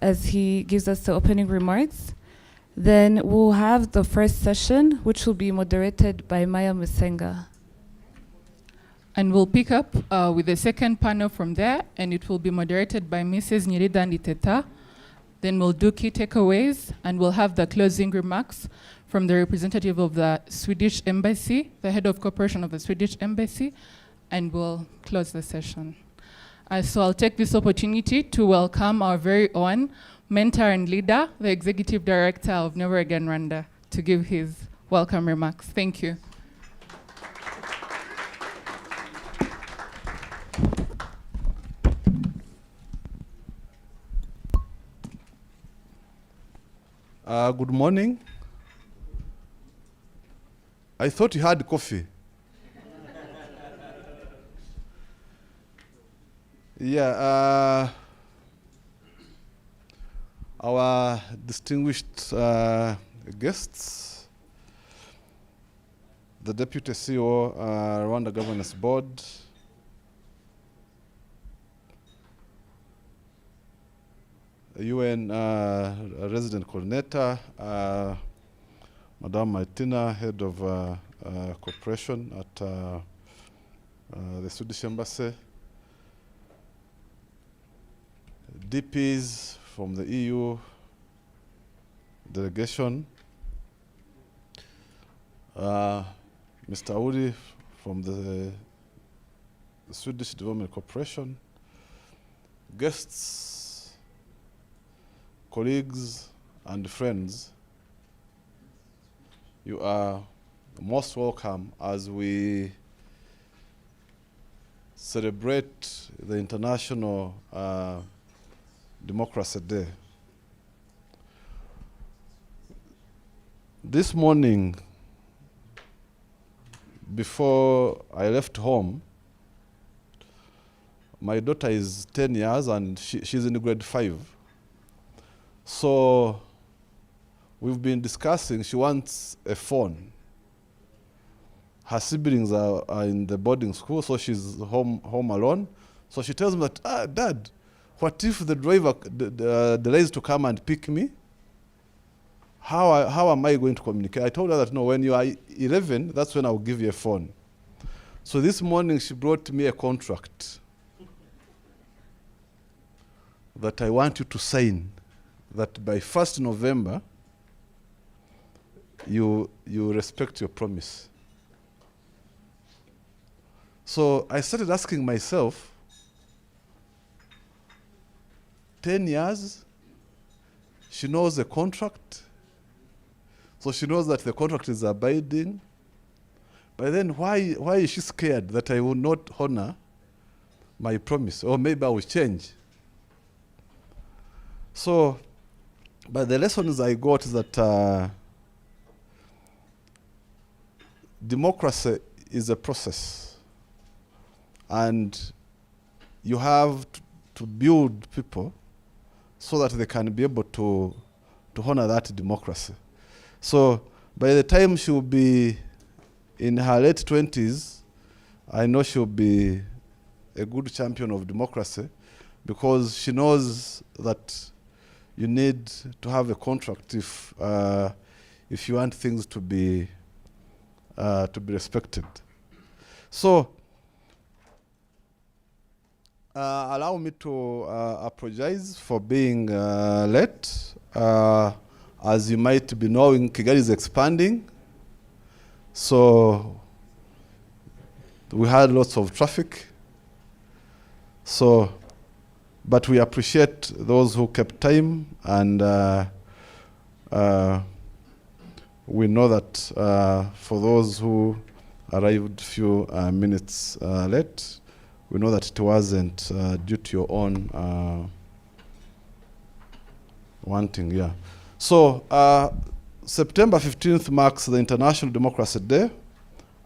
as he gives us the opening remarks. Then we'll have the first session, which will be moderated by Maya Musenga. And we'll pick up with the second panel from there, and it will be moderated by Mrs. Nyirida Nditeta. Then we'll do key takeaways, and we'll have the closing remarks from the representative of the Swedish Embassy, the head of cooperation of the Swedish Embassy, and we'll close the session. So I'll take this opportunity to welcome our very own mentor and leader, the Executive Director of Never Again Rwanda, to give his welcome remarks. Thank you. Good morning. I thought you had coffee. Yeah, our distinguished guests, the Deputy CEO, Rwanda Governance Board, UN Resident Coordinator, Madame Martina, Head of Cooperation at the Swedish Embassy, DPs from the EU delegation, Mr. Uri from the Swedish Development Corporation, guests, colleagues, and friends, you are most welcome as we celebrate the International Democracy Day. This morning, before I left home, my daughter is 10 years and she's in grade 5. So we've been discussing, she wants a phone. Her siblings are in the boarding school, so she's home alone. So she tells me that, Dad, what if the driver delays to come and pick me? How am I going to communicate? I told her that, no, when you are 11, that's when I'll give you a phone. So this morning she brought me a contract that I want you to sign, that by 1st November, you respect your promise. So I started asking myself, 10 years, she knows the contract, so she knows that the contract is abiding. But then why is she scared that I will not honor my promise? Or maybe I will change. So, but the lessons I got is that democracy is a process. And you have to build people so that they can be able to honor that democracy. So by the time she'll be in her late 20s, I know she'll be a good champion of democracy because she knows that you need to have a contract if you want things to be respected. So allow me to apologize for being late. As you might be knowing, Kigali is expanding. So we had lots of traffic. So, but we appreciate those who kept time, and we know that for those who arrived a few minutes late, we know that it wasn't due to your own wanting, yeah. So September 15th marks the International Democracy Day,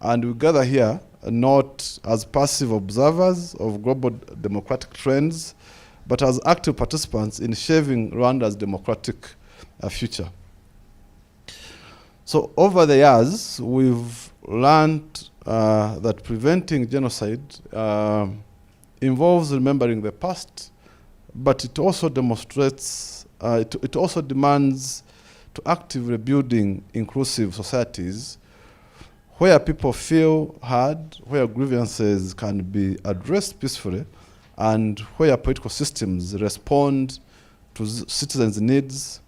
and we gather here not as passive observers of global democratic trends, but as active participants in shaping Rwanda's democratic future. So over the years, we've learned that preventing genocide involves remembering the past, but it also demonstrates, it also demands to actively building inclusive societies where people feel heard, where grievances can be addressed peacefully, and where political systems respond to citizens' needs.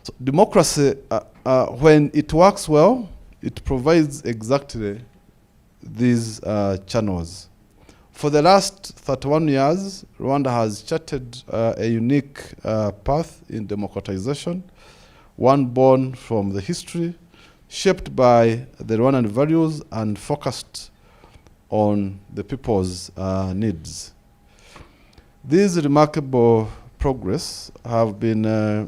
So democracy, when it works well, it provides exactly these channels. For the last 31 years, Rwanda has charted a unique path in democratization, one born from the history, shaped by the Rwandan values and focused on the people's needs. These remarkable progress have been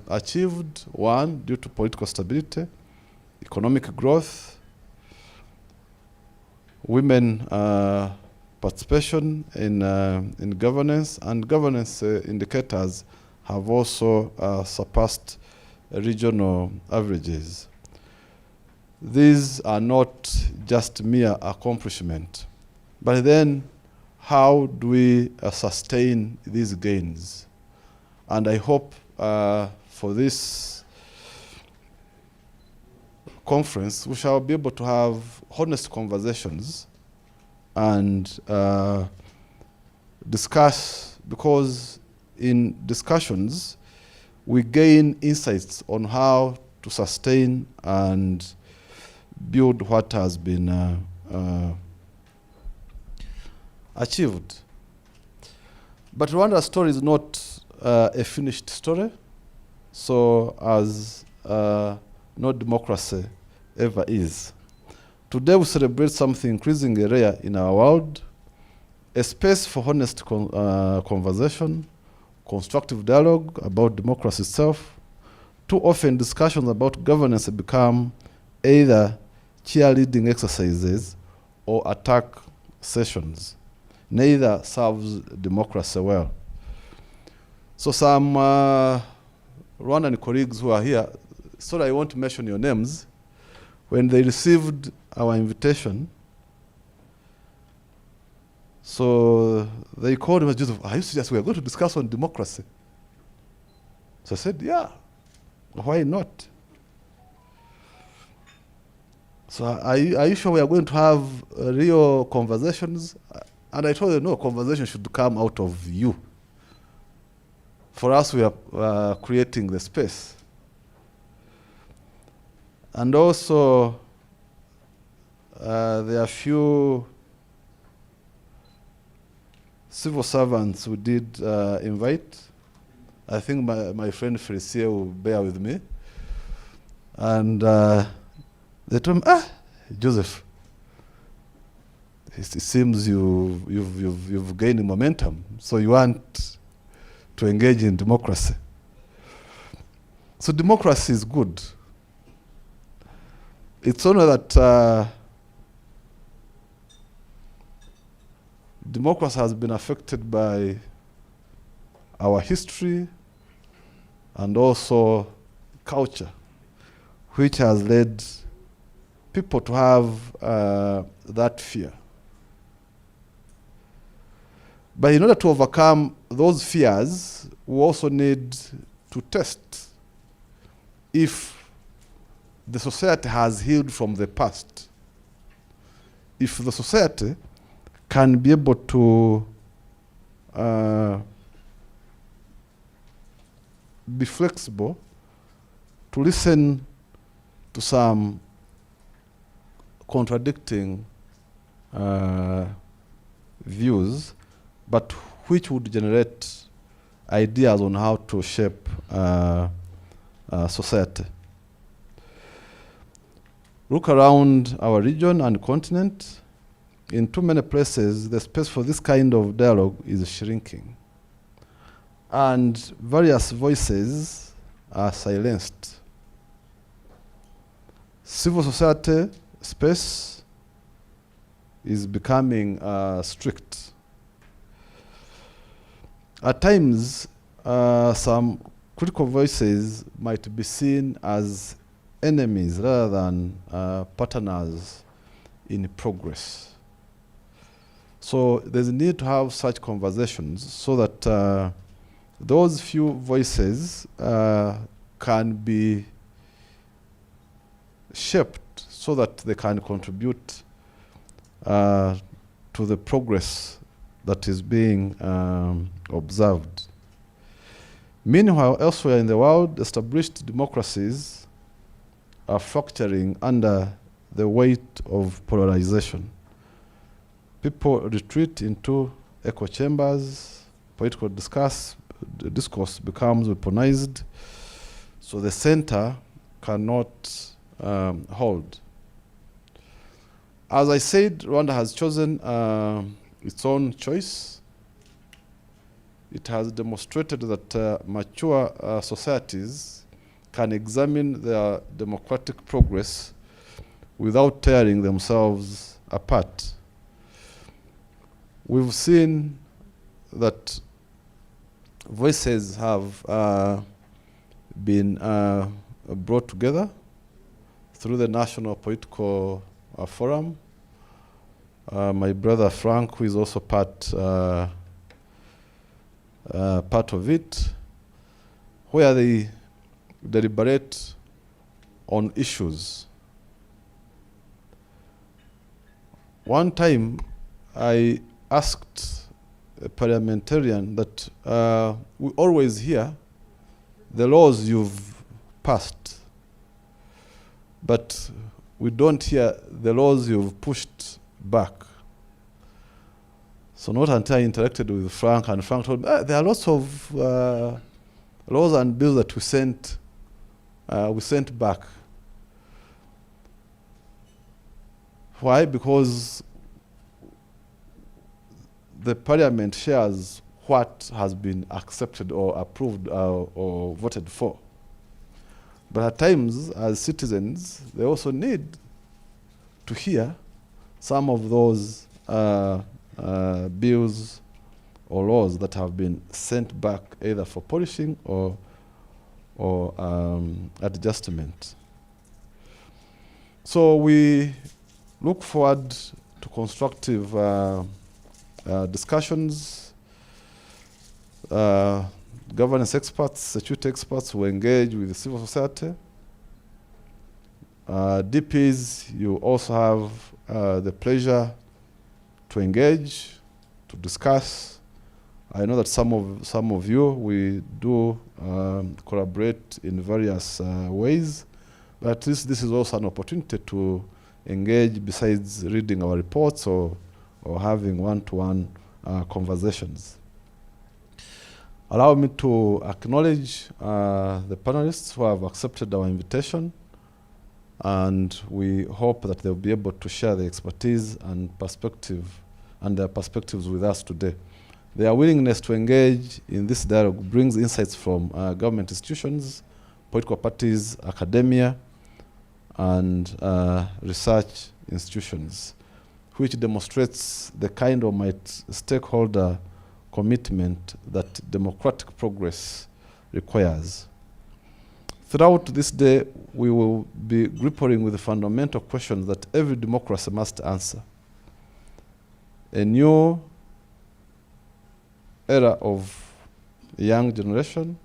achieved, one, due to political stability, economic growth, women participation in governance, and governance indicators have also surpassed regional averages. These are not just mere accomplishment, but then how do we sustain these gains? And I hope for this conference, we shall be able to have honest conversations and discuss, because in discussions, we gain insights on how to sustain and build what has been achieved. But Rwanda's story is not a finished story, so as no democracy ever is. Today we celebrate something increasingly rare in our world, a space for honest conversation, constructive dialogue about democracy itself. Too often discussions about governance become either cheerleading exercises or attack sessions. Neither serves democracy well. So some Rwandan colleagues who are here, sorry, I won't mention your names, when they received our invitation, so they called me, Joseph, are you serious? We are going to discuss on democracy. So I said, yeah, why not? So are you sure we are going to have real conversations? And I told them, no, conversation should come out of you. For us, we are creating the space. And also, there are few civil servants who did invite. I think my friend Felicia will bear with me. And they told me, Joseph, it seems you've gained momentum, so you want to engage in democracy. So democracy is good. It's only that democracy has been affected by our history and also culture, which has led people to have that fear. But in order to overcome those fears, we also need to test if the society has healed from the past. If the society can be able to be flexible, to listen to some contradicting views, but which would generate ideas on how to shape society. Look around our region and continent. In too many places, the space for this kind of dialogue is shrinking. And various voices are silenced. Civil society space is becoming strict. At times, some critical voices might be seen as enemies rather than partners in progress. So there's a need to have such conversations so that those few voices can be shaped so that they can contribute to the progress that is being observed. Meanwhile, elsewhere in the world, established democracies are fracturing under the weight of polarization. People retreat into echo chambers, political discourse becomes weaponized, so the center cannot hold. As I said, Rwanda has chosen its own choice. It has demonstrated that mature societies can examine their democratic progress without tearing themselves apart. We've seen that voices have been brought together through the National Political Forum. My brother Frank, who is also part of it, where they deliberate on issues. One time, I asked a parliamentarian that we always hear the laws you've passed, but we don't hear the laws you've pushed back. So not until I interacted with Frank, and Frank told me, there are lots of laws and bills that we sent back. Why? Because the parliament shares what has been accepted or approved or voted for. But at times, as citizens, they also need to hear some of those bills or laws that have been sent back either for polishing or adjustment. So we look forward to constructive discussions. Governance experts, security experts will engage with the civil society. DPs, you also have the pleasure to engage, to discuss. I know that some of you, we do collaborate in various ways, but at least this is also an opportunity to engage besides reading our reports or having one-to-one conversations. Allow me to acknowledge the panelists who have accepted our invitation, and we hope that they'll be able to share their expertise and their perspectives with us today. Their willingness to engage in this dialogue brings insights from government institutions, political parties, academia, and research institutions, which demonstrates the kind of stakeholder commitment that democratic progress requires. Throughout this day, we will be grappling with the fundamental questions that every democracy must answer. A new era of a young generation.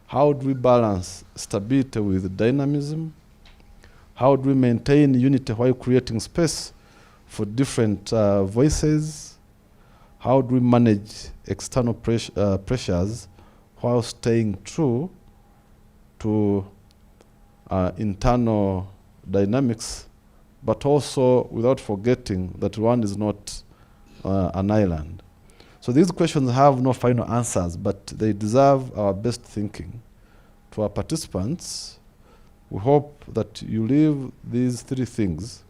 How do we balance stability with dynamism? How do we maintain unity while creating space for different voices? How do we manage external pressures while staying true to internal dynamics, but also without forgetting that Rwanda is not an island? So these questions have no final answers, but they deserve our best thinking. To our participants, we hope that you leave these three things.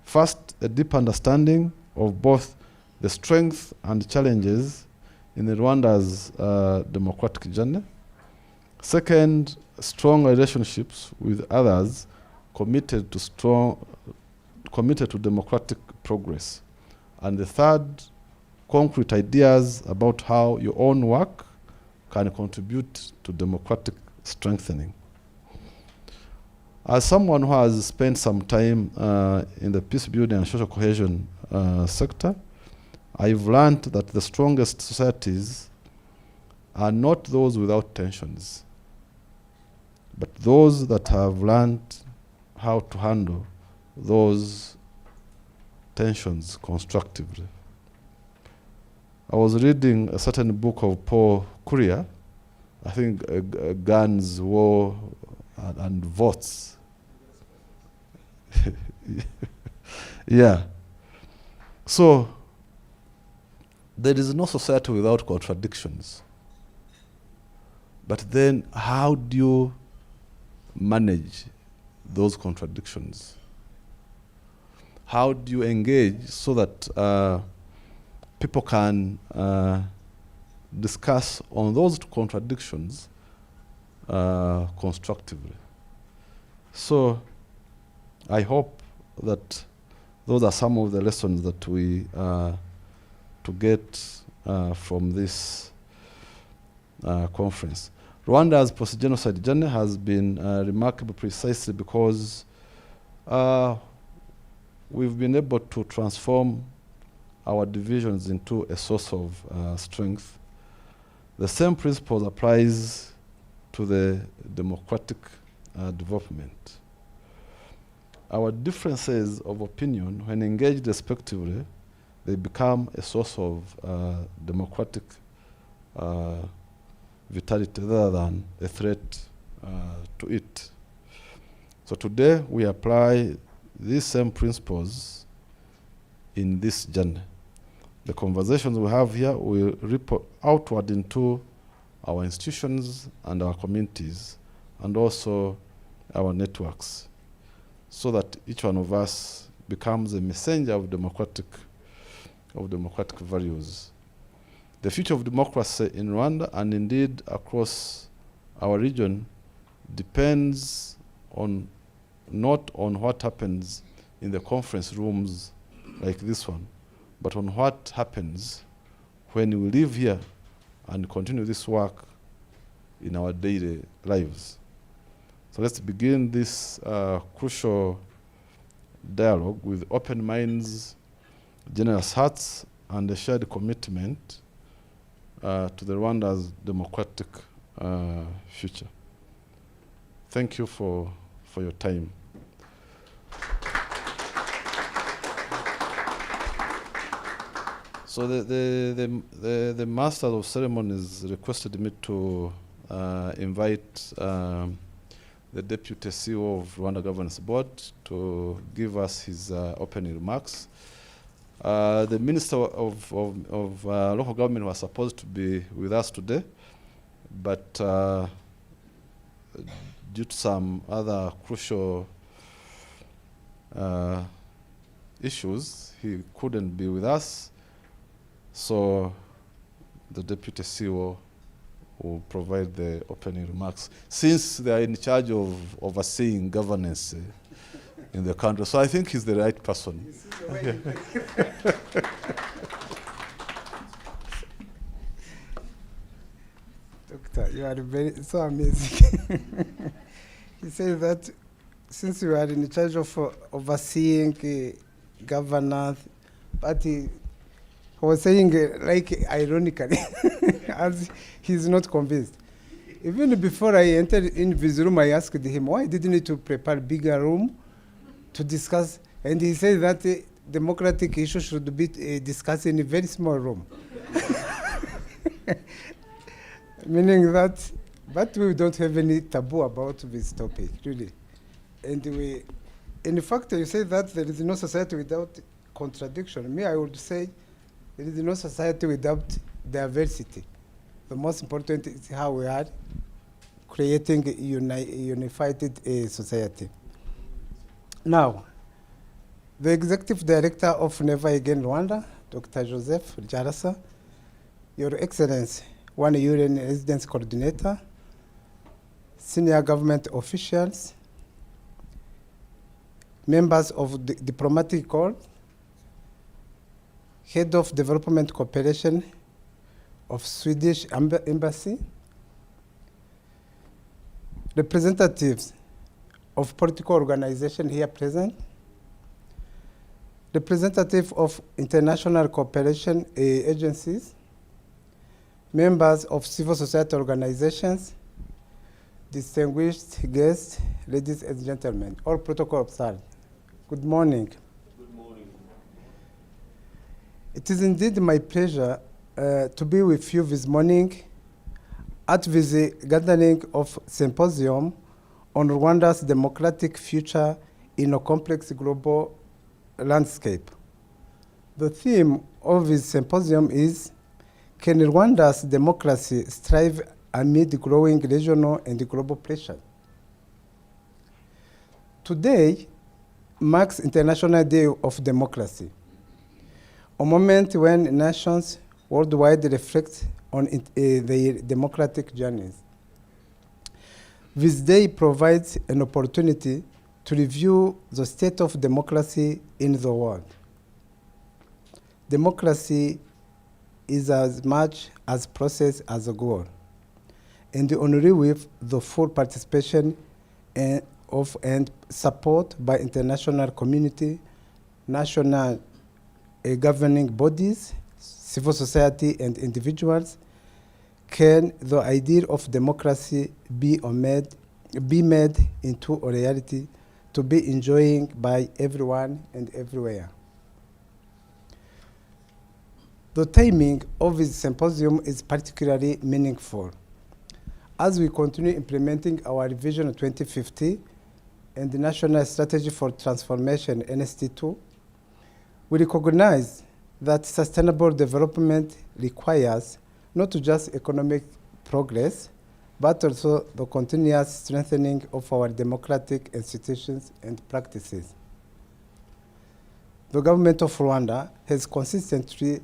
First, a deep understanding of both the strengths and challenges in Rwanda's democratic journey. Second, strong relationships with others committed to democratic progress. And the third, concrete ideas about how your own work can contribute to democratic strengthening. As someone who has spent some time in the peace building and social cohesion sector, I've learned that the strongest societies are not those without tensions, but those that have learned how to handle those tensions constructively. I was reading a certain book of Paul Courier, I think Guns, War, and Votes. Yeah. So, there is no society without contradictions. But then, how do you manage those contradictions? How do you engage so that people can discuss on those contradictions constructively? So, I hope that those are some of the lessons that we to get from this conference. Rwanda's post-genocide journey has been remarkable precisely because we've been able to transform our divisions into a source of strength. The same principle applies to the democratic development. Our differences of opinion, when engaged respectively, they become a source of democratic vitality rather than a threat to it. So today we apply these same principles in this journey. The conversations we have here will ripple outward into our institutions and our communities, and also our networks, so that each one of us becomes a messenger of democratic values. The future of democracy in Rwanda, and indeed across our region, depends on not on what happens in the conference rooms like this one, but on what happens when we live here and continue this work in our daily lives. So let's begin this crucial dialogue with open minds, generous hearts, and a shared commitment to the Rwanda's democratic future. Thank you for your time. So the Master of Ceremonies requested me to invite the Deputy CEO of Rwanda Governance Board to give us his opening remarks. The Minister of Local Government was supposed to be with us today, but due to some other crucial issues, he couldn't be with us. So the Deputy CEO will provide the opening remarks, since they are in charge of overseeing governance in the country. So I think he's the right person. Doctor, you are so amazing. He said that since you are in charge of overseeing governance, but he was saying like ironically, as he's not convinced. Even before I entered in his room, I asked him, why didn't you to prepare bigger room to discuss? And he said that democratic issues should be discussed in a very small room. Meaning that, but we don't have any taboo about this topic, really. And we, in fact, you say that there is no society without contradiction. Me, I would say there is no society without diversity. The most important is how we are creating a unified society. Now, the Executive Director of Never Again Rwanda, Dr. Joseph Jarasa, Your Excellency, one UN Residence Coordinator, senior government officials, members of the diplomatic corps, head of development cooperation of Swedish Embassy, representatives of political organizations here present, representative of international cooperation agencies, members of civil society organizations, distinguished guests, ladies and gentlemen, all protocol observed. Good morning. Good morning. It is indeed my pleasure to be with you this morning at this gathering of Symposium on Rwanda's democratic future in a complex global landscape. The theme of this symposium is, can Rwanda's democracy strive amid growing regional and global pressure? Today marks International Day of Democracy, a moment when nations worldwide reflect on their democratic journeys. This day provides an opportunity to review the state of democracy in the world. Democracy is as much a process as a goal, and only with the full participation of and support by international community, national governing bodies, civil society, and individuals can the ideal of democracy be made into a reality to be enjoying by everyone and everywhere. The timing of this symposium is particularly meaningful as we continue implementing our Vision 2050 and the National Strategy for Transformation, NST2. We recognize that sustainable development requires not just economic progress, but also the continuous strengthening of our democratic institutions and practices. The government of Rwanda has consistently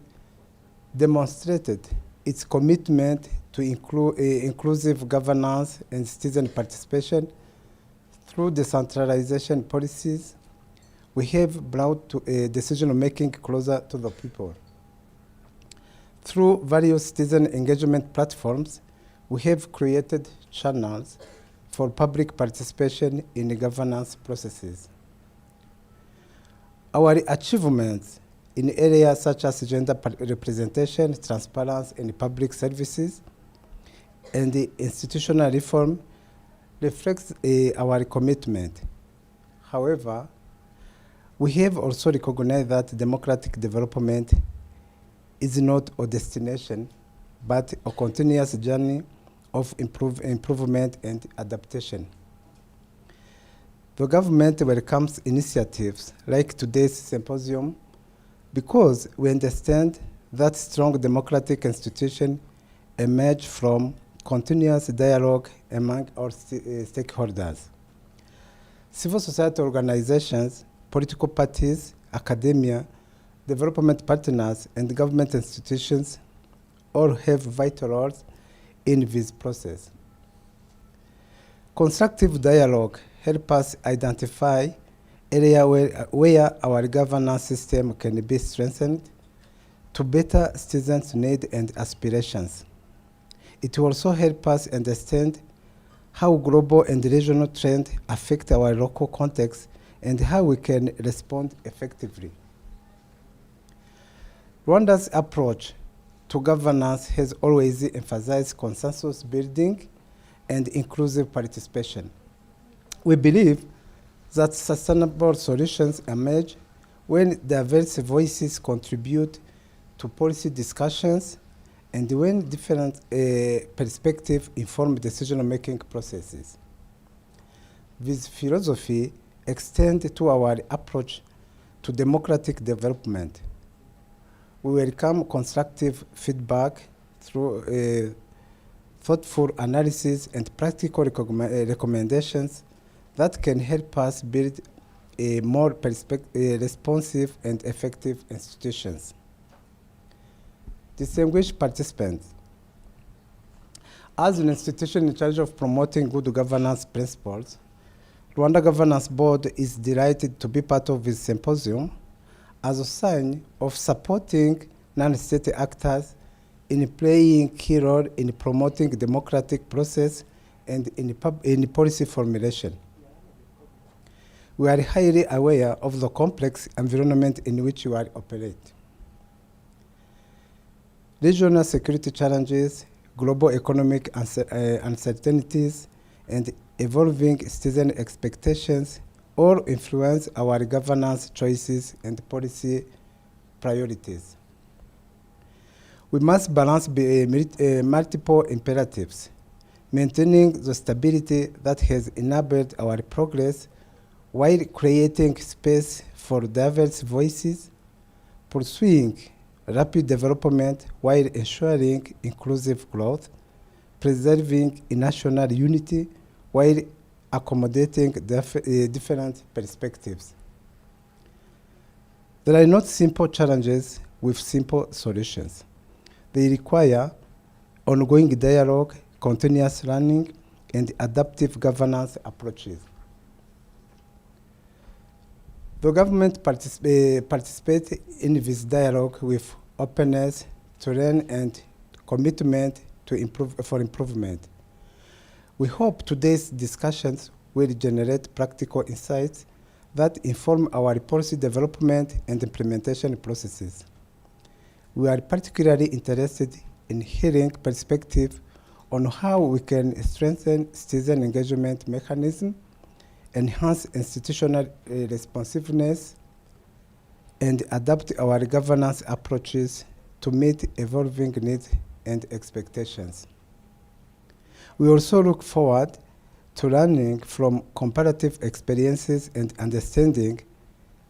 demonstrated its commitment to inclusive governance and citizen participation. Through decentralization policies, we have brought decision-making closer to the people. Through various citizen engagement platforms, we have created channels for public participation in the governance processes. Our achievements in areas such as gender representation, transparency in public services, and the institutional reform reflects our commitment. However, we have also recognized that democratic development is not a destination, but a continuous journey of improvement and adaptation. The government welcomes initiatives like today's symposium because we understand that strong democratic institutions emerge from continuous dialogue among our stakeholders. Civil society organizations, political parties, academia, development partners, and government institutions all have vital roles in this process. Constructive dialogue helps us identify areas where our governance system can be strengthened to better citizens' needs and aspirations. It will also help us understand how global and regional trends affect our local context and how we can respond effectively. Rwanda's approach to governance has always emphasized consensus building and inclusive participation. We believe that sustainable solutions emerge when diverse voices contribute to policy discussions and when different perspectives inform decision-making processes. This philosophy extends to our approach to democratic development. We welcome constructive feedback through thoughtful analysis and practical recommendations that can help us build a more responsive and effective institutions. Distinguished participants, as an institution in charge of promoting good governance principles, Rwanda Governance Board is delighted to be part of this symposium as a sign of supporting non-state actors in playing key role in promoting democratic process and in policy formulation. We are highly aware of the complex environment in which we operate. regional security challenges, global economic uncertainties, and evolving citizen expectations all influence our governance choices and policy priorities. We must balance multiple imperatives, maintaining the stability that has enabled our progress while creating space for diverse voices, pursuing rapid development while ensuring inclusive growth, preserving national unity while accommodating different perspectives. There are not simple challenges with simple solutions. They require ongoing dialogue, continuous learning, and adaptive governance approaches. The government participates in this dialogue with openness to learn and commitment to improvement. We hope today's discussions will generate practical insights that inform our policy development and implementation processes. We are particularly interested in hearing perspective on how we can strengthen citizen engagement mechanisms, enhance institutional responsiveness, and adapt our governance approaches to meet evolving needs and expectations. We also look forward to learning from comparative experiences and understanding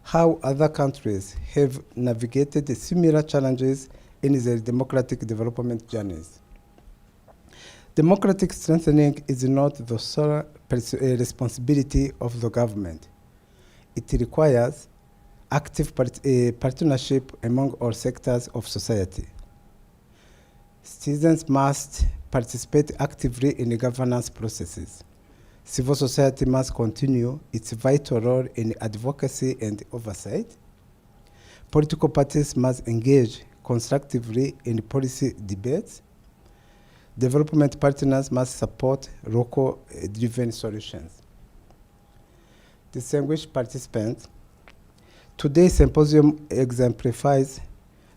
how other countries have navigated similar challenges in their democratic development journeys. Democratic strengthening is not the sole responsibility of the government. It requires active partnership among all sectors of society. Citizens must participate actively in governance processes. Civil society must continue its vital role in advocacy and oversight. Political parties must engage constructively in policy debates. Development partners must support local-driven solutions. Distinguished participants, today's symposium exemplifies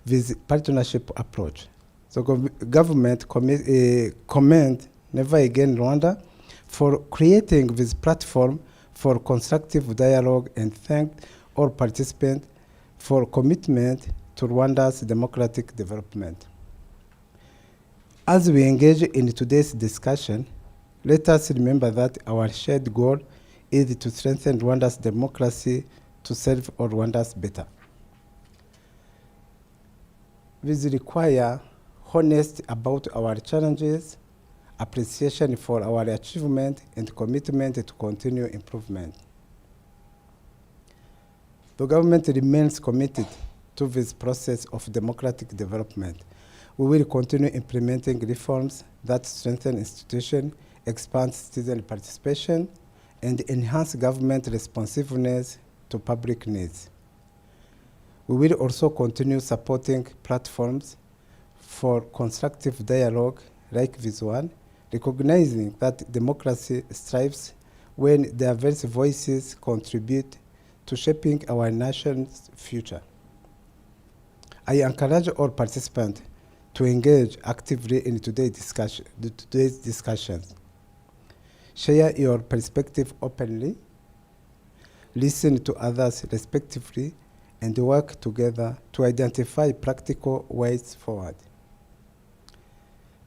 this partnership approach. The government commend Never Again Rwanda for creating this platform for constructive dialogue and thank all participants for commitment to Rwanda's democratic development. As we engage in today's discussion, let us remember that our shared goal is to strengthen Rwanda's democracy to serve all Rwandans better. This requires honesty about our challenges, appreciation for our achievement, and commitment to continue improvement. The government remains committed to this process of democratic development. We will continue implementing reforms that strengthen institutions, expand citizen participation, and enhance government responsiveness to public needs. We will also continue supporting platforms for constructive dialogue like this one, recognizing that democracy thrives when diverse voices contribute to shaping our nation's future. I encourage all participants to engage actively in today's discussions. Share your perspective openly, listen to others respectively, and work together to identify practical ways forward.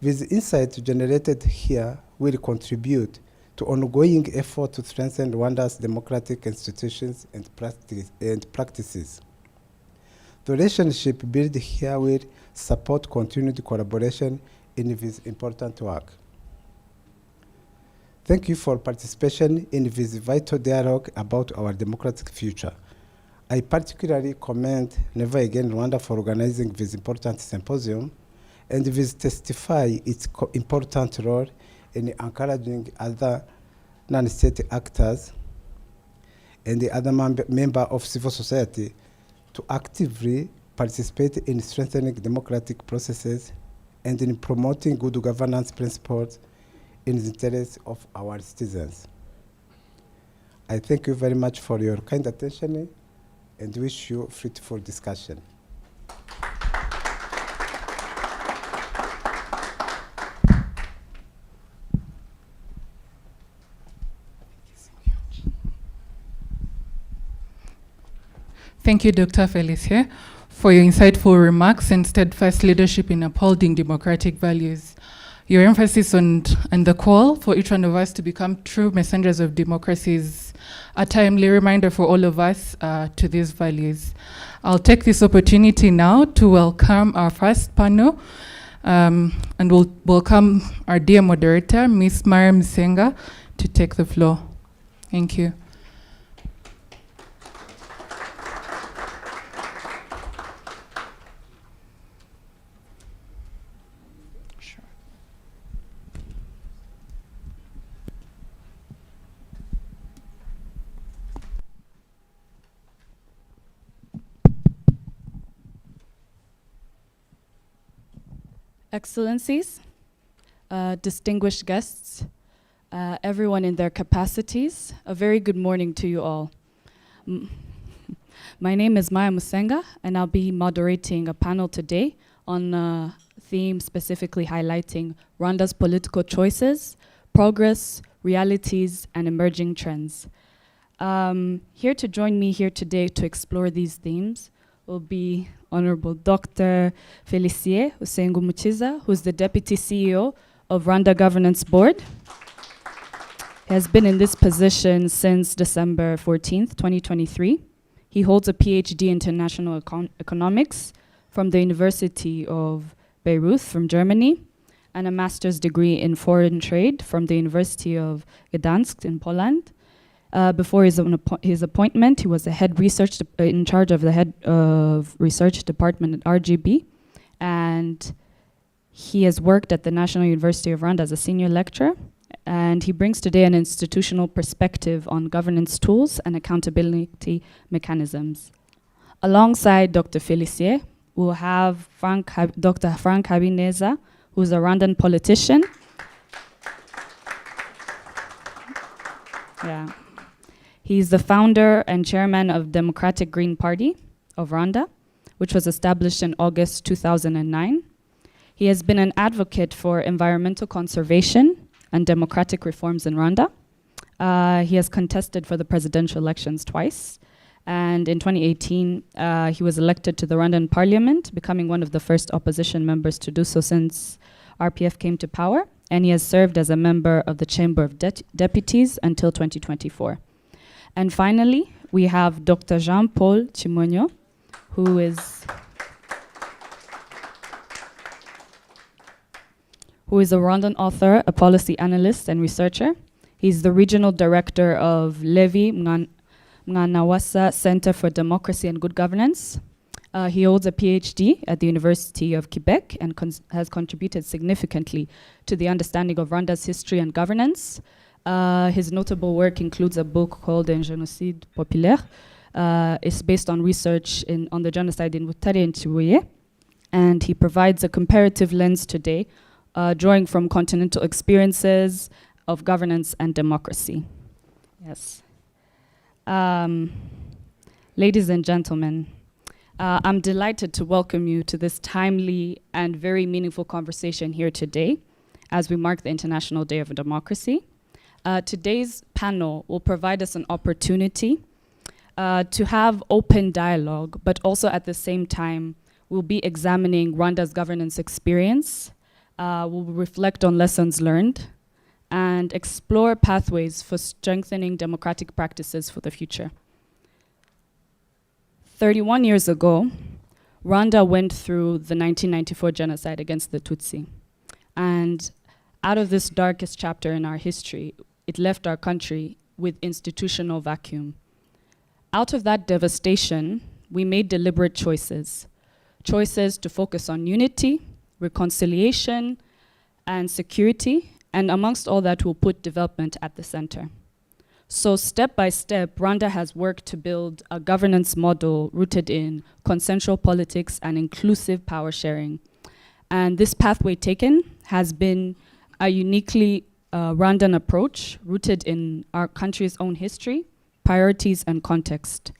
These insights generated here will contribute to ongoing effort to strengthen Rwanda's democratic institutions and practices. The relationship built here will support continued collaboration in this important work. Thank you for participation in this vital dialogue about our democratic future. I particularly commend Never Again Rwanda for organizing this important symposium, and this testify its important role in encouraging other non-state actors and the other member of civil society to actively participate in strengthening democratic processes and in promoting good governance principles in the interest of our citizens. I thank you very much for your kind attention and wish you fruitful discussion. Thank you, Dr. Felicia, for your insightful remarks and steadfast leadership in upholding democratic values. Your emphasis on and the call for each one of us to become true messengers of democracy is a timely reminder for all of us to these values. I'll take this opportunity now to welcome our first panel, and we'll welcome our dear moderator, Ms. Maya Musenga, to take the floor. Thank you. Excellencies, distinguished guests, everyone in their capacities, a very good morning to you all. My name is Maya Musenga, and I'll be moderating a panel today on a theme specifically highlighting Rwanda's political choices, progress, realities, and emerging trends. Here to join me here today to explore these themes will be Honorable Dr. Félicien Usengumukiza, who's the Deputy CEO of Rwanda Governance Board. He has been in this position since December 14th, 2023. He holds a PhD in international economics from the University of Beirut from Germany and a master's degree in foreign trade from the University of Gdansk in Poland. Before his appointment, he was the head research in charge of the head of research department at RGB, and he has worked at the National University of Rwanda as a senior lecturer. And he brings today an institutional perspective on governance tools and accountability mechanisms. Alongside Dr. Félicien, we'll have Dr. Frank Habineza, who's a Rwandan politician. Yeah. He's the founder and chairman of Democratic Green Party of Rwanda, which was established in August 2009. He has been an advocate for environmental conservation and democratic reforms in Rwanda. He has contested for the presidential elections twice. And in 2018, he was elected to the Rwandan parliament, becoming one of the first opposition members to do so since RPF came to power. And he has served as a member of the Chamber of Deputies until 2024. And finally, we have Dr. Jean-Paul Chimonyo, who is a Rwandan author, a policy analyst, and researcher. He's the regional director of Levi Mwanawasa Center for Democracy and Good Governance. He holds a PhD at the University of Quebec and has contributed significantly to the understanding of Rwanda's history and governance. His notable work includes a book called Un génocide populaire. It's based on research on the genocide in Butare and Chibuye. And he provides a comparative lens today, drawing from continental experiences of governance and democracy. Yes. Ladies and gentlemen, I'm delighted to welcome you to this timely and very meaningful conversation here today as we mark the International Day of Democracy. Today's panel will provide us an opportunity to have open dialogue, but also at the same time, we'll be examining Rwanda's governance experience. We'll reflect on lessons learned and explore pathways for strengthening democratic practices for the future. 31 years ago, Rwanda went through the 1994 genocide against the Tutsi. And out of this darkest chapter in our history, it left our country with institutional vacuum. Out of that devastation, we made deliberate choices. Choices to focus on unity, reconciliation, and security, and amongst all that, we'll put development at the center. So step by step, Rwanda has worked to build a governance model rooted in consensual politics and inclusive power sharing. And this pathway taken has been a uniquely Rwandan approach rooted in our country's own history, priorities, and context.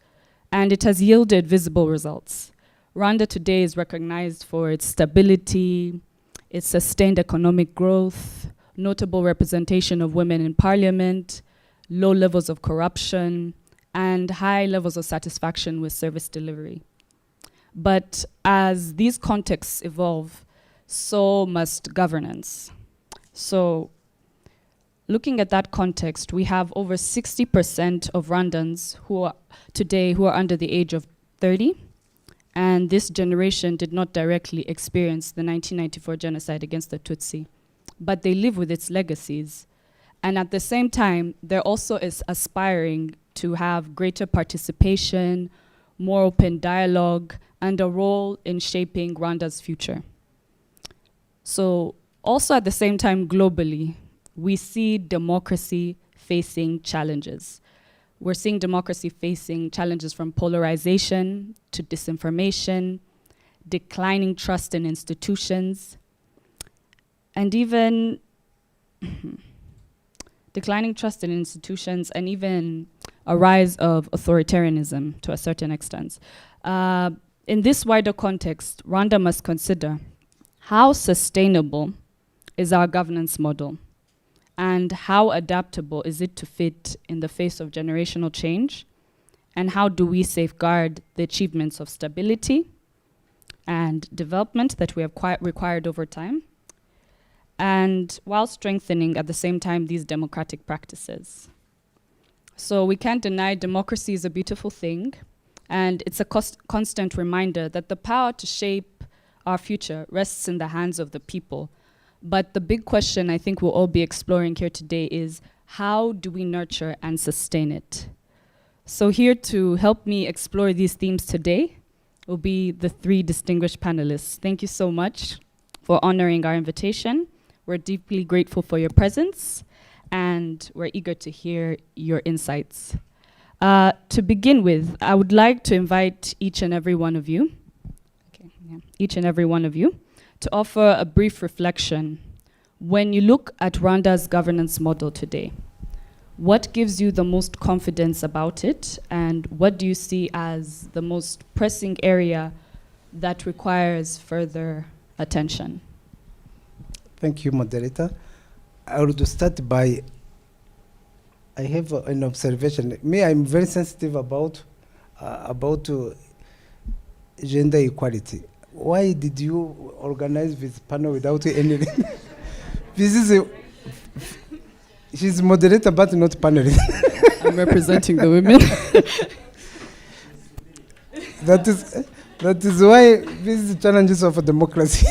And it has yielded visible results. Rwanda today is recognized for its stability, its sustained economic growth, notable representation of women in parliament, low levels of corruption, and high levels of satisfaction with service delivery. But as these contexts evolve, so must governance. So, looking at that context, we have over 60% of Rwandans who are under the age of 30, and this generation did not directly experience the 1994 genocide against the Tutsi, but they live with its legacies. And at the same time, they're also aspiring to have greater participation, more open dialogue, and a role in shaping Rwanda's future. So also at the same time, globally, we see democracy facing challenges. We're seeing democracy facing challenges from polarization to disinformation, declining trust in institutions, and even declining trust in institutions, and even a rise of authoritarianism to a certain extent. In this wider context, Rwanda must consider how sustainable is our governance model, and how adaptable is it to fit in the face of generational change, and how do we safeguard the achievements of stability and development that we have required over time, and while strengthening at the same time these democratic practices. So we can't deny democracy is a beautiful thing, and it's a constant reminder that the power to shape our future rests in the hands of the people. But the big question I think we'll all be exploring here today is, how do we nurture and sustain it? So here to help me explore these themes today will be the three distinguished panelists. Thank you so much for honoring our invitation. We're deeply grateful for your presence, and we're eager to hear your insights. To begin with, I would like to invite each and every one of you, to offer a brief reflection. When you look at Rwanda's governance model today, what gives you the most confidence about it, and what do you see as the most pressing area that requires further attention? Thank you, moderator. I would start by, I have an observation. Me, I'm very sensitive about gender equality. Why did you organize this panel without any? This is she's moderator, but not panelist. I'm representing the women. That is why this is the challenges of democracy.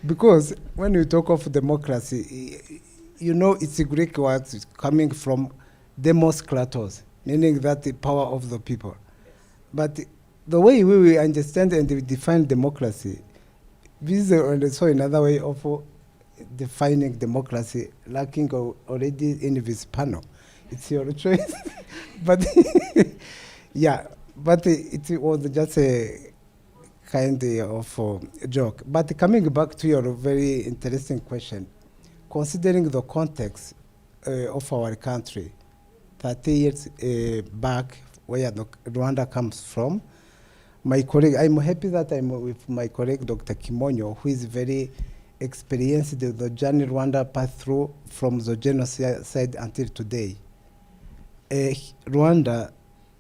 Because when we talk of democracy, you know, it's a Greek word coming from demos kratos, meaning that the power of the people. But the way we understand and we define democracy, this is also another way of defining democracy, lacking already in this panel. It's your choice. But yeah, but it was just a kind of joke. But coming back to your very interesting question, considering the context of our country, 30 years back, where Rwanda comes from, my colleague, I'm happy that I'm with my colleague, Dr. Kimonyo, who is very experienced in the journey Rwanda passed through from the genocide until today. Rwanda,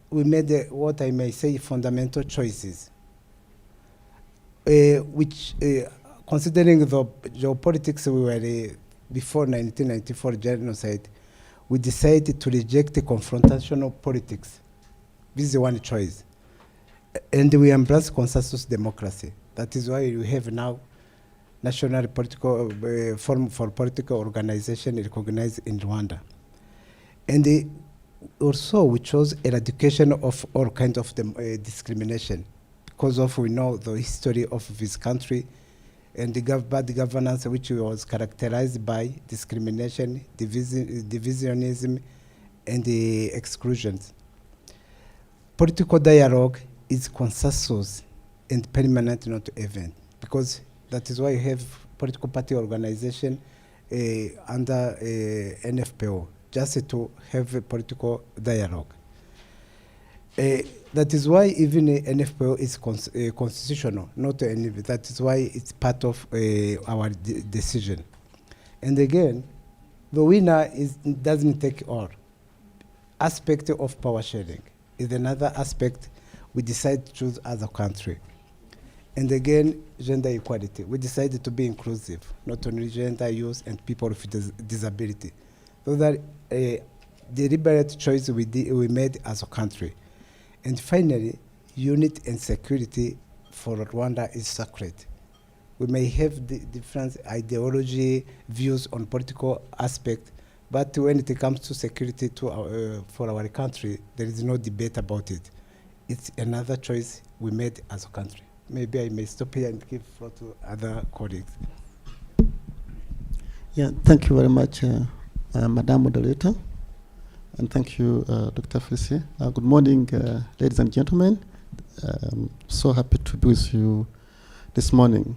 we made what I may say fundamental choices, which, considering the geopolitics we were before 1994 genocide, we decided to reject the confrontational politics. This is one choice. And we embrace consensus democracy. That is why we have now national political form for political organization recognized in Rwanda. And also we chose eradication of all kinds of discrimination, because of we know the history of this country and the bad governance, which was characterized by discrimination, divisionism, and the exclusions. Political dialogue is consensus and permanent, not event, because that is why you have political party organization under NFPO, just to have a political dialogue. That is why even NFPO is constitutional, not any. That is why it's part of our decision. And again, the winner doesn't take all. aspect of power sharing is another aspect we decided to choose as a country. And again, gender equality. We decided to be inclusive, not only gender, youth, and people with disability. Those are a deliberate choice we made as a country. And finally, unity and security for Rwanda is sacred. We may have different ideology, views on political aspect, but when it comes to security for our country, there is no debate about it. It's another choice we made as a country. Maybe I may stop here and give floor to other colleagues. Yeah, thank you very much, Madam Moderator. And thank you, Dr. Felicie. Good morning, ladies and gentlemen. I'm so happy to be with you this morning.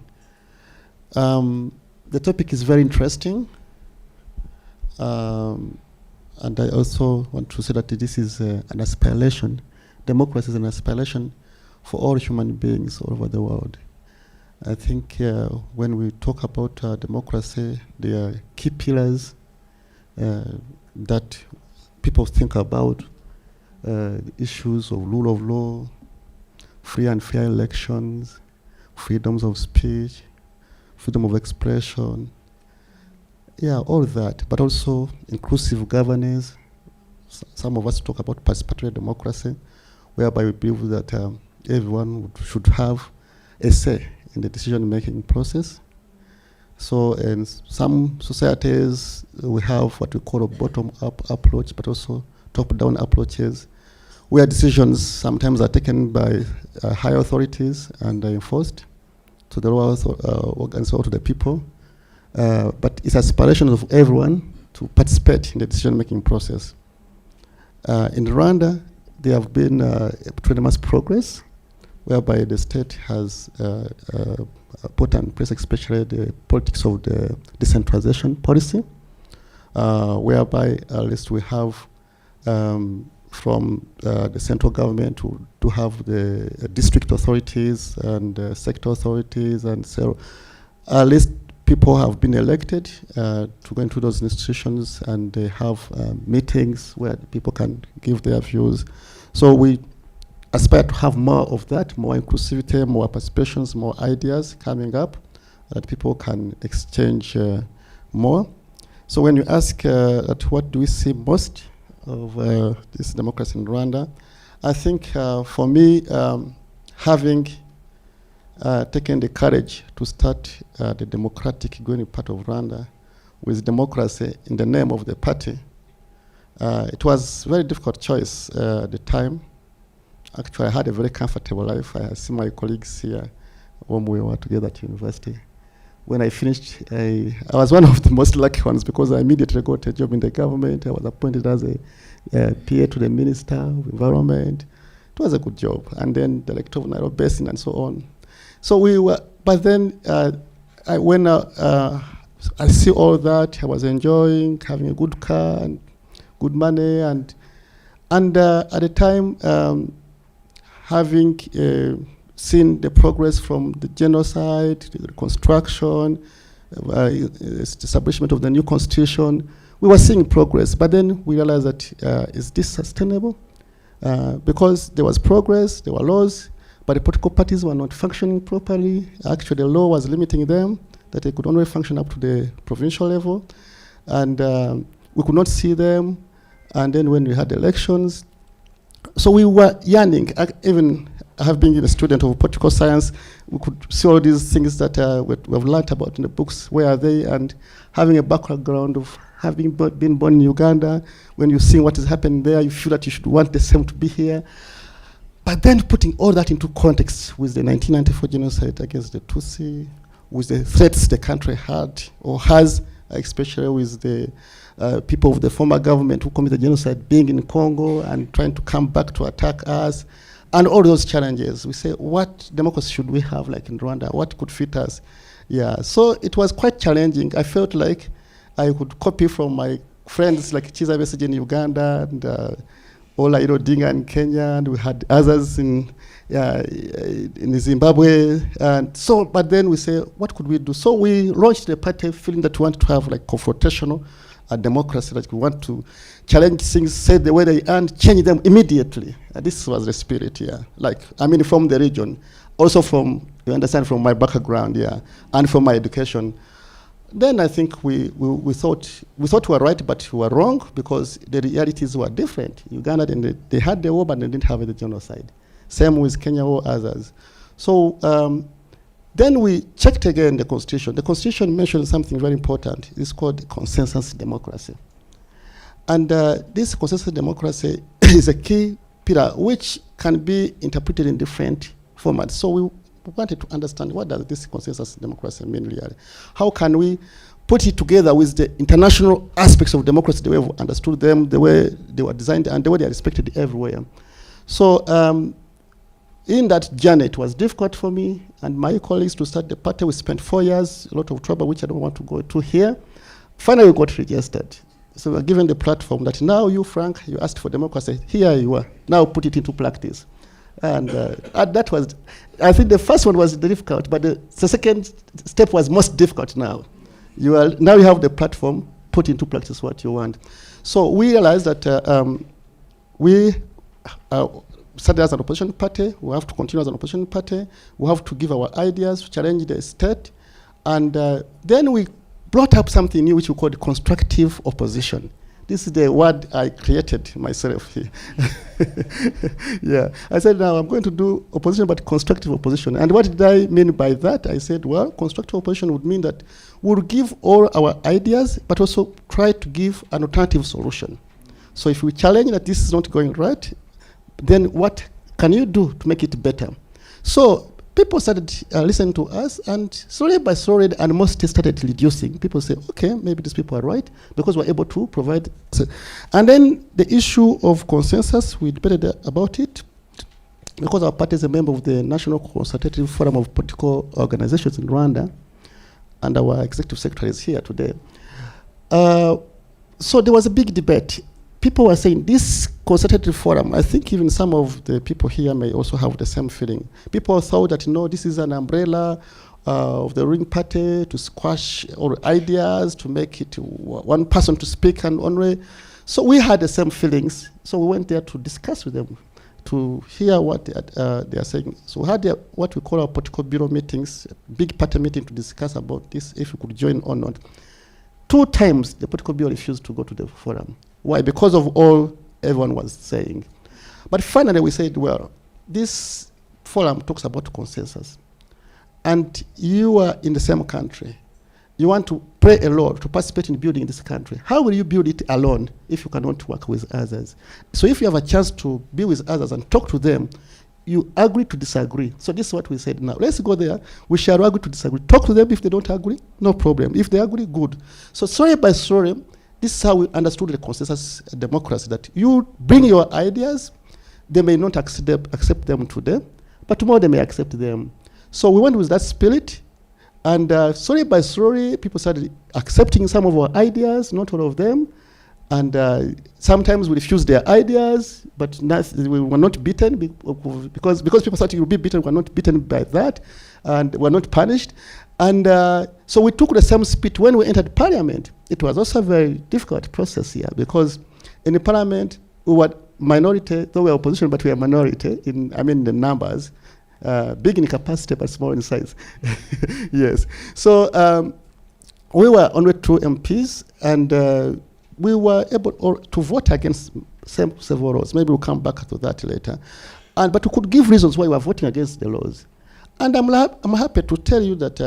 The topic is very interesting. And I also want to say that this is an aspiration. Democracy is an aspiration for all human beings all over the world. I think when we talk about democracy, there are key pillars that people think about, issues of rule of law, free and fair elections, freedoms of speech, freedom of expression, yeah, all that, but also inclusive governance. Some of us talk about participatory democracy, whereby we believe that everyone should have a say in the decision-making process. So in some societies, we have what we call a bottom-up approach, but also top-down approaches, where decisions sometimes are taken by higher authorities and are enforced to the lower organs or to the people. But it's aspirations of everyone to participate in the decision-making process. In Rwanda, there have been tremendous progress, whereby the state has put in place, especially the politics of the decentralization policy, whereby at least we have from the central government to have the district authorities and sector authorities, and so at least people have been elected to go into those institutions, and they have meetings where people can give their views. So we aspire to have more of that, more inclusivity, more participations, more ideas coming up that people can exchange more. So when you ask that what do we see most of this democracy in Rwanda, I think for me, having taken the courage to start the democratic going part of Rwanda with democracy in the name of the party, it was a very difficult choice at the time. Actually, I had a very comfortable life. I see my colleagues here when we were together at university. When I finished, I was one of the most lucky ones because I immediately got a job in the government. I was appointed as a PA to the Minister of Environment. It was a good job. And then Director of Nairobi Basin and so on. So we were, but then when I see all that, I was enjoying having a good car and good money, and at the time, having seen the progress from the genocide, the reconstruction, establishment of the new constitution, we were seeing progress. But then we realized that is this sustainable? Because there was progress, there were laws, but the political parties were not functioning properly. Actually, the law was limiting them, that they could only function up to the provincial level. And we could not see them. And then when we had elections, so we were yearning, even have been a student of political science, we could see all these things that we've learned about in the books, where are they, and having a background of having been born in Uganda, when you see what is happening there, you feel that you should want the same to be here. But then putting all that into context with the 1994 genocide against the Tutsi, with the threats the country had or has, especially with the people of the former government who committed genocide being in Congo and trying to come back to attack us, and all those challenges. We say, what democracy should we have like in Rwanda? What could fit us? Yeah, so it was quite challenging. I felt like I could copy from my friends like Chiza Besigye in Uganda, and Ola Odinga in Kenya, and we had others in Zimbabwe. And so, but then we say, what could we do? So we launched the party feeling that we wanted to have like confrontational a democracy that we want to challenge things, say the way they are, and change them immediately. This was the spirit here. Like, I mean, from the region, also from, you understand, from my background, yeah, and from my education. Then I think we thought we were right, but we were wrong, because the realities were different. Uganda, they had the war, but they didn't have the genocide. Same with Kenya or others. So then we checked again the Constitution. The Constitution mentions something very important. It's called consensus democracy. And this consensus democracy is a key pillar which can be interpreted in different formats. So we wanted to understand, what does this consensus democracy mean really? How can we put it together with the international aspects of democracy, the way we understood them, the way they were designed, and the way they are respected everywhere. So in that journey, it was difficult for me and my colleagues to start the party. We spent 4 years, a lot of trouble, which I don't want to go to here. Finally, we got registered. So we were given the platform that now you, Frank, you asked for democracy. Here you are. Now put it into practice. And that was, I think the first one was difficult, but the second step was most difficult now. Now you have the platform, put into practice what you want. So we realized that we started as an opposition party. We have to continue as an opposition party. We have to give our ideas, to challenge the state. And then we brought up something new which we called constructive opposition. This is the word I created myself here. Yeah, I said, now I'm going to do opposition, but constructive opposition. And what did I mean by that? I said, well, constructive opposition would mean that we'll give all our ideas, but also try to give an alternative solution. So if we challenge that this is not going right, then what can you do to make it better? So people started listening to us, and slowly by slowly, animosity started reducing. People say, okay, maybe these people are right, because we're able to provide. And then the issue of consensus, we debated about it, because our party is a member of the National Consultative Forum of Political Organizations in Rwanda, and our executive secretary is here today. So there was a big debate. People were saying, this consultative forum, I think even some of the people here may also have the same feeling. People thought that, no, this is an umbrella of the ruling party to squash all ideas, to make it one person to speak and only. So we had the same feelings. So we went there to discuss with them, to hear what they are saying. So we had what we call our political bureau meetings, big party meeting to discuss about this, if we could join or not. 2 times the political bureau refused to go to the forum. Why? Because of all everyone was saying. But finally we said, well, this forum talks about consensus. And you are in the same country. You want to play a role, to participate in building this country. How will you build it alone if you cannot work with others? So if you have a chance to be with others and talk to them, you agree to disagree. So this is what we said now. Let's go there. We shall agree to disagree. Talk to them. If they don't agree, no problem. If they agree, good. So story by story, this is how we understood the consensus democracy, that you bring your ideas, they may not accept them today, but tomorrow they may accept them. So we went with that spirit, and story by story, people started accepting some of our ideas, not all of them, and sometimes we refused their ideas, but we were not beaten, because people started to be beaten, we were not beaten by that, and were not punished. And so we took the same spirit when we entered parliament. It was also a very difficult process here, because in the parliament, we were minority, though we were opposition, but we are minority in the numbers, big in capacity, but small in size. Yes. So we were only 2 MPs, and we were able to vote against several laws. Maybe we'll come back to that later. But we could give reasons why we were voting against the laws. And I'm happy to tell you that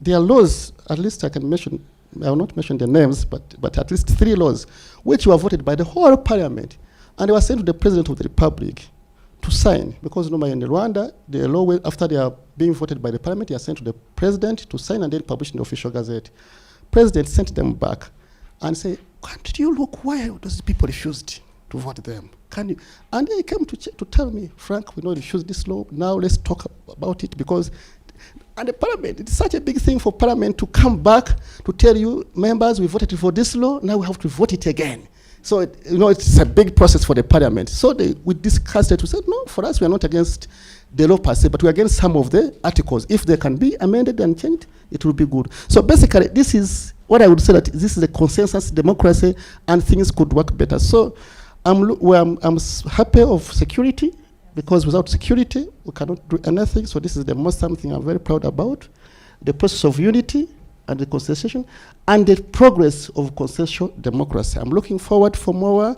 there are laws, at least I can mention, I will not mention the names, but at least 3 laws, which were voted by the whole parliament. And they were sent to the President of the Republic to sign, because normally in Rwanda, the law, after they are being voted by the parliament, they are sent to the President to sign and then published in the official gazette. President sent them back and said, did you look why those people refused to vote them? Can you? And they came to tell me, Frank, we know you refused this law. Now let's talk about it, because, and the parliament, it's such a big thing for parliament to come back to tell you, members, we voted for this law, now we have to vote it again. So, it's a big process for the parliament. So we discussed it, we said, no, for us, we are not against the law per se, but we are against some of the articles. If they can be amended and changed, it will be good. So basically, this is what I would say, that this is a consensus democracy, and things could work better. So I'm happy of security, because without security, we cannot do anything. So this is the most something I'm very proud about. The process of unity and the constitution, and the progress of consensual democracy. I'm looking forward for more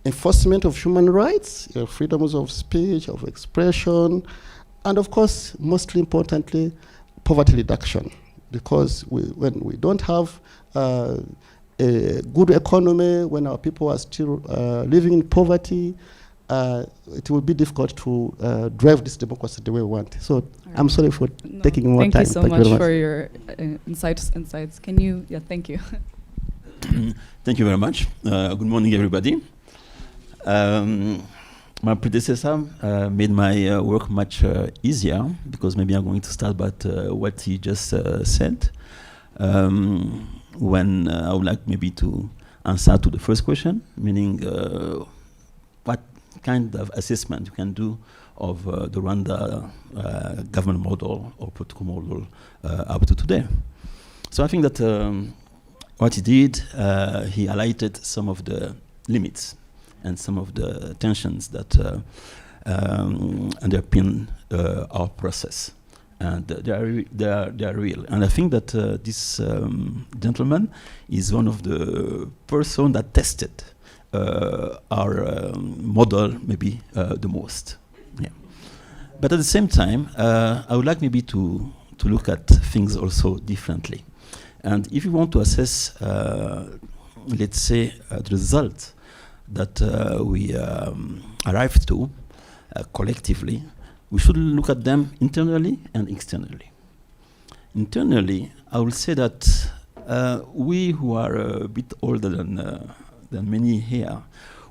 enforcement of human rights, freedoms of speech, of expression, and of course, mostly importantly, poverty reduction. Because when we don't have a good economy, when our people are still living in poverty, it will be difficult to drive this democracy the way we want. So right. I'm sorry for taking more time. Thank you so much for your insights. Can you, thank you. Thank you very much. Good morning, everybody. My predecessor made my work much easier, because maybe I'm going to start about what he just said. When I would like maybe to answer to the first question, meaning what kind of assessment you can do of the Rwanda government model or political model up to today. So I think that what he did, he highlighted some of the limits and some of the tensions that underpin our process. And they are real. And I think that this gentleman is one of the person that tested our model maybe the most. Yeah. But at the same time, I would like maybe to look at things also differently. And if you want to assess, let's say, the result that we arrived to collectively, we should look at them internally and externally. Internally, I will say that we who are a bit older than many here,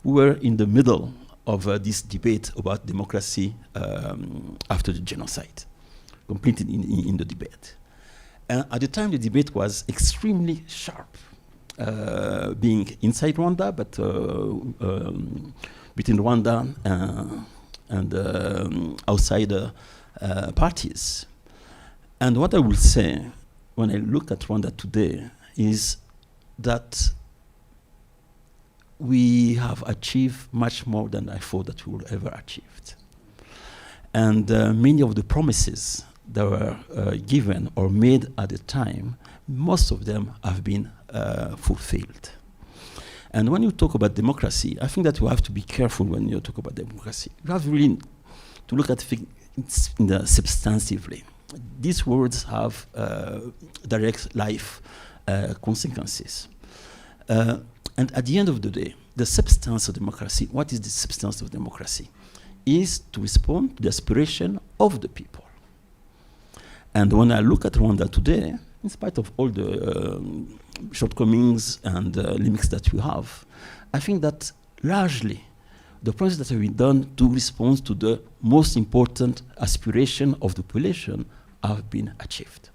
we were in the middle of this debate about democracy after the genocide, completely in the debate. And at the time, the debate was extremely sharp, being inside Rwanda, but between Rwanda and outside parties. And what I will say when I look at Rwanda today is that we have achieved much more than I thought that we would ever achieved. And many of the promises that were given or made at the time, most of them have been fulfilled. And when you talk about democracy, I think that you have to be careful when you talk about democracy. You have really to look at things substantively. These words have direct life consequences. And at the end of the day, the substance of democracy, what is the substance of democracy? Is to respond to the aspiration of the people. And when I look at Rwanda today, in spite of all the shortcomings and limits that we have, I think that largely the process that have been done to respond to the most important aspiration of the population have been achieved.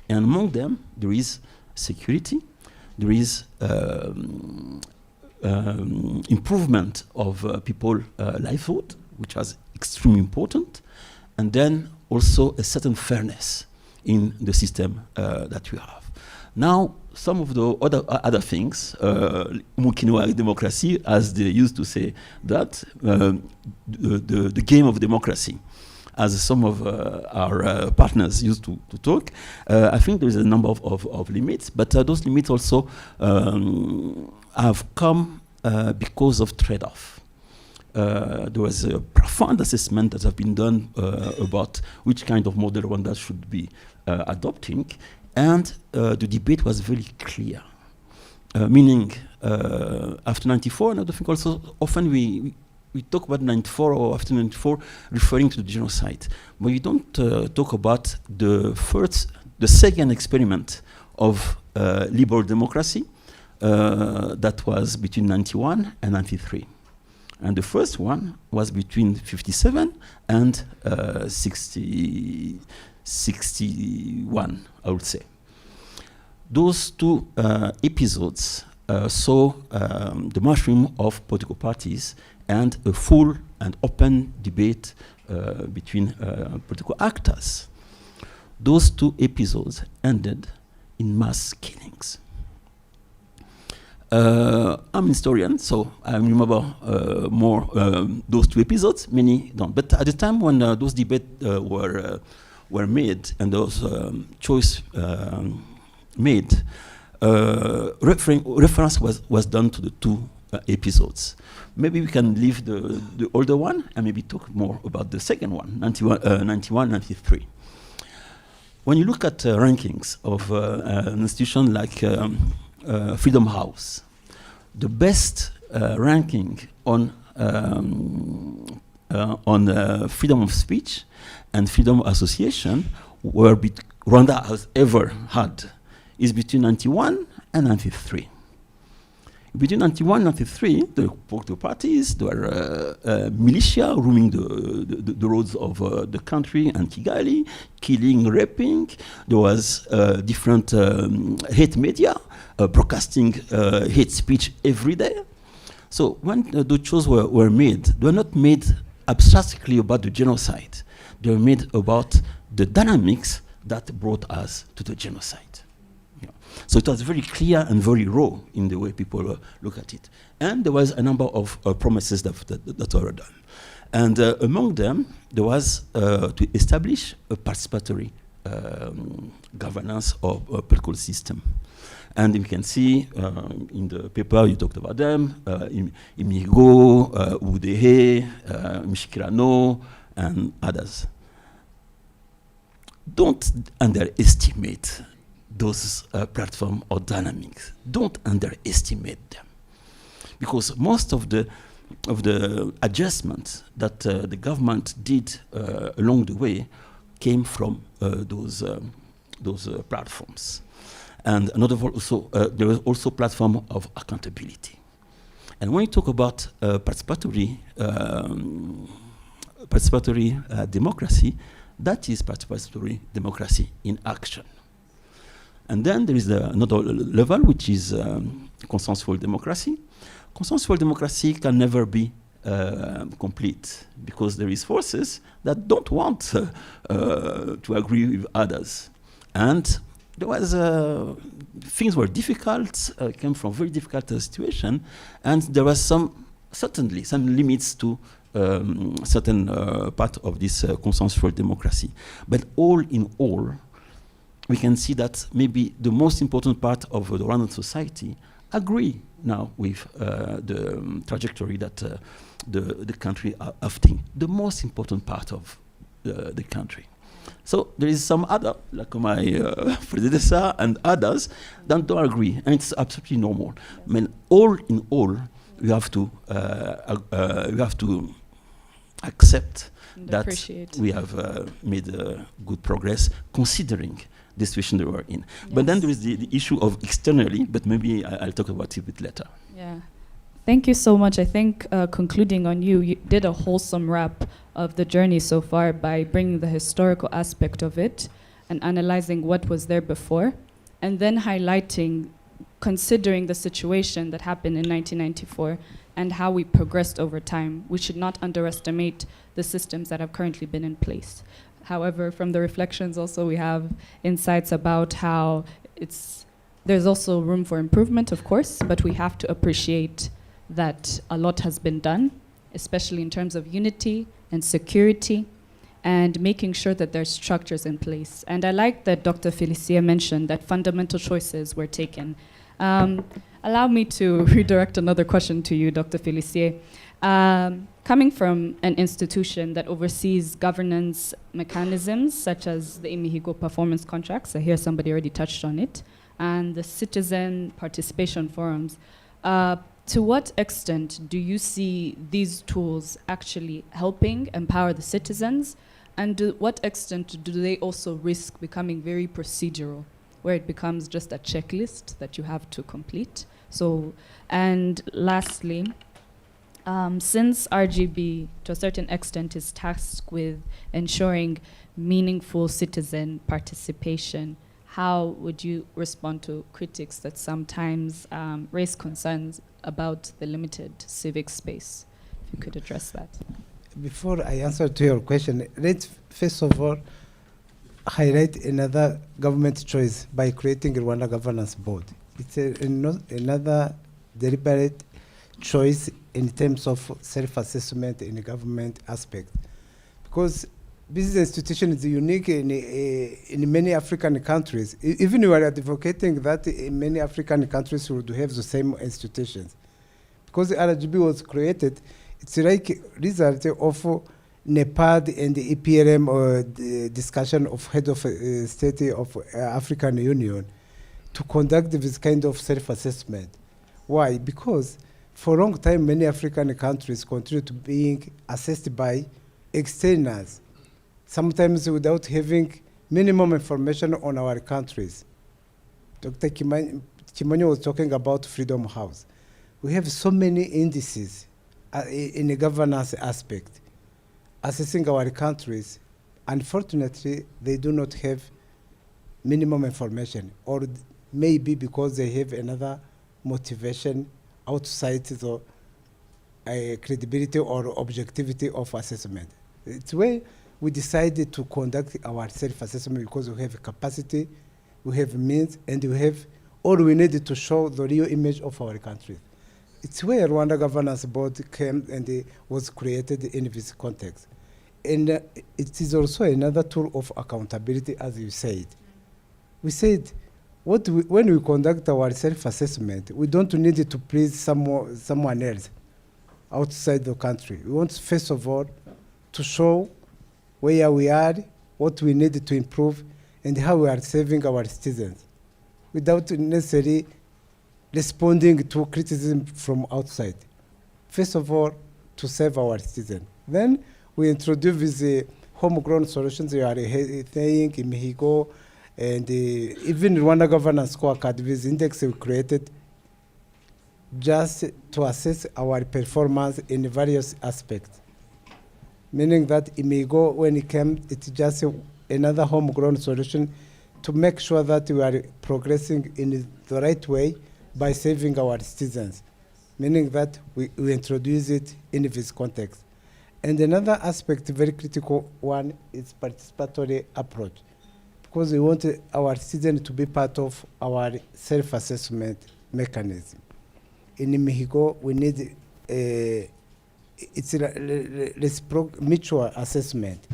And among them, there is security, there is improvement of people's livelihood, which was extremely important, and then also a certain fairness in the system that we have. Now, some of the other things, Mukino democracy, as they used to say, that the game of democracy, as some of our partners used to talk, I think there is a number of limits, but those limits also have come because of trade-off. There was a profound assessment that has been done about which kind of model Rwanda should be adopting, and the debate was very clear. Meaning, after 94, and I think also often we talk about 94 or after 94 referring to the genocide, but we don't talk about the second experiment of liberal democracy that was between 91 and 93. And the first one was between 57 and 61, I would say. Those two episodes saw the mushroom of political parties and a full and open debate between political actors. those 2 episodes ended in mass killings. I'm a historian, so I remember more those 2 episodes. Many don't. But at the time when those debates were made and those choice made, reference was done to the 2 episodes. Maybe we can leave the older one and maybe talk more about the second one, 91, 93. When you look at rankings of an institution like Freedom House, the best ranking on freedom of speech and freedom of association where Rwanda has ever had is between 91 and 93. Between 91 and 93, the political parties, there were militia roaming the roads of the country and Kigali, killing, raping. There was different hate media, broadcasting hate speech every day. So when the choices were made, they were not made abstractly about the genocide. They were made about the dynamics that brought us to the genocide. So it was very clear and very raw in the way people look at it. And there was a number of promises that were done. And among them, there was to establish a participatory governance of a political system. And you can see in the paper, you talked about them, Imigo, Udehe, Mishikirano, and others. Don't underestimate those platform or dynamics. Don't underestimate them, because most of the adjustments that the government did along the way came from those platforms. And another also there was also platform of accountability. And when you talk about participatory democracy, that is participatory democracy in action. And then there is another level, which is consensual democracy. Consensual democracy can never be complete, because there is forces that don't want to agree with others. And there was things were difficult, came from very difficult situation, and there was certainly some limits to certain part of this consensual democracy. But all in all, we can see that maybe the most important part of the Rwandan society agree now with the trajectory that the country have taken. The most important part of the country. So there is some other, like my predecessor and others, that don't agree, and it's absolutely normal. I mean, all in all, we have to accept And that appreciate. we have made good progress, considering the situation they were in. But then there is the issue of externally, but maybe I'll talk about it a bit later. Yeah. Thank you so much. I think concluding on you did a wholesome wrap of the journey so far by bringing the historical aspect of it and analyzing what was there before, and then highlighting, considering the situation that happened in 1994 and how we progressed over time. We should not underestimate the systems that have currently been in place. However, from the reflections also, we have insights about how there's also room for improvement, of course, but we have to appreciate that a lot has been done, especially in terms of unity and security, and making sure that there's structures in place. And I like that Dr. Félicien mentioned that fundamental choices were taken. Allow me to redirect another question to you, Dr. Félicien. Coming from an institution that oversees governance mechanisms, such as the Imihigo performance contracts, I hear somebody already touched on it, and the citizen participation forums, to what extent do you see these tools actually helping empower the citizens, and to what extent do they also risk becoming very procedural, where it becomes just a checklist that you have to complete? So, and lastly, since RGB, to a certain extent, is tasked with ensuring meaningful citizen participation, how would you respond to critics that sometimes raise concerns about the limited civic space? If you could address that. Before I answer to your question, let's first of all highlight another government choice by creating Rwanda Governance Board. It's another deliberate choice in terms of self-assessment in the government aspect. Because this institution is unique in many African countries. Even we are advocating that in many African countries would have the same institutions. Because the RGB was created, it's like a result of NEPAD and the EPRM or the discussion of head of state of African Union to conduct this kind of self-assessment. Why? Because for a long time, many African countries continue to being assessed by externals, sometimes without having minimum information on our countries. Dr. Kimonyo was talking about Freedom House. We have so many indices in the governance aspect, assessing our countries. Unfortunately, they do not have minimum information, or maybe because they have another motivation outside the credibility or objectivity of assessment. It's where we decided to conduct our self-assessment because we have capacity, we have means, and we have all we needed to show the real image of our country. It's where Rwanda Governance Board came and was created in this context. And it is also another tool of accountability, as you said. We said, when we conduct our self-assessment, we don't need to please someone else outside the country. We want, first of all, to show where we are, what we need to improve, and how we are serving our citizens, without necessarily responding to criticism from outside. First of all, to serve our citizens. Then we introduce these homegrown solutions we are saying in Mexico, and even Rwanda Governance Scorecard, this index we created just to assess our performance in various aspects. Meaning that in Mexico, when it came, it's just another homegrown solution to make sure that we are progressing in the right way by saving our citizens. Meaning that we introduce it in this context. And another aspect, very critical one, is participatory approach. Because we want our citizens to be part of our self-assessment mechanism. In Mexico, we need it's a mutual assessment.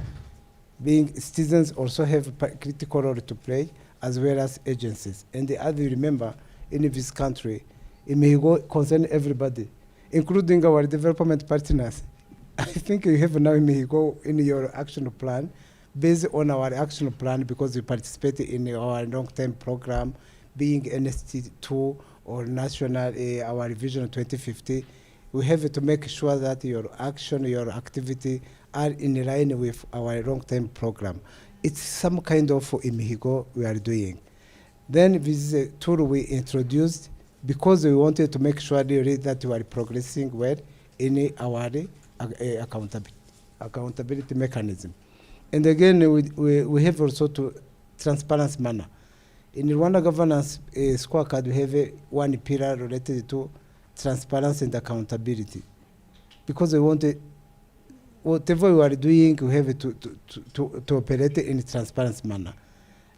Being citizens also have a critical role to play, as well as agencies. And as you remember, in this country, it may concern everybody, including our development partners. I think you have now in Mexico in your action plan, based on our action plan, because we participate in our long-term program, being NST2 or national, our Vision 2050, we have to make sure that your action, your activity are in line with our long-term program. It's some kind of in Mexico we are doing. Then this is a tool we introduced because we wanted to make sure that we are progressing well in our accountability mechanism. And again, we have also to transparency manner. In Rwanda Governance Scorecard, we have one pillar related to transparency and accountability. Because we want whatever we are doing, we have to operate in a transparent manner.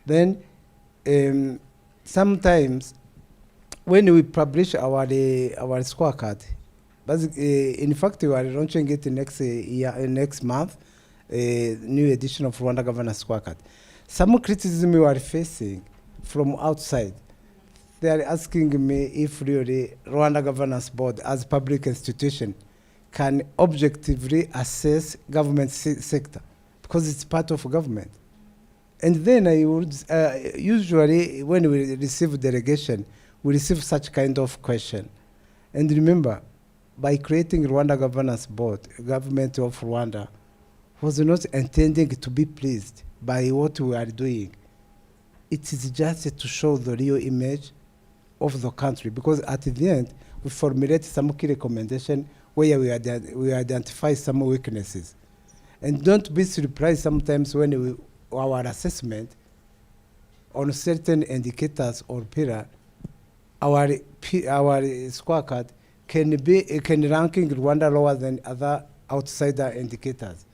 Then sometimes when we publish our scorecard, in fact we are launching it next month, a new edition of Rwanda Governance Scorecard. Some criticism we are facing from outside, they are asking me if really Rwanda Governance Board as a public institution can objectively assess government sector because it's part of government. And then I would usually when we receive delegation, we receive such kind of question. And remember, by creating Rwanda Governance Board, government of Rwanda was not intending to be pleased by what we are doing. It is just to show the real image of the country, because at the end, we formulate some key recommendation where we identify some weaknesses. And don't be surprised sometimes when our assessment on certain indicators or pillar, our scorecard can ranking Rwanda lower than other outsider indicators,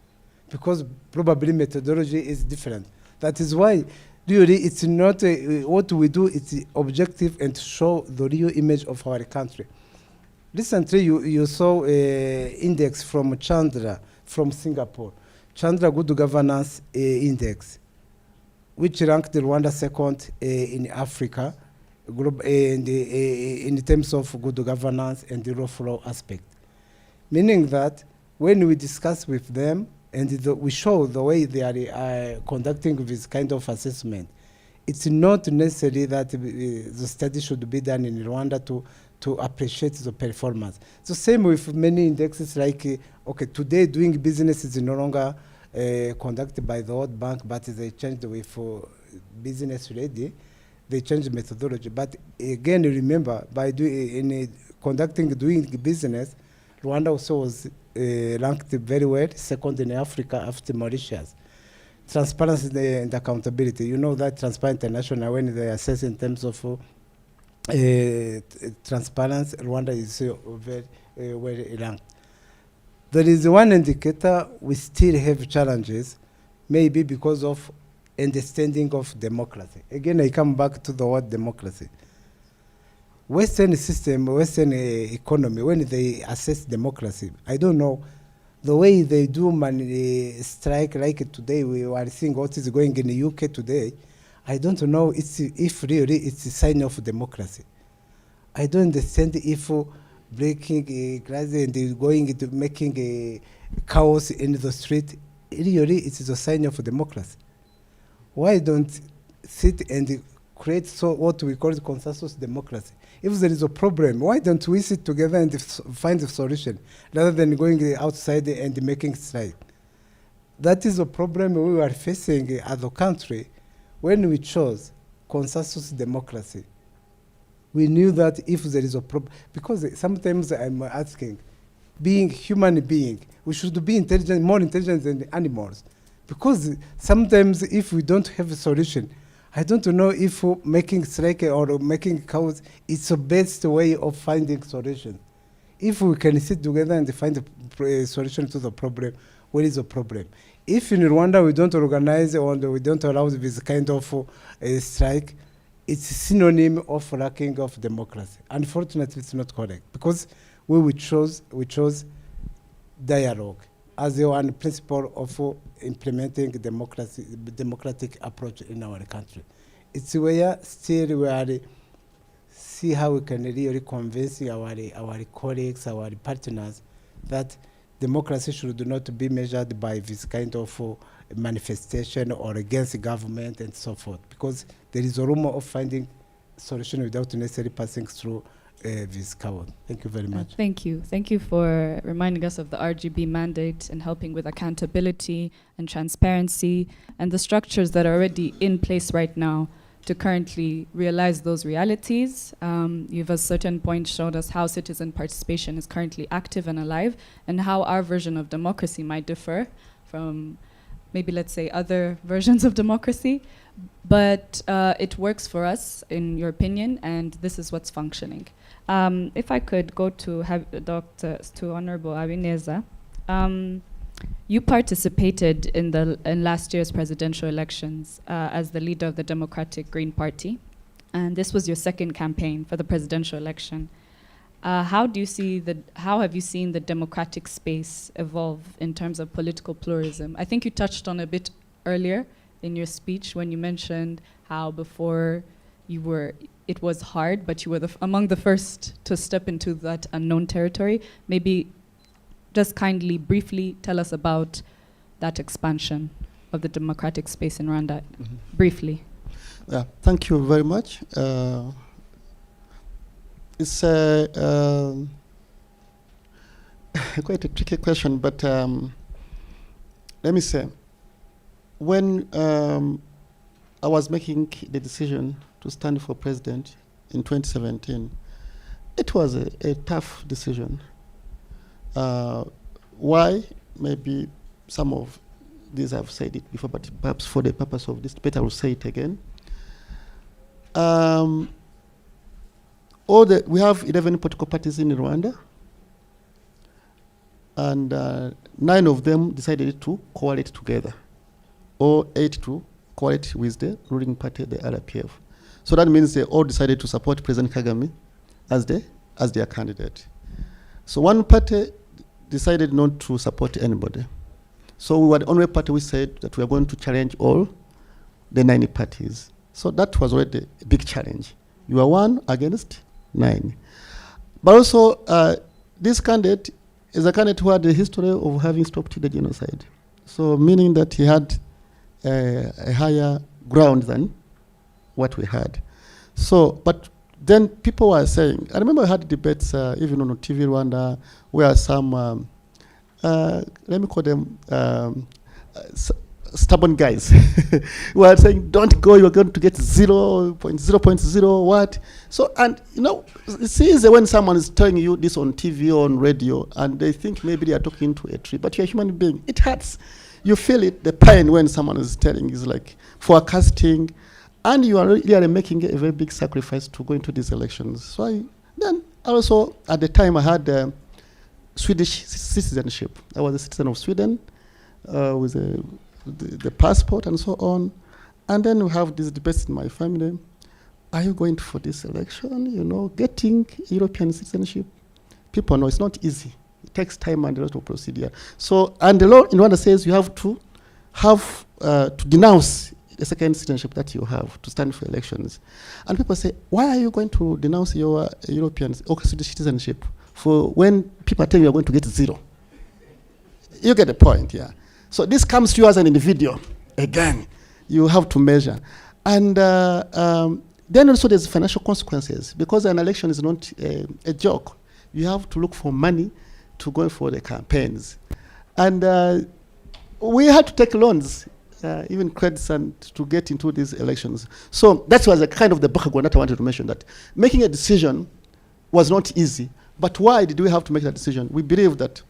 because probably methodology is different. That is why really it's not what we do. It's objective and to show the real image of our country. Recently, you saw index from Chandra from Singapore, Chandra Good Governance Index, which ranked Rwanda second in Africa in terms of good governance and the rule of law aspect. Meaning that when we discuss with them and we show the way they are conducting this kind of assessment, it's not necessary that the study should be done in Rwanda to appreciate the performance. The same with many indexes like, okay, today doing business is no longer conducted by the World Bank, but they changed with business ready. They changed methodology. But again, remember, by doing business, Rwanda also was ranked very well, second in Africa after Mauritius. Transparency and accountability. You know that Transparency International, when they assess in terms of transparency, Rwanda is very well ranked. There is one indicator we still have challenges, maybe because of understanding of democracy. Again, I come back to the word democracy. Western system, Western economy, when they assess democracy, I don't know, the way they do strike like today, we are seeing what is going in the UK today, I don't know if really it's a sign of democracy. I don't understand if breaking glass and going to making a chaos in the street, really it is a sign of democracy. Why don't sit and create what we call consensus democracy? If there is a problem, why don't we sit together and find a solution rather than going outside and making strike? That is a problem we are facing as a country when we chose consensus democracy. We knew that if there is a problem, because sometimes I'm asking, being human being, we should be intelligent, more intelligent than the animals. Because sometimes if we don't have a solution, I don't know if making strike or making chaos is the best way of finding solution. If we can sit together and find a solution to the problem, what is the problem? If in Rwanda we don't organize or we don't allow this kind of strike, it's a synonym of lacking of democracy. Unfortunately, it's not correct because we chose dialogue as one principle of implementing democratic approach in our country. It's where still we are see how we can really convince our colleagues, our partners that democracy should not be measured by this kind of manifestation or against the government and so forth, because there is a room of finding solution without necessarily passing through this chaos. Thank you very much. Thank you. Thank you for reminding us of the RGB mandate and helping with accountability and transparency and the structures that are already in place right now to currently realize those realities. You've at a certain point showed us how citizen participation is currently active and alive and how our version of democracy might differ from maybe, let's say, other versions of democracy. But it works for us, in your opinion, and this is what's functioning. If I could go to Honorable Abineza. You participated in last year's presidential elections as the leader of the Democratic Green Party, and this was your second campaign for the presidential election. How have you seen the democratic space evolve in terms of political pluralism? I think you touched on a bit earlier in your speech when you mentioned how before it was hard, but you were among the first to step into that unknown territory. Maybe just kindly, briefly tell us about that expansion of the democratic space in Rwanda, briefly. Yeah, thank you very much. It's quite a tricky question, but let me say, when I was making the decision to stand for president in 2017, it was a tough decision. Why? Maybe some of these have said it before, but perhaps for the purpose of this debate, I will say it again. We have 11 political parties in Rwanda, and 9 of them decided to coalesce together, or 8 to coalited with the ruling party, the RPF. So that means they all decided to support President Kagame as their candidate. So one party decided not to support anybody. So we were the only party we said that we are going to challenge all the 9 parties. So that was already a big challenge. You are 1 against 9. But also, this candidate is a candidate who had a history of having stopped the genocide. So meaning that he had a higher ground than what we had. So, but then people were saying, I remember I had debates even on TV Rwanda where some, let me call them stubborn guys were saying, don't go, you're going to get 0.0 what. So, and you know, it's easy when someone is telling you this on TV or on radio and they think maybe they are talking to a tree, but you're a human being. It hurts. You feel it, the pain when someone is telling is like forecasting, and you are really making a very big sacrifice to go into these elections. So then also at the time I had Swedish citizenship. I was a citizen of Sweden with the passport and so on. And then we have these debates in my family. Are you going for this election? You know, getting European citizenship. People know it's not easy. It takes time and a lot of procedure. So, and the law in Rwanda says you have to denounce the second citizenship that you have to stand for elections. And people say, why are you going to denounce your European or Swedish citizenship for when people tell you you're going to get 0? You get the point, yeah. So this comes to you as an individual. Again, you have to measure. And then also there's financial consequences because an election is not a joke. You have to look for money to go for the campaigns. And we had to take loans, even credits, and to get into these elections. So that was a kind of the background that I wanted to mention, that making a decision was not easy. But why did we have to make that decision? We believe that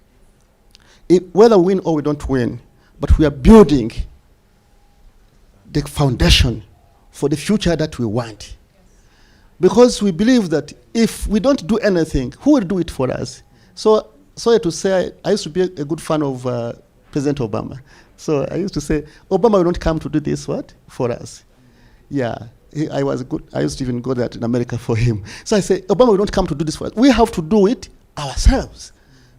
whether we win or we don't win, but we are building the foundation for the future that we want. Because we believe that if we don't do anything, who will do it for us? So, sorry to say, I used to be a good fan of President Obama. So I used to say, Obama will not come to do this, what? For us. Yeah, I was good. I used to even go there in America for him. So I say, Obama will not come to do this for us. We have to do it ourselves.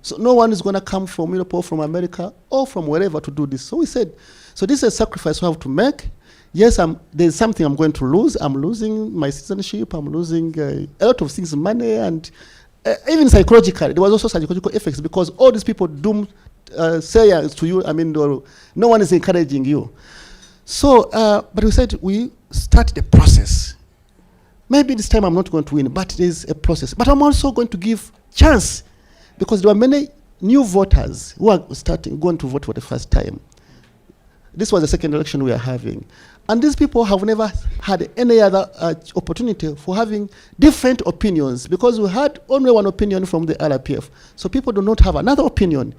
So no one is going to come from Europe or from America or from wherever to do this. So we said, so this is a sacrifice we have to make. Yes, there's something I'm going to lose. I'm losing my citizenship. I'm losing a lot of things, money, and even psychologically. There was also psychological effects because all these people doom sayings to you. I mean, no one is encouraging you. So, but we said we start the process. Maybe this time I'm not going to win, but there's a process. But I'm also going to give chance because there are many new voters who are going to vote for the first time. This was the second election we are having. And these people have never had any other opportunity for having different opinions because we had only one opinion from the RPF. So people do not have another opinion,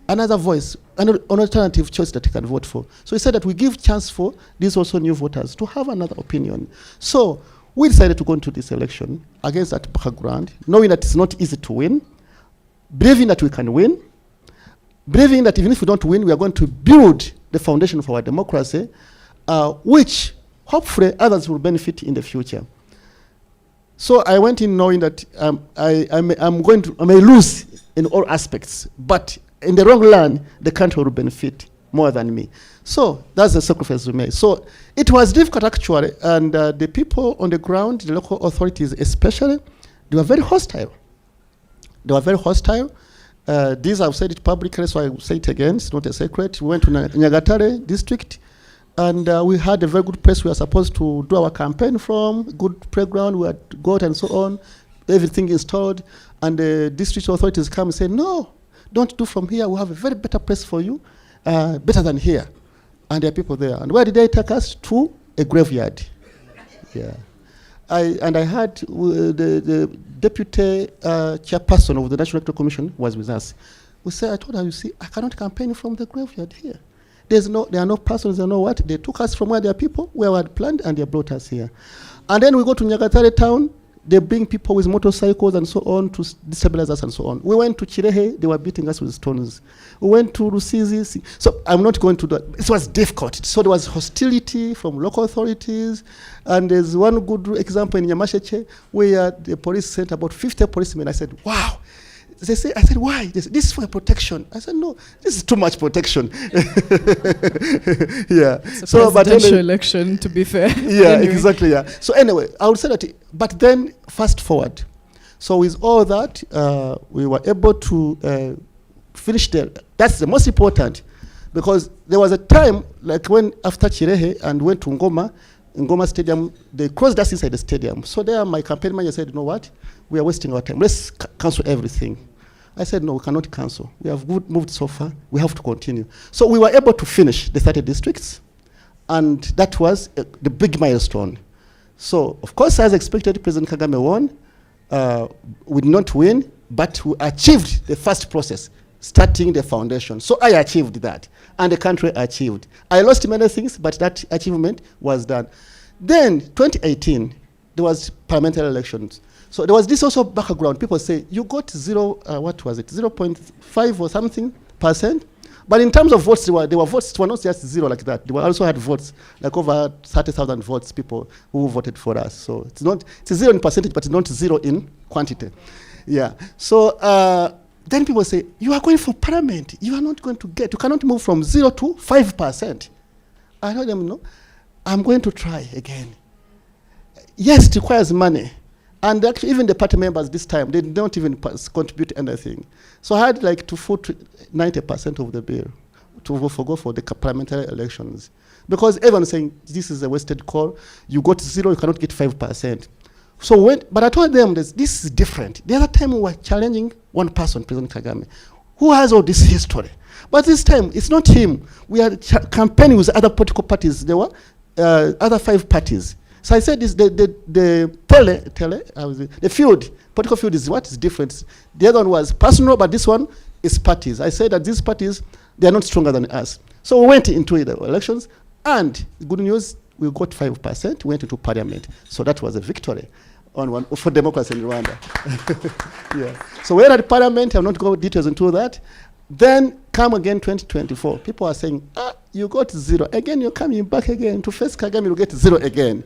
another voice, an alternative choice that they can vote for. So we said that we give chance for these also new voters to have another opinion. So we decided to go into this election against that background, knowing that it's not easy to win, believing that we can win, believing that even if we don't win, we are going to build the foundation for our democracy, which hopefully others will benefit in the future. So I went in knowing that I may lose in all aspects, but in the long run, the country will benefit more than me. So that's the sacrifice we made. So it was difficult actually, and the people on the ground, the local authorities especially, they were very hostile. They were very hostile. This I've said it publicly, so I will say it again. It's not a secret. We went to Nyagatare district, and we had a very good place we were supposed to do our campaign from. Good playground, we had got and so on. Everything installed, and the district authorities come and say, "No, don't do from here. We have a very better place for you, better than here." And there are people there. And where did they take us? To a graveyard. Yeah. I had the deputy chairperson of the National Electoral Commission was with us. We said, I told her, you see, I cannot campaign from the graveyard here. There are no persons, there are no what. They took us from where there are people, where we had planned, and they brought us here. And then we go to Nyagatare town. They bring people with motorcycles and so on to destabilize us and so on. We went to Chirehe, they were beating us with stones. We went to Rusizi. So I'm not going to do that. It was difficult. So there was hostility from local authorities. And there's one good example in Yamasheche where the police sent about 50 policemen. I said, wow. I said, why? This is for protection. I said, no, this is too much protection. Yeah. It's a presidential election, to be fair. Yeah, anyway. Exactly, yeah. So anyway, I would say that, but then fast forward. So with all that, we were able to finish there. That's the most important, because there was a time, like when after Chirehe and went to Ngoma Stadium, they closed us inside the stadium. So there my campaign manager said, you know what? We are wasting our time. Let's cancel everything. I said, no, we cannot cancel. We have moved so far. We have to continue. So we were able to finish the 30 districts. And that was the big milestone. So, of course, as expected, President Kagame won. We did not win, but we achieved the first process, starting the foundation. So I achieved that, and the country achieved. I lost many things, but that achievement was done. Then, 2018, there was parliamentary elections. So there was this also background. People say, you got 0.5 or something %. But in terms of votes, there were votes, were not just zero like that. They were also had votes, like over 30,000 votes, people who voted for us. So it's a zero in percentage, but it's not zero in quantity. Yeah. So then people say, you are going for parliament. You are not going to you cannot move from 0 to 5%. I told them, no, I'm going to try again. Yes, it requires money. And actually, even the party members this time, they don't even contribute anything. So I had like to vote 90% of the bill to go for the parliamentary elections. Because everyone is saying, this is a wasted call. You got 0, you cannot get 5%. So but I told them this is different. The other time we were challenging one person, President Kagame, who has all this history. But this time, it's not him. We are campaigning with other political parties. There were other 5 parties. So I said this, the field, political field is what is different. The other one was personal, but this one is parties. I said that these parties, they are not stronger than us. So we went into the elections, and good news, we got 5%, went into parliament. So that was a victory for democracy in Rwanda. Yeah. So we're at parliament, I'm not going details into that. Then come again 2024. People are saying, you got 0. Again, you're coming back again. To face Kagame, you get 0 again.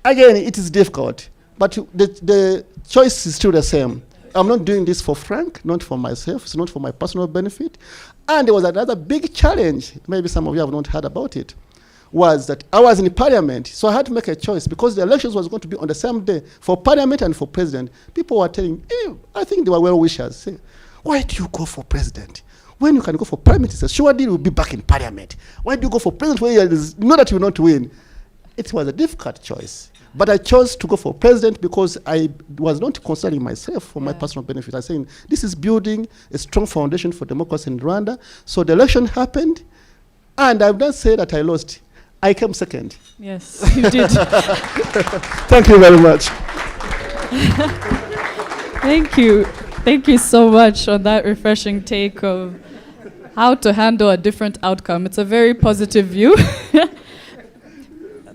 Again, it is difficult. But the choice is still the same. I'm not doing this for Frank, not for myself. It's not for my personal benefit. And there was another big challenge. Maybe some of you have not heard about it. Was that I was in parliament, so I had to make a choice because the elections was going to be on the same day for parliament and for president. People were telling, I think they were well-wishers, saying, why do you go for president? When you can go for parliament, it's a sure deal, you'll be back in parliament. Why do you go for president where you know that you will not win? It was a difficult choice. But I chose to go for president because I was not concerning myself for my personal benefit. I was saying, this is building a strong foundation for democracy in Rwanda. So the election happened, and I would not say that I lost. I came second. Yes, you did. Thank you very much. Thank you. Thank you so much on that refreshing take of how to handle a different outcome. It's a very positive view.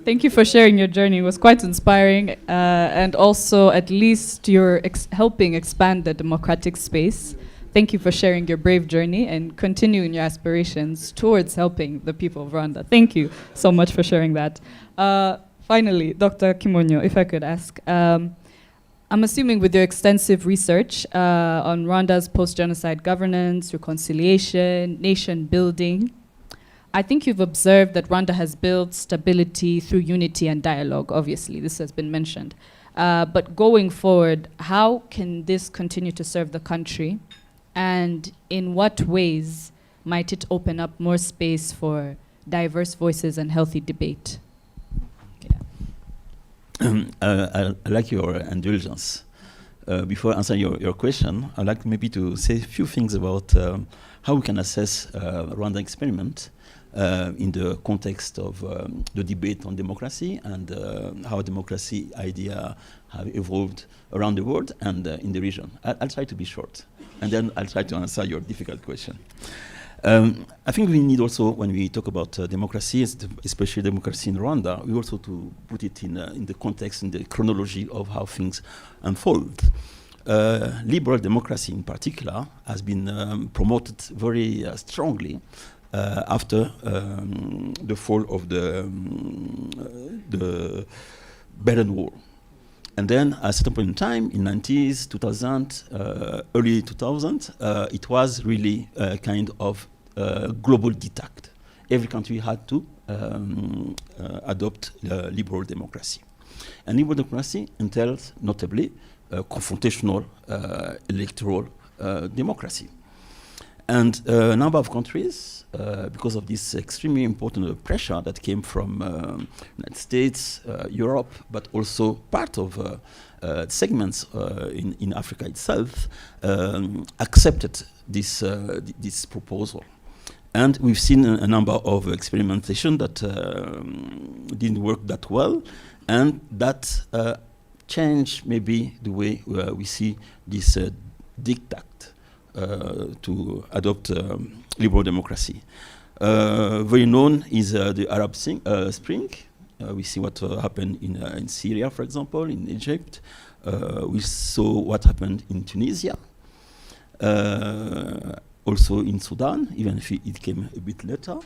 Thank you for sharing your journey. It was quite inspiring. And also, at least you're helping expand the democratic space. Thank you for sharing your brave journey and continuing your aspirations towards helping the people of Rwanda. Thank you so much for sharing that. Finally, Dr. Kimonyo, if I could ask, I'm assuming with your extensive research on Rwanda's post-genocide governance, reconciliation, nation building, I think you've observed that Rwanda has built stability through unity and dialogue. Obviously, this has been mentioned. But going forward, how can this continue to serve the country? And in what ways might it open up more space for diverse voices and healthy debate? I like your indulgence. Before answering your question, I'd like maybe to say a few things about how we can assess Rwanda experiment in the context of the debate on democracy and how democracy idea have evolved around the world and in the region. I'll try to be short, and then I'll try to answer your difficult question. I think we need also, when we talk about democracy, especially democracy in Rwanda, we also to put it in the context, in the chronology of how things unfold. Liberal democracy in particular has been promoted very strongly after the fall of the Berlin Wall. And then at a certain point in time, in 90s, 2000, early 2000, it was really a kind of global diktat. Every country had to adopt liberal democracy. And liberal democracy entails, notably, confrontational electoral democracy. And a number of countries, because of this extremely important pressure that came from United States, Europe, but also part of segments in Africa itself, accepted this proposal. And we've seen a number of experimentation that didn't work that well, and that changed maybe the way we see this diktat to adopt liberal democracy. Very known is the Arab Spring. We see what happened in Syria, for example, in Egypt. We saw what happened in Tunisia, also in Sudan, even if it came a bit later.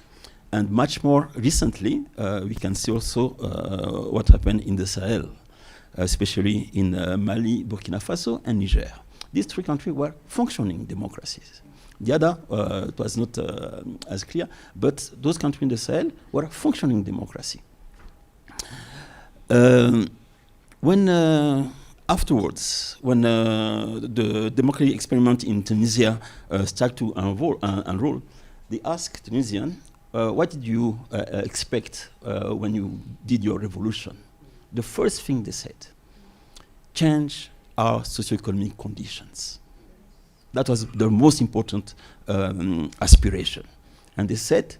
And much more recently, we can see also what happened in the Sahel, especially in Mali, Burkina Faso, and Niger. These three countries were functioning democracies. The other, it was not as clear, but those countries in the Sahel were functioning democracy. When afterwards, when the democratic experiment in Tunisia started to unroll, they asked Tunisians, what did you expect when you did your revolution? The first thing they said, change our socioeconomic conditions. That was the most important aspiration. And they said,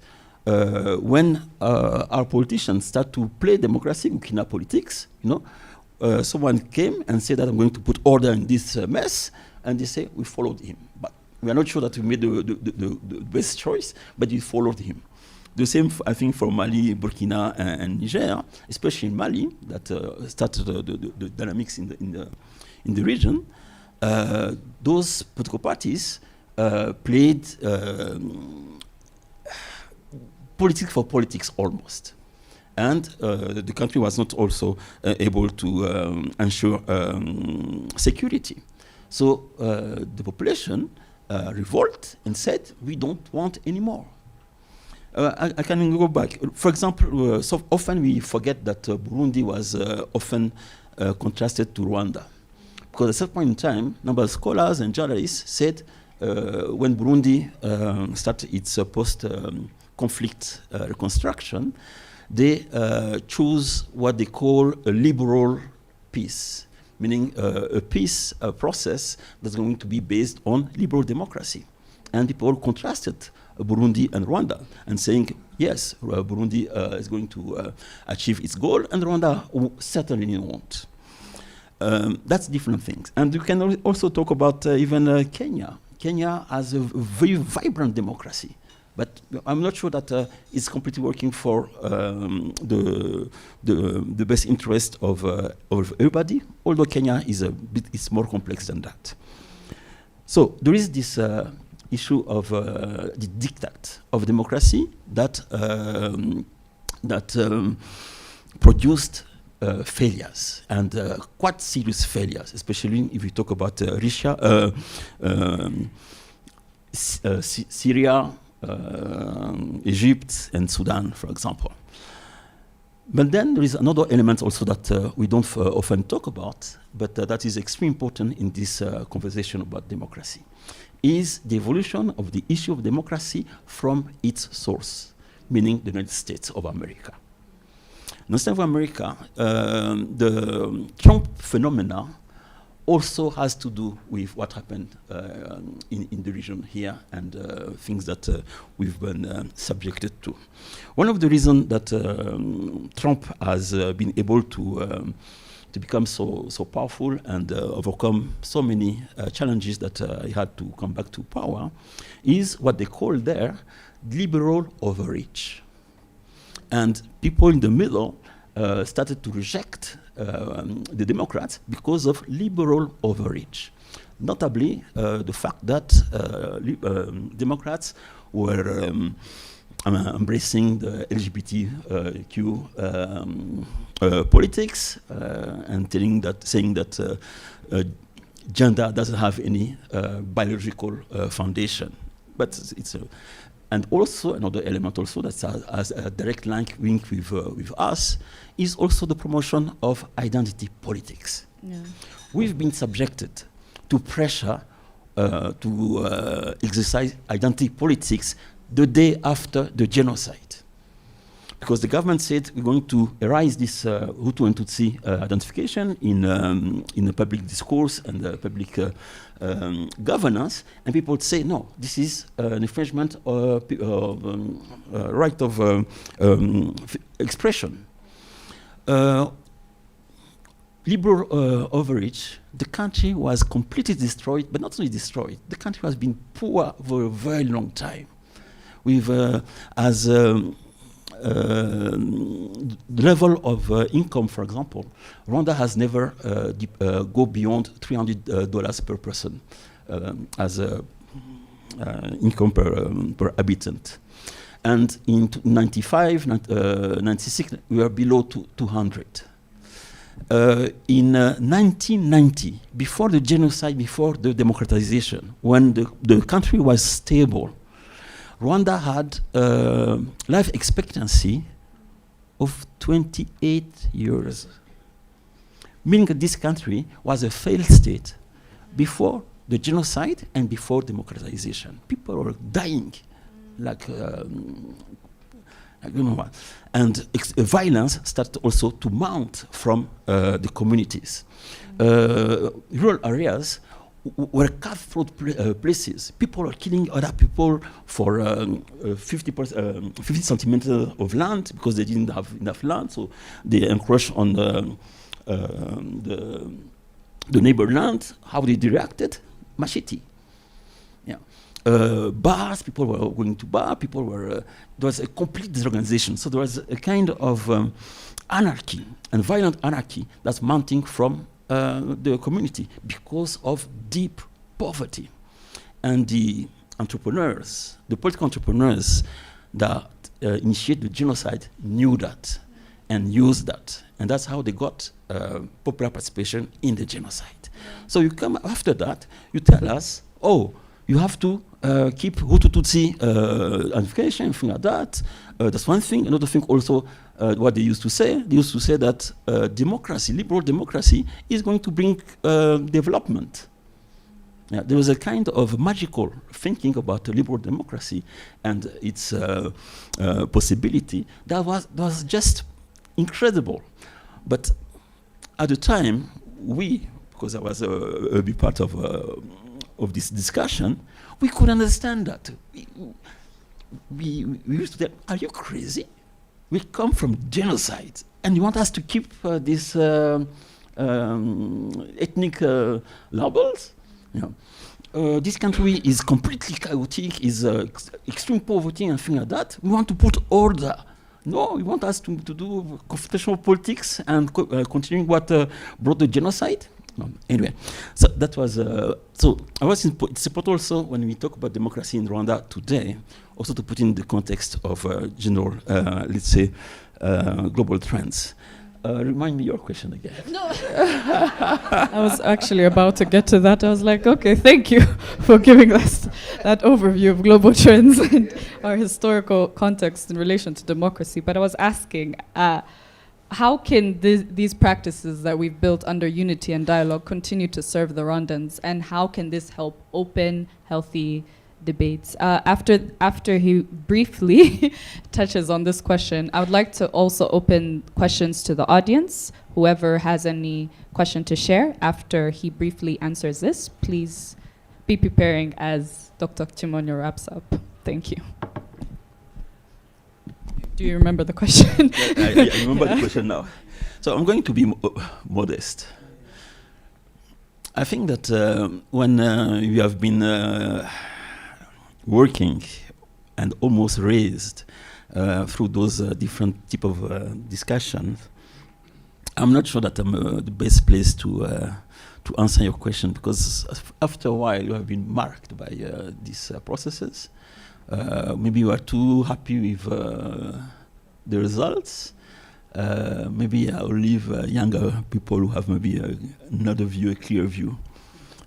when our politicians start to play democracy, Burkina politics, someone came and said that I'm going to put order in this mess, and they say, we followed him. But we are not sure that we made the best choice, but we followed him. The same, I think, for Mali, Burkina, and Niger, especially in Mali, that started the dynamics in the region. Those political parties played politics for politics almost. And the country was not also able to ensure security. So the population revolted and said, we don't want any more. I can go back. For example, so often we forget that Burundi was often contrasted to Rwanda. Because at a certain point in time, a number of scholars and journalists said when Burundi started its post-conflict reconstruction, they choose what they call a liberal peace, meaning a peace process that's going to be based on liberal democracy. And people contrasted Burundi and Rwanda and saying, yes, Burundi is going to achieve its goal, and Rwanda certainly won't. That's different things. And you can also talk about even Kenya. Kenya has a very vibrant democracy, but I'm not sure that it's completely working for the best interest of everybody, although Kenya is more complex than that. So there is this issue of the diktat of democracy that produced failures, and quite serious failures, especially if we talk about Syria, Egypt, and Sudan, for example. But then there is another element also that we don't often talk about, but that is extremely important in this conversation about democracy, is the evolution of the issue of democracy from its source, meaning the United States of America. In the States of America, the Trump phenomena also has to do with what happened in the region here and things that we've been subjected to. One of the reasons that Trump has been able to to become so powerful and overcome so many challenges that he had to come back to power, is what they call there liberal overreach. And people in the middle started to reject the Democrats because of liberal overreach. Notably, the fact that Democrats were embracing the LGBTQ politics and saying that gender doesn't have any biological foundation. But and also another element also that has a direct link with us is also the promotion of identity politics. Yeah. We've been subjected to pressure to exercise identity politics the day after the genocide. Because the government said we're going to erase this Hutu and Tutsi identification in the public discourse and the public governance, and people would say, no, this is an infringement of right of expression. Liberal overreach, the country was completely destroyed, but not only destroyed, the country has been poor for a very long time. With the level of income, for example, Rwanda has never go beyond $300 per person as income per habitant. And in 95, 96, we were below 200. In 1990, before the genocide, before the democratization, when the country was stable, Rwanda had life expectancy of 28 years, meaning that this country was a failed state before the genocide and before democratization. People were dying like you know what. And violence started also to mount from the communities. Rural areas were cutthroat places. People were killing other people for 50 centimeters of land because they didn't have enough land, so they encroached on the neighbor land. How did they reacted? Machete. Yeah. Bars, people were going to bar, people were, there was a complete disorganization. So there was a kind of anarchy and violent anarchy that's mounting from the community because of deep poverty. And the entrepreneurs, the political entrepreneurs that initiated the genocide knew that and used that. And that's how they got popular participation in the genocide. So you come after that, you tell us, oh, you have to keep Hutu-Tutsi identification, anything like that. That's one thing. Another thing also, what they used to say that democracy, liberal democracy, is going to bring development. Yeah, there was a kind of magical thinking about liberal democracy and its possibility that was just incredible. But at the time, because I was a big part of this discussion, we could understand that. We used to say, are you crazy? We come from genocide, and you want us to keep these ethnic labels? You know, this country is completely chaotic, is extreme poverty and things like that. We want to put order. No, you want us to do confrontational politics and continuing what brought the genocide? No. Anyway, so that was so. It's important also when we talk about democracy in Rwanda today, also to put in the context of general, let's say, global trends. Remind me your question again. No. I was actually about to get to that. I was like, okay, thank you for giving us that overview of global trends and our historical context in relation to democracy. But I was asking, how can these practices that we've built under unity and dialogue continue to serve the Rwandans, and how can this help open, healthy debates? After he briefly touches on this question, I would like to also open questions to the audience. Whoever has any question to share after he briefly answers this, please be preparing as Dr. Chimonyo wraps up. Thank you. Do you remember the question? I remember the question now. So I'm going to be modest. I think that when you have been working and almost raised through those different type of discussions, I'm not sure that I'm the best place to answer your question, because after a while you have been marked by these processes. Maybe you are too happy with the results. Maybe I'll leave younger people who have maybe another view, a clear view,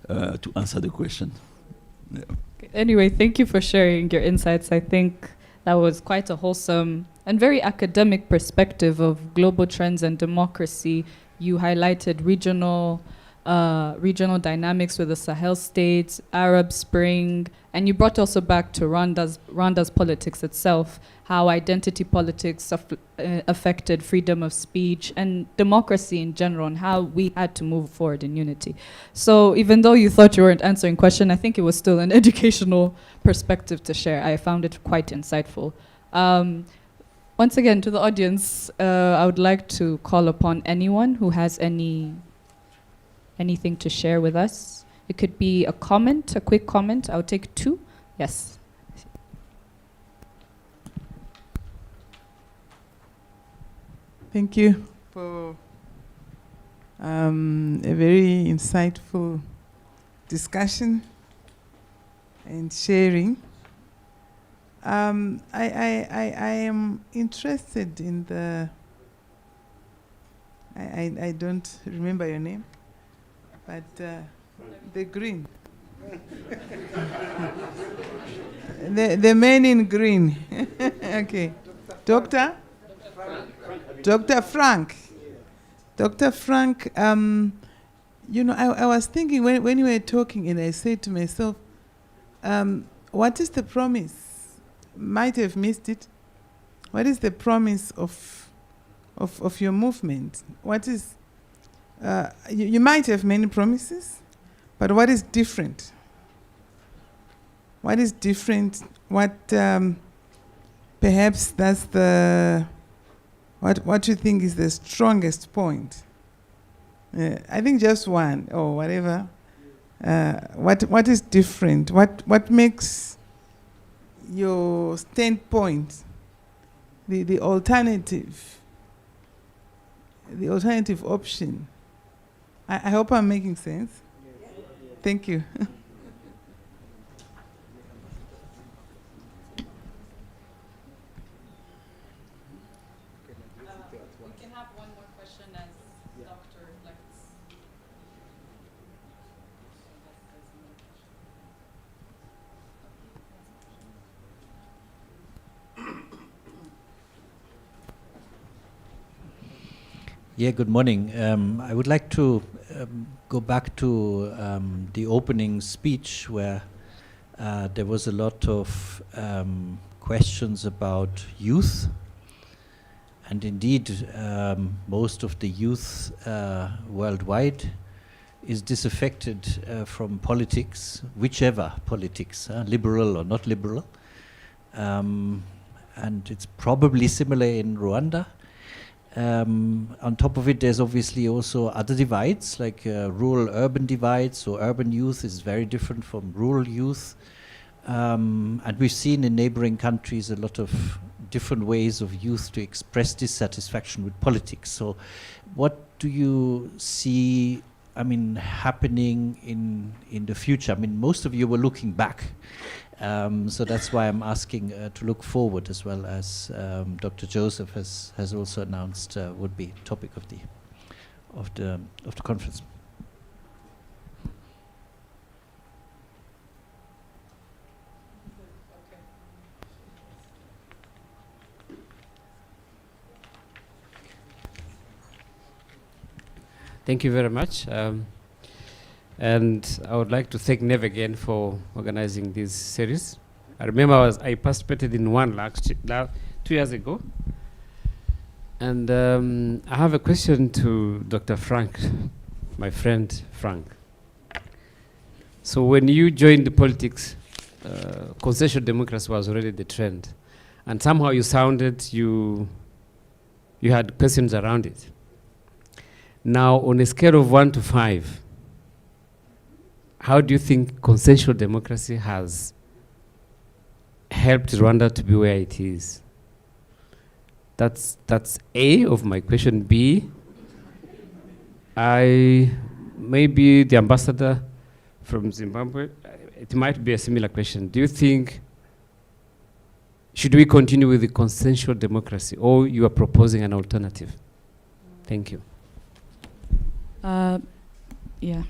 to answer the question. Yeah. Anyway, thank you for sharing your insights. I think that was quite a wholesome and very academic perspective of global trends and democracy. You highlighted regional dynamics with the Sahel states, Arab Spring, and you brought also back to Rwanda's politics itself, how identity politics affected freedom of speech and democracy in general, and how we had to move forward in unity. So even though you thought you weren't answering question, I think it was still an educational perspective to share. I found it quite insightful. Once again, to the audience, I would like to call upon anyone who has anything to share with us. It could be a comment, a quick comment. I'll take 2. Yes. Thank you for a very insightful discussion and sharing. I am interested in the, I don't remember your name, but the green. the man in green. Okay. Doctor? Dr. Frank. Dr. Frank, you know, I was thinking when you were talking, and I said to myself, what is the promise? Might have missed it. What is the promise of your movement? What is, you might have many promises, but what is different? What is different? What, perhaps that's the, what you think is the strongest point? I think just one or whatever. What is different? What makes your standpoint the alternative option? I hope I'm making sense. Thank you. We can have one more question as Dr. reflects. Yeah, good morning. I would like to go back to the opening speech where there was a lot of questions about youth. And indeed, most of the youth worldwide is disaffected from politics, whichever politics, liberal or not liberal. And it's probably similar in Rwanda. On top of it, there's obviously also other divides, like rural-urban divides. So urban youth is very different from rural youth. And we've seen in neighboring countries a lot of different ways of youth to express dissatisfaction with politics. So what do you see, I mean, happening in the future? I mean, most of you were looking back. So that's why I'm asking to look forward, as well as Dr. Joseph has also announced would be topic of the conference. Thank you very much. And I would like to thank Nev again for organizing this series. I remember I participated in one 2 years ago. And I have a question to Dr. Frank, my friend Frank. So when you joined the politics, concessional democracy was already the trend. And somehow you sounded, you had questions around it. Now, on a scale of 1 to 5, how do you think consensual democracy has helped Rwanda to be where it is? That's A of my question. B, maybe the ambassador from Zimbabwe, it might be a similar question. Do you think, should we continue with the consensual democracy, or you are proposing an alternative? Thank you. Yeah.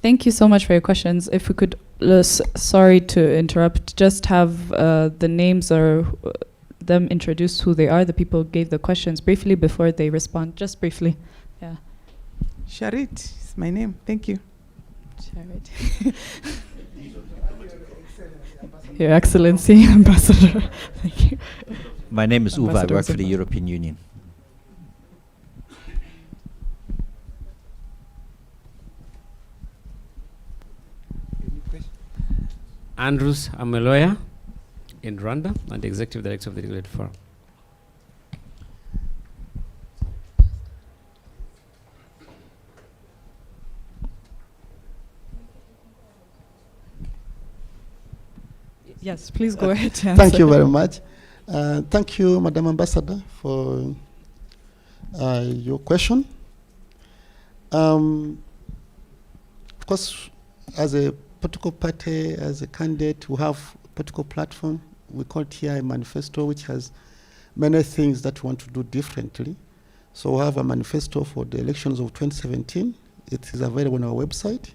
Thank you so much for your questions. If we could, sorry to interrupt, just have the names or them introduce who they are, the people who gave the questions briefly before they respond, just briefly. Yeah. Sharit is my name. Thank you. Sharit. Your Excellency, Ambassador. Thank you. My name is Uwe. I Ambassador work for the Zimbabwe. European Union. Andrews, I'm a lawyer in Rwanda and the executive director of the Regulated Forum. Yes, please go ahead. Thank you very much. Thank you, Madam Ambassador, for your question. Of course, as a political party, as a candidate, we have a political platform. We call it here a manifesto, which has many things that we want to do differently. So we have a manifesto for the elections of 2017. It is available on our website,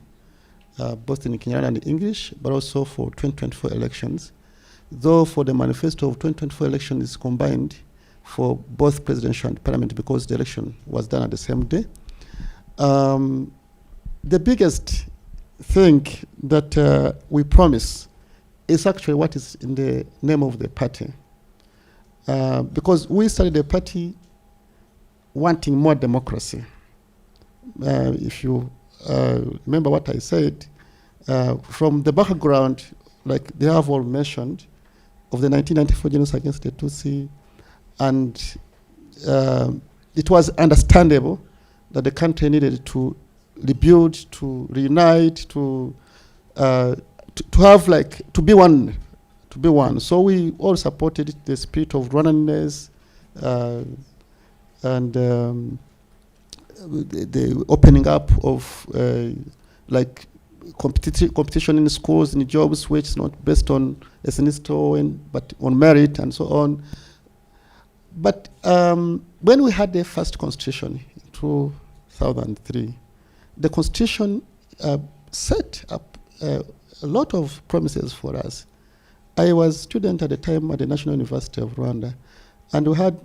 both in Kenyan and English, but also for 2024 elections. Though for the manifesto of 2024 election is combined for both presidential and parliament because the election was done at the same day. The biggest thing that we promise is actually what is in the name of the party. Because we started the party wanting more democracy. If you remember what I said, from the background, like they have all mentioned, of the 1994 genocide against the Tutsi, and it was understandable that the country needed to rebuild, to reunite, to have to be one, So we all supported the spirit of Rwandanness and the opening up of competition in schools, in jobs, which is not based on ethnicity, but on merit and so on. But when we had the first constitution in 2003, the constitution set up a lot of promises for us. I was a student at the time at the National University of Rwanda, and we had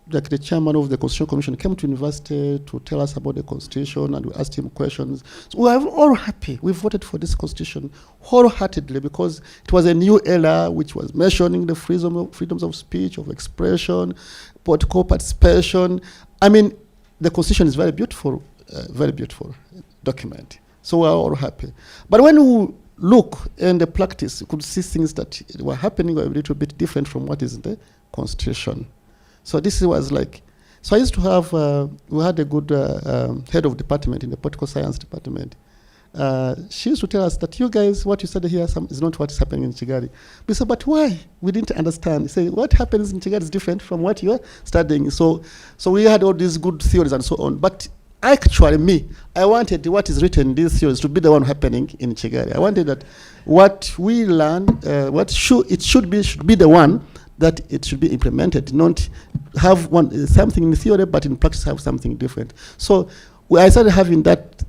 the chairman of the Constitutional Commission came to university to tell us about the constitution, and we asked him questions. So we are all happy. We voted for this constitution wholeheartedly because it was a new era which was mentioning the freedoms of speech, of expression, political participation. I mean, the constitution is very beautiful document. So we are all happy. But when we look in the practice, you could see things that were happening a little bit different from what is in the constitution. So this was so I used to have, we had a good head of department in the political science department. She used to tell us that you guys, what you study here is not what is happening in Kigali. We said, but why? We didn't understand. He said, what happens in Kigali is different from what you are studying. So we had all these good theories and so on. But actually, I wanted what is written in these theories to be the one happening in Kigali. I wanted that what we learn, it should be the one that it should be implemented, not have something in theory, but in practice have something different. So I started having that,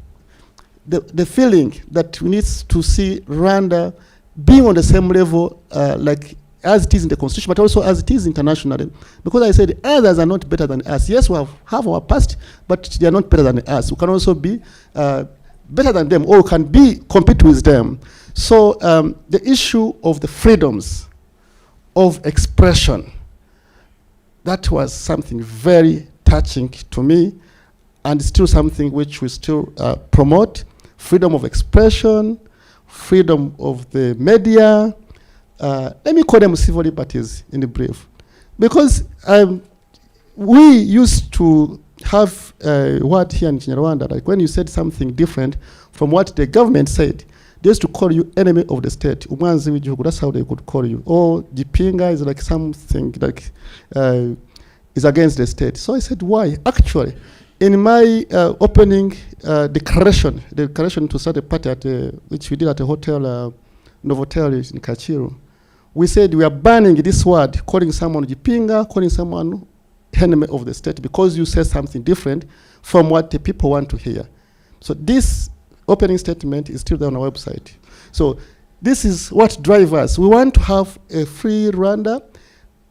the feeling that we need to see Rwanda being on the same level, as it is in the constitution, but also as it is internationally. Because I said others are not better than us. Yes, we have our past, but they are not better than us. We can also be better than them, or can compete with them. So the issue of the freedoms of expression, that was something very touching to me, and still something which we still promote. Freedom of expression, freedom of the media. Let me call them civil liberties in the brief. Because we used to have a word here in Rwanda, like when you said something different from what the government said, they used to call you enemy of the state. Umwanzi w'igihugu, that's how they could call you. Or Jipinga is like something like is against the state. So I said, why? Actually, in my opening declaration to start a party at which we did at a hotel, Novotel in Kachiru, we said we are banning this word, calling someone Jipinga, calling someone enemy of the state, because you said something different from what the people want to hear. So this opening statement is still there on our website. So this is what drives us. We want to have a free Rwanda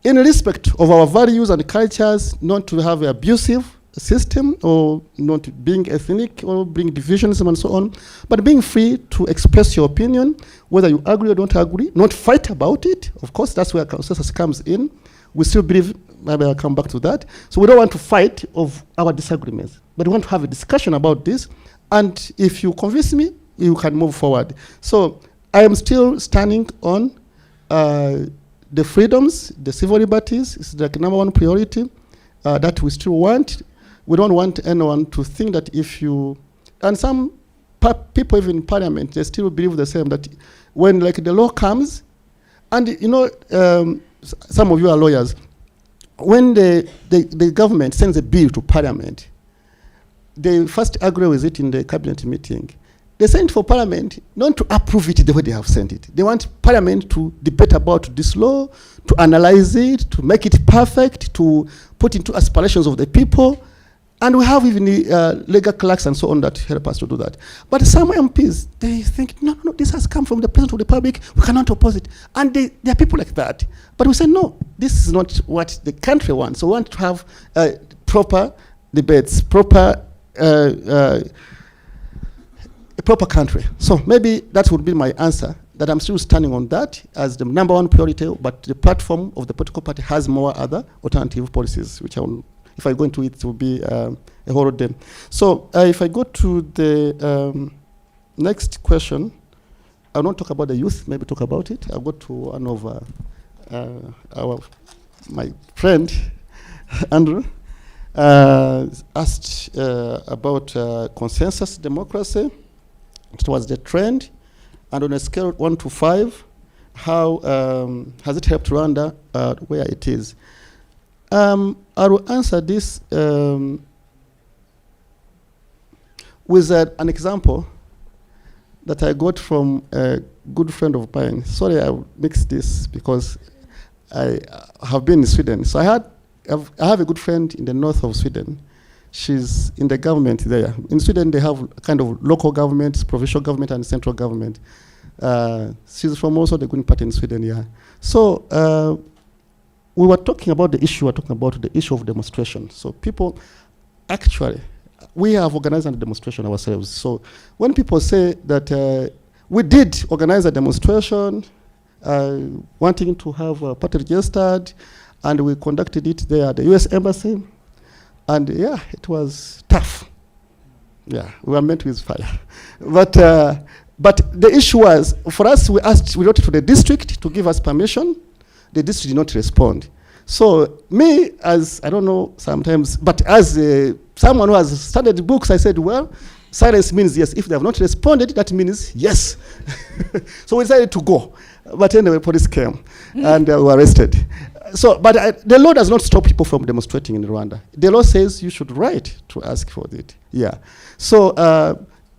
in respect of our values and cultures, not to have an abusive system or not being ethnic or bring divisions and so on, but being free to express your opinion, whether you agree or don't agree, not fight about it. Of course, that's where consensus comes in. We still believe, maybe I'll come back to that. So we don't want to fight of our disagreements, but we want to have a discussion about this. And if you convince me, you can move forward. So I am still standing on the freedoms, the civil liberties. It's like number one priority that we still want. We don't want anyone to think that if you, and some people even in parliament, they still believe the same, that when like the law comes, and you know, some of you are lawyers, when the government sends a bill to parliament, they first agree with it in the cabinet meeting. They send it for parliament not to approve it the way they have sent it. They want parliament to debate about this law, to analyze it, to make it perfect, to put into aspirations of the people. And we have even legal clerks and so on that help us to do that. But some MPs, they think, no, this has come from the President of the Republic, we cannot oppose it. And there are people like that. But we say, no, this is not what the country wants. So we want to have proper debates, proper country. So maybe that would be my answer, that I'm still standing on that as the number one priority, but the platform of the political party has more other alternative policies, which I will, if I go into it will be a whole day. So if I go to the next question, I'll not talk about the youth, maybe talk about it. I'll go to one of my friend, Andrew, asked about consensus democracy. It was the trend, and on a scale of 1 to 5, how has it helped Rwanda where it is? I will answer this with an example that I got from a good friend of mine. Sorry, I mixed this because I have been in Sweden. So I have a good friend in the north of Sweden. She's in the government there. In Sweden, they have kind of local government, provincial government, and central government. She's from also the Green Party in Sweden, yeah. So we were talking about the issue of demonstration. So people, actually, we have organized a demonstration ourselves. So when people say that we did organize a demonstration, wanting to have a party registered, and we conducted it there at the US Embassy, and yeah, it was tough. Yeah, we were met with fire. But the issue was, we wrote to the district to give us permission. The district did not respond. So me, as, I don't know, sometimes, but as someone who has studied books, I said, well, silence means yes. If they have not responded, that means yes. So we decided to go. But anyway, police came and were arrested. So, but the law does not stop people from demonstrating in Rwanda. The law says you should write to ask for it. Yeah. So,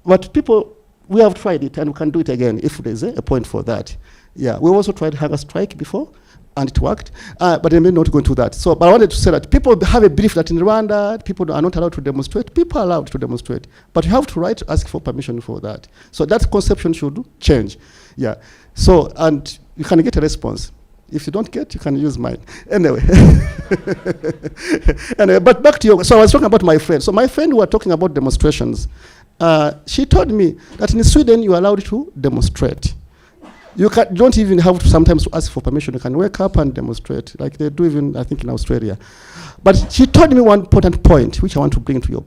but people, we have tried it and we can do it again if there's a point for that. Yeah. We also tried hunger strike before, and it worked. But I may not go into that. So, but I wanted to say that people have a belief that in Rwanda, people are not allowed to demonstrate. People are allowed to demonstrate. But you have to write to ask for permission for that. So that conception should change. Yeah. So, and you can get a response. If you don't get, you can use mine. Anyway. Anyway, but back to you. So I was talking about my friend. So my friend, we were talking about demonstrations. She told me that in Sweden, you are allowed to demonstrate. You don't even have to sometimes to ask for permission. You can wake up and demonstrate, like they do even, I think, in Australia. But she told me one important point, which I want to bring to your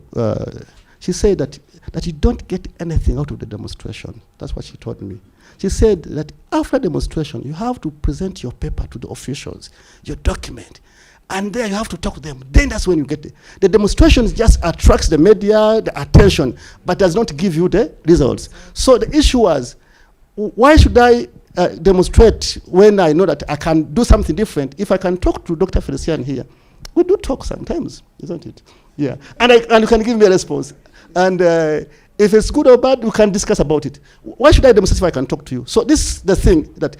She said that you don't get anything out of the demonstration. That's what she told me. She said that after demonstration, you have to present your paper to the officials, your document, and then you have to talk to them. Then that's when you get the demonstration just attracts the media, the attention, but does not give you the results. So the issue was, why should I demonstrate when I know that I can do something different? If I can talk to Dr. Felician here, we do talk sometimes, isn't it? Yeah, and you can give me a response. And if it's good or bad, we can discuss about it. Why should I demonstrate if I can talk to you? So this is the thing, that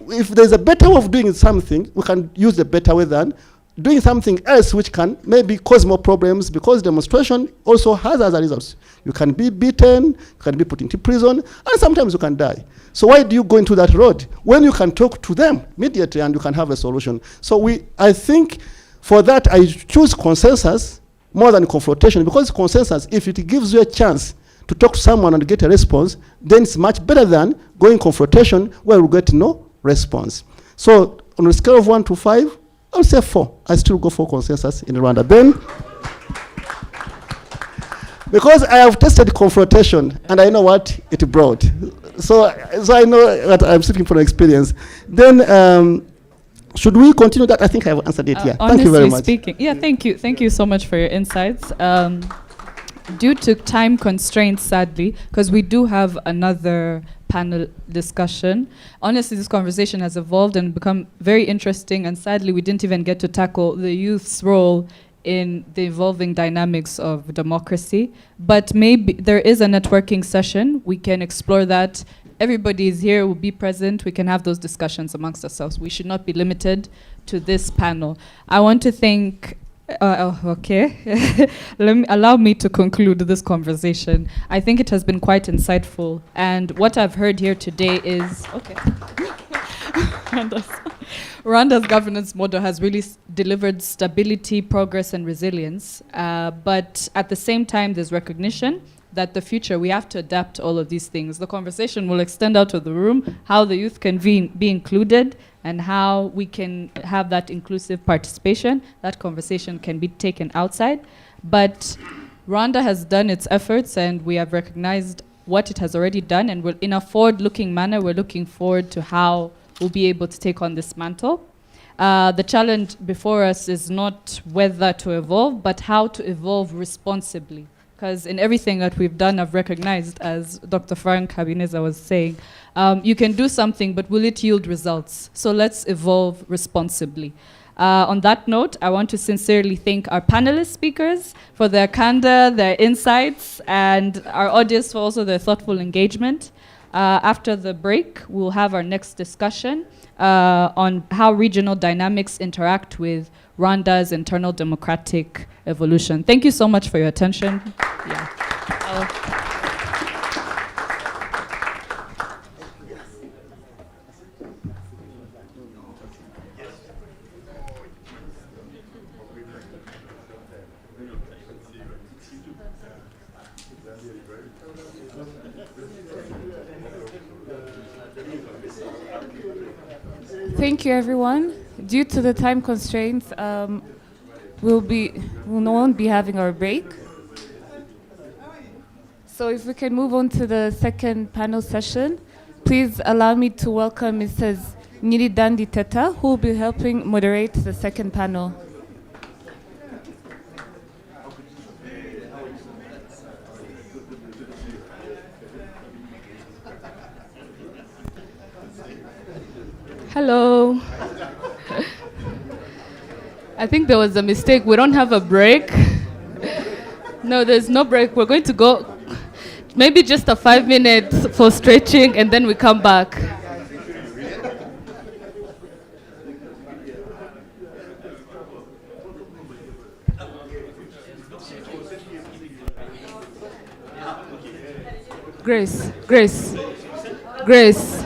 if there's a better way of doing something, we can use the better way than doing something else which can maybe cause more problems, because demonstration also has other results. You can be beaten, you can be put into prison, and sometimes you can die. So why do you go into that road when you can talk to them immediately and you can have a solution? So I think for that I choose consensus more than confrontation, because consensus, if it gives you a chance to talk to someone and get a response, then it's much better than going confrontation where you get no response. So on a scale of 1 to 5, I would say 4. I still go for consensus in Rwanda. Then, because I have tested confrontation and I know what it brought. So I know that I'm speaking from experience. Then, should we continue that? I think I have answered it. Yeah. Thank you very much. Speaking, yeah, thank you. Thank you so much for your insights. Due to time constraints, sadly, because we do have another panel discussion. Honestly, this conversation has evolved and become very interesting, and sadly, we didn't even get to tackle the youth's role in the evolving dynamics of democracy. But maybe there is a networking session. We can explore that. Everybody is here, will be present. We can have those discussions amongst ourselves. We should not be limited to this panel. I want to thank okay. Allow me to conclude this conversation. I think it has been quite insightful, and what I've heard here today is Rwanda's governance model has really delivered stability, progress, and resilience. But at the same time, there's recognition that the future, we have to adapt all of these things. The conversation will extend out of the room, how the youth can be included, and how we can have that inclusive participation. That conversation can be taken outside. But Rwanda has done its efforts, and we have recognized what it has already done, and we're in a forward-looking manner, we're looking forward to how we'll be able to take on this mantle. The challenge before us is not whether to evolve, but how to evolve responsibly. Because in everything that we've done, I've recognized, as Dr. Frank Habineza was saying, you can do something, but will it yield results? So let's evolve responsibly. On that note, I want to sincerely thank our panelist speakers for their candor, their insights, and our audience for also their thoughtful engagement. After the break, we'll have our next discussion on how regional dynamics interact with Rwanda's internal democratic evolution. Thank you so much for your attention. Yeah. Thank you, everyone. Due to the time constraints, we'll not be having our break. So if we can move on to the second panel session, please allow me to welcome Mrs. Nyiridandi Teta, who will be helping moderate the second panel. Hello. I think there was a mistake. We don't have a break. No, there's no break. We're going to go maybe just a 5 minutes for stretching, and then we come back. Grace, Grace, Grace.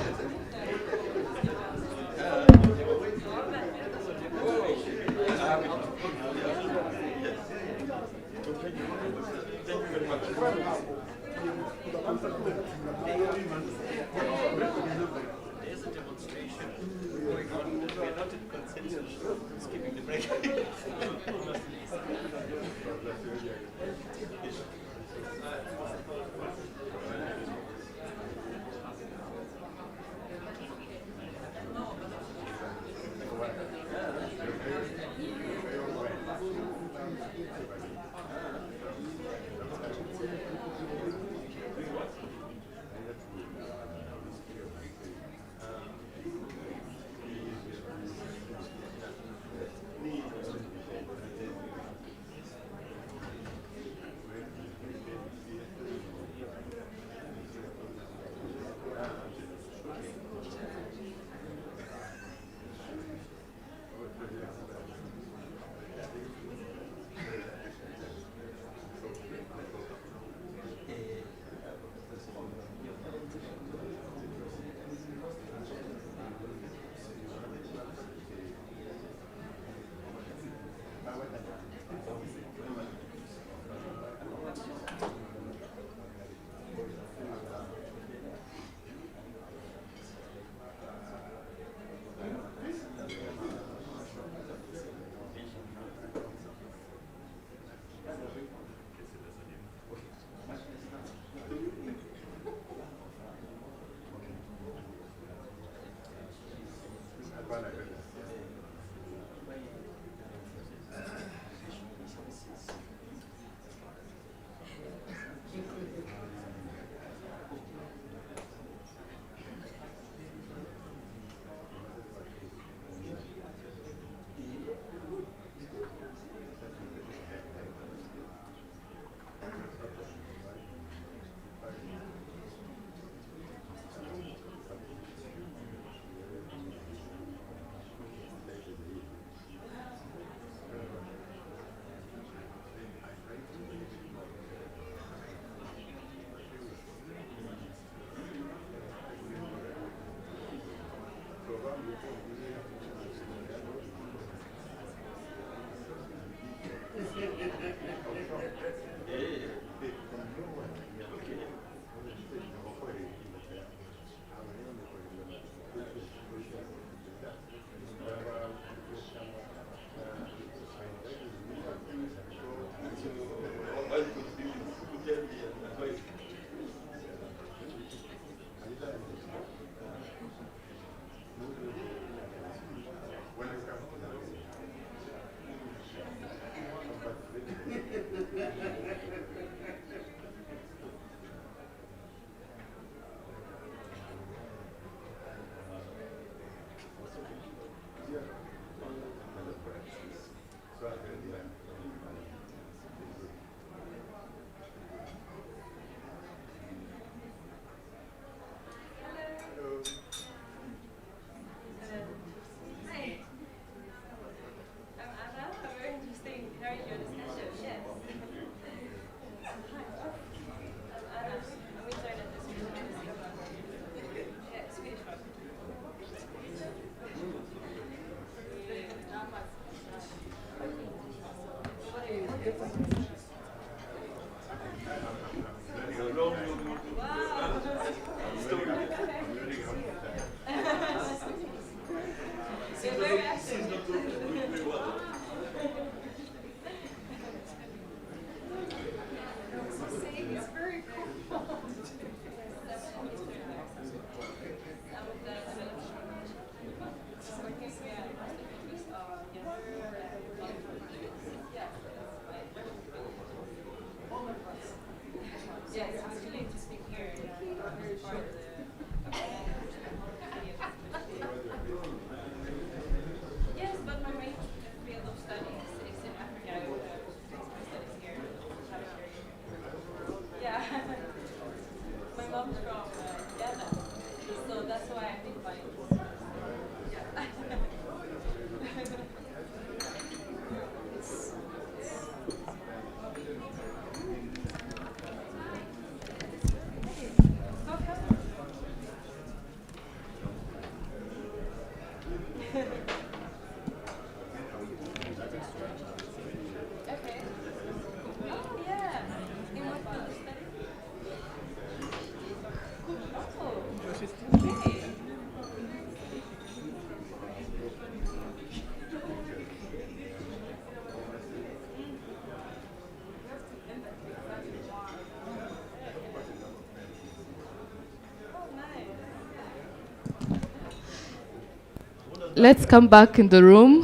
Let's come back in the room.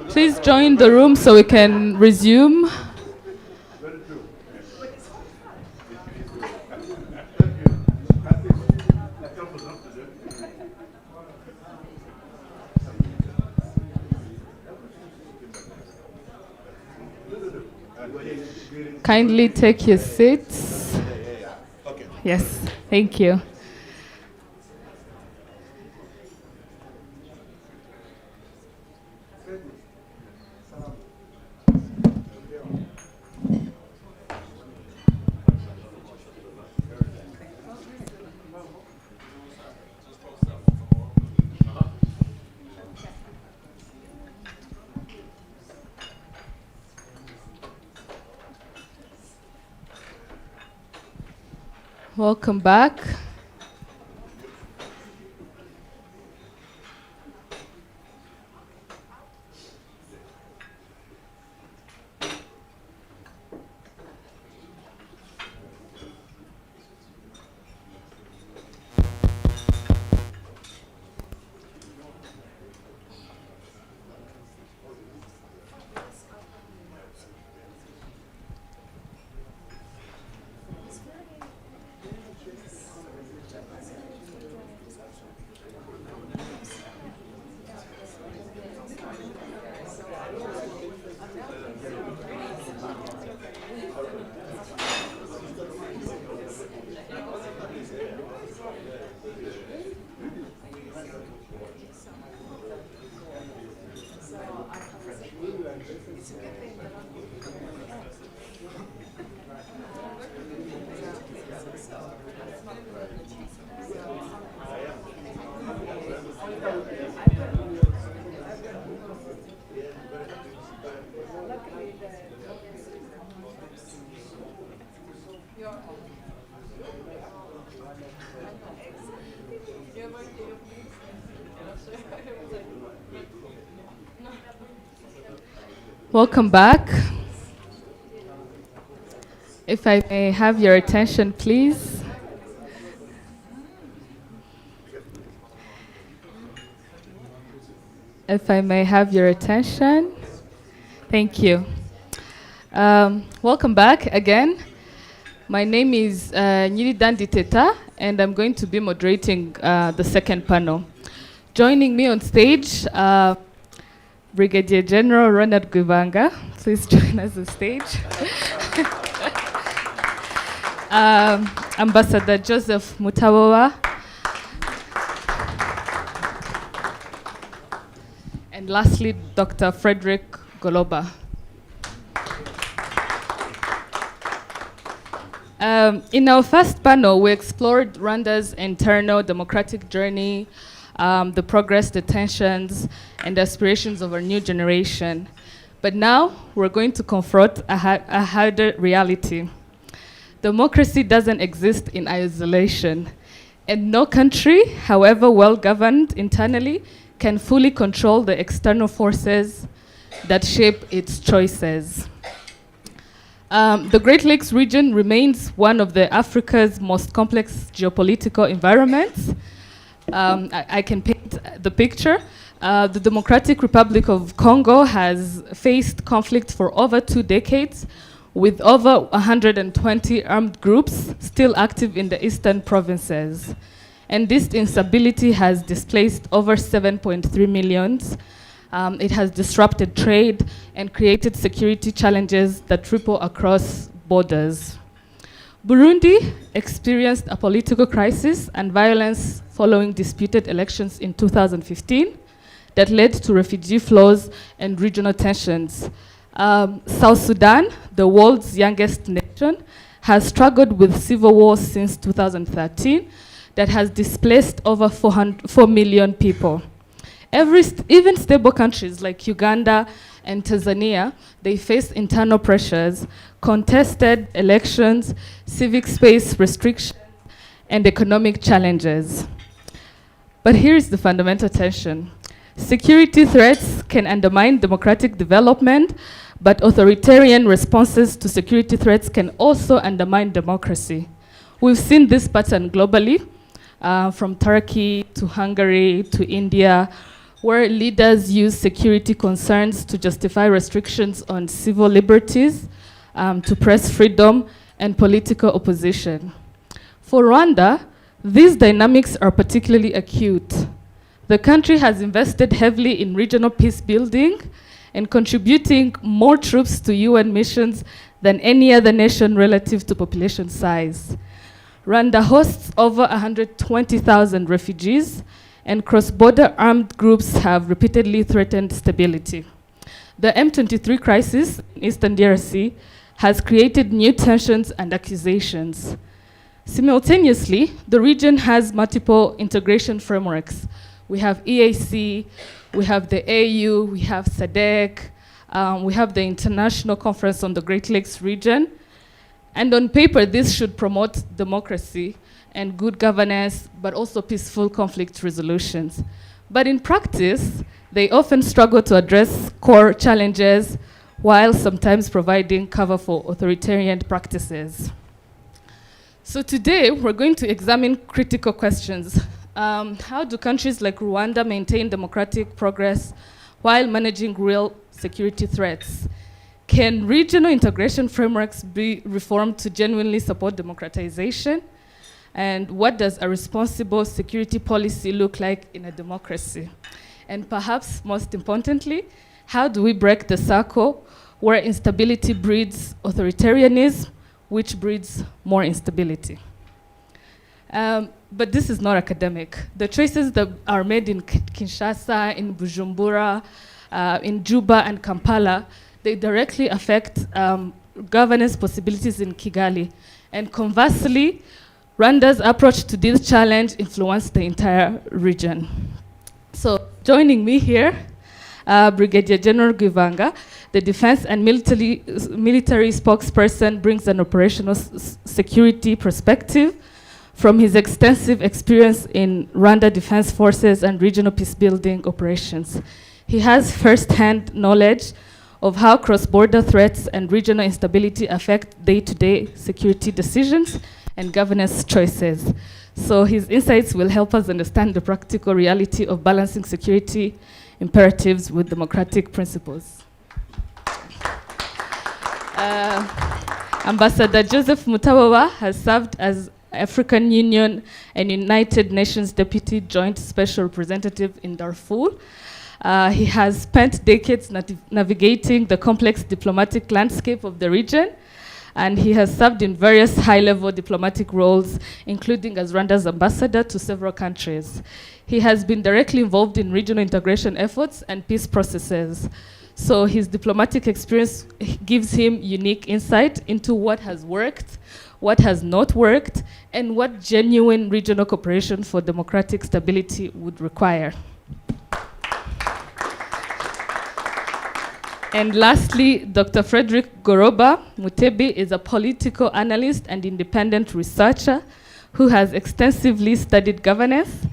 Please join the room so we can resume. Kindly take your seats. Yes, thank you. Welcome back. Welcome back. If I may have your attention, please. If I may have your attention. Thank you. Welcome back again. My name is Nyiridandi Teta, and I'm going to be moderating the second panel. Joining me on stage, Brigadier General Ronald Gwibanga. Please join us on stage. Ambassador Joseph Mutawawa. And lastly, Dr. Frederick Goloba. In our first panel, we explored Rwanda's internal democratic journey, the progress, the tensions, and the aspirations of our new generation. But now, we're going to confront a harder reality. Democracy doesn't exist in isolation, and no country, however well-governed internally, can fully control the external forces that shape its choices. The Great Lakes region remains one of Africa's most complex geopolitical environments. I can paint the picture. The Democratic Republic of Congo has faced conflict for over 2 decades, with over 120 armed groups still active in the eastern provinces. And this instability has displaced over 7.3 million. It has disrupted trade and created security challenges that ripple across borders. Burundi experienced a political crisis and violence following disputed elections in 2015 that led to refugee flows and regional tensions. South Sudan, the world's youngest nation, has struggled with civil wars since 2013 that has displaced over 4 million people. Even stable countries like Uganda and Tanzania, they face internal pressures, contested elections, civic space restrictions, and economic challenges. But here's the fundamental tension. Security threats can undermine democratic development, but authoritarian responses to security threats can also undermine democracy. We've seen this pattern globally, from Turkey to Hungary to India, where leaders use security concerns to justify restrictions on civil liberties, to press freedom and political opposition. For Rwanda, these dynamics are particularly acute. The country has invested heavily in regional peace building and contributing more troops to UN missions than any other nation relative to population size. Rwanda hosts over 120,000 refugees, and cross-border armed groups have repeatedly threatened stability. The M23 crisis in Eastern DRC has created new tensions and accusations. Simultaneously, the region has multiple integration frameworks. We have EAC, we have the AU, we have SADC, we have the International Conference on the Great Lakes region. And on paper, this should promote democracy and good governance, but also peaceful conflict resolutions. But in practice, they often struggle to address core challenges while sometimes providing cover for authoritarian practices. So today, we're going to examine critical questions. How do countries like Rwanda maintain democratic progress while managing real security threats? Can regional integration frameworks be reformed to genuinely support democratization? And what does a responsible security policy look like in a democracy? And perhaps most importantly, how do we break the circle where instability breeds authoritarianism, which breeds more instability? But this is not academic. The choices that are made in Kinshasa, in Bujumbura, in Juba and Kampala, they directly affect governance possibilities in Kigali. And conversely, Rwanda's approach to this challenge influenced the entire region. So joining me here, Brigadier General Givanga, the defense and military spokesperson, brings an operational security perspective from his extensive experience in Rwanda Defense Forces and regional peacebuilding operations. He has first-hand knowledge of how cross-border threats and regional instability affect day-to-day security decisions and governance choices. So his insights will help us understand the practical reality of balancing security imperatives with democratic principles. Ambassador Joseph Mutawawa has served as African Union and United Nations Deputy Joint Special Representative in Darfur. He has spent decades navigating the complex diplomatic landscape of the region, and he has served in various high-level diplomatic roles, including as Rwanda's ambassador to several countries. He has been directly involved in regional integration efforts and peace processes. So his diplomatic experience gives him unique insight into what has worked, what has not worked, and what genuine regional cooperation for democratic stability would require. And lastly, Dr. Frederick Goroba Mutebi is a political analyst and independent researcher who has extensively studied governance,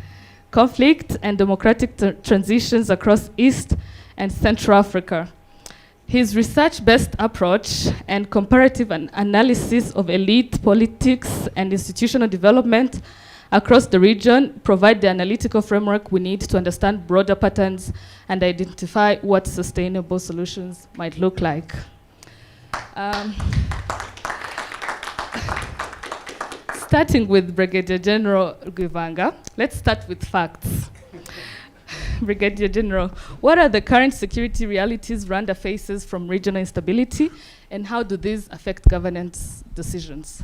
conflict, and democratic transitions across East and Central Africa. His research-based approach and comparative analysis of elite politics and institutional development across the region provide the analytical framework we need to understand broader patterns and identify what sustainable solutions might look like. Starting with Brigadier General Givanga, let's start with facts. Brigadier General, what are the current security realities Rwanda faces from regional instability, and how do these affect governance decisions?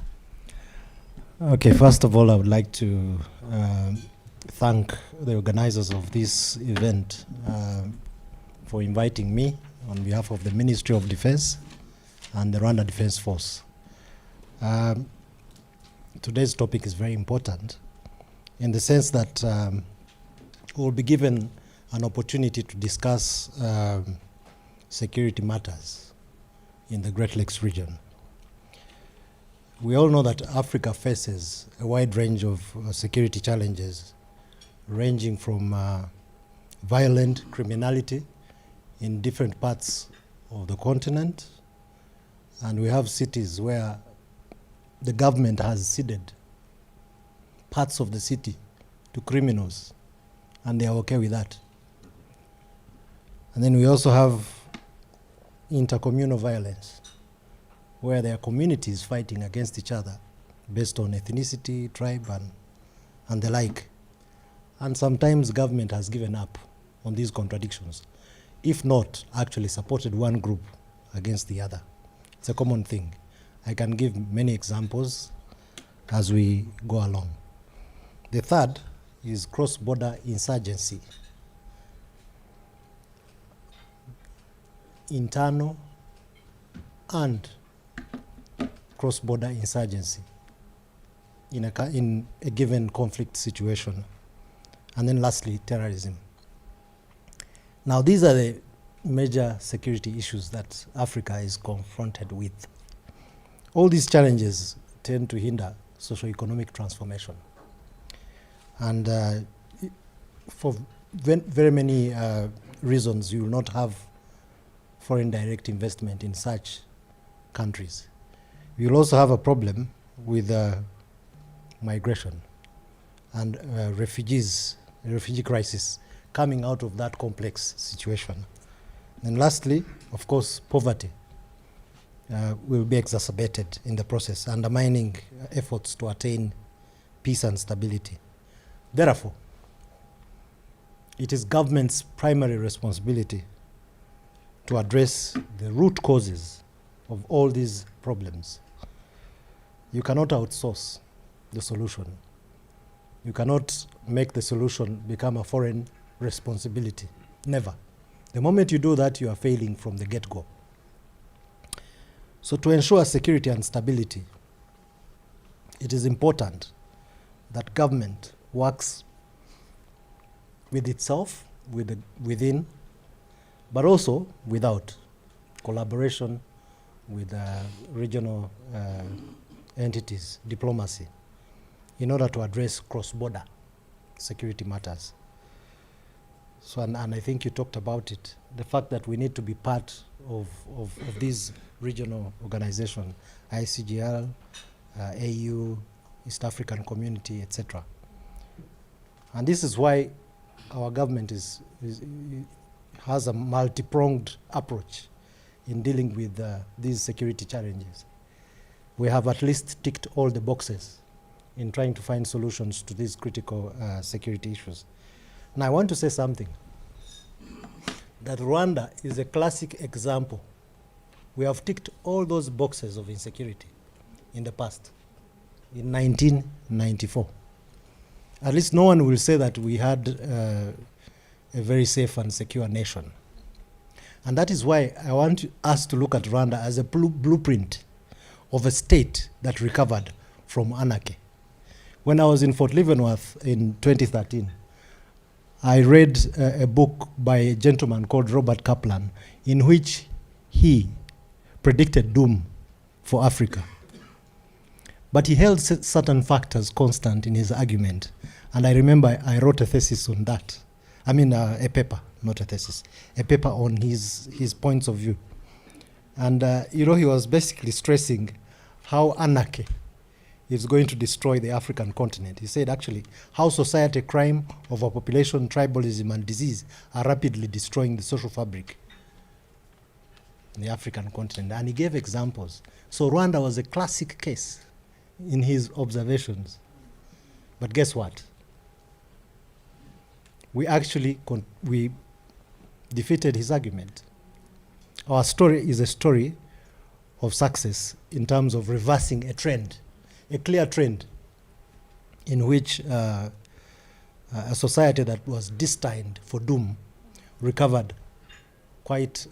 Okay, first of all, I would like to thank the organizers of this event for inviting me on behalf of the Ministry of Defense and the Rwanda Defense Force. Today's topic is very important in the sense that we'll be given an opportunity to discuss security matters in the Great Lakes region. We all know that Africa faces a wide range of security challenges, ranging from violent criminality in different parts of the continent, and we have cities where the government has ceded parts of the city to criminals, and they are okay with that. And then we also have intercommunal violence, where there are communities fighting against each other based on ethnicity, tribe, and the like. And sometimes government has given up on these contradictions if not actually supported one group against the other. It's a common thing. I can give many examples as we go along. The third is cross-border insurgency. Internal and cross-border insurgency in a given conflict situation. And then lastly, terrorism. Now, these are the major security issues that Africa is confronted with. All these challenges tend to hinder socio-economic transformation. And for very many reasons, you will not have foreign direct investment in such countries. You will also have a problem with migration and refugee crisis coming out of that complex situation. And lastly, of course, poverty will be exacerbated in the process, undermining efforts to attain peace and stability. Therefore, it is government's primary responsibility to address the root causes of all these problems. You cannot outsource the solution. You cannot make the solution become a foreign responsibility. Never. The moment you do that, you are failing from the get-go. So to ensure security and stability, it is important that government works with itself, within, but also without collaboration with regional entities, diplomacy, in order to address cross-border security matters. So, and I think you talked about it, the fact that we need to be part of these regional organizations, ICGL, AU, East African Community, etc. And this is why our government has a multi-pronged approach in dealing with these security challenges. We have at least ticked all the boxes in trying to find solutions to these critical security issues. Now I want to say something, that Rwanda is a classic example. We have ticked all those boxes of insecurity in the past, in 1994. At least no one will say that we had a very safe and secure nation. And that is why I want us to look at Rwanda as a blueprint of a state that recovered from anarchy. When I was in Fort Leavenworth in 2013, I read a book by a gentleman called Robert Kaplan, in which he predicted doom for Africa. But he held certain factors constant in his argument. And I remember I wrote a thesis on that. I mean, a paper, not a thesis, a paper on his points of view. And, he was basically stressing how anarchy is going to destroy the African continent. He said, actually, how society, crime, overpopulation, tribalism, and disease are rapidly destroying the social fabric in the African continent. And he gave examples. So Rwanda was a classic case in his observations. But guess what? We actually we defeated his argument. Our story is a story of success in terms of reversing a trend, a clear trend in which a society that was destined for doom recovered quite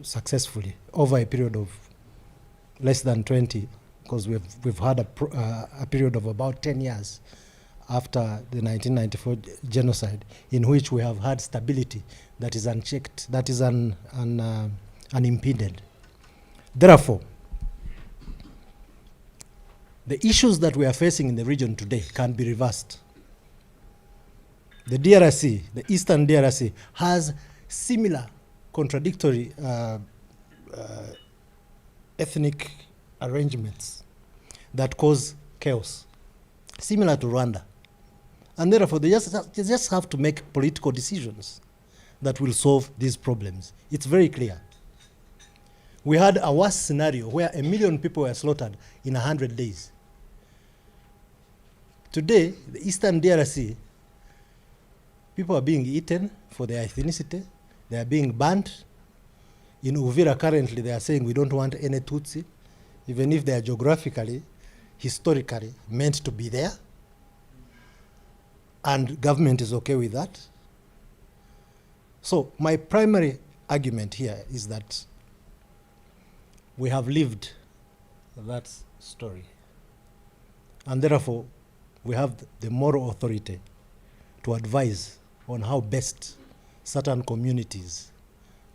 successfully over a period of less than 20, because we've had a period of about 10 years after the 1994 genocide, in which we have had stability that is unchecked, that is unimpeded. Therefore, the issues that we are facing in the region today can be reversed. The DRC, the Eastern DRC, has similar contradictory ethnic arrangements that cause chaos, similar to Rwanda. And therefore, they just have to make political decisions that will solve these problems. It's very clear. We had a worse scenario where 1 million people were slaughtered in 100 days. Today, the Eastern DRC, people are being eaten for their ethnicity, they They are being banned. In Uvira currently, they are saying we don't want any Tutsi, even if they are geographically, historically meant to be there. And government is okay with that. So my primary argument here is that we have lived that story. And therefore, we have the moral authority to advise on how best certain communities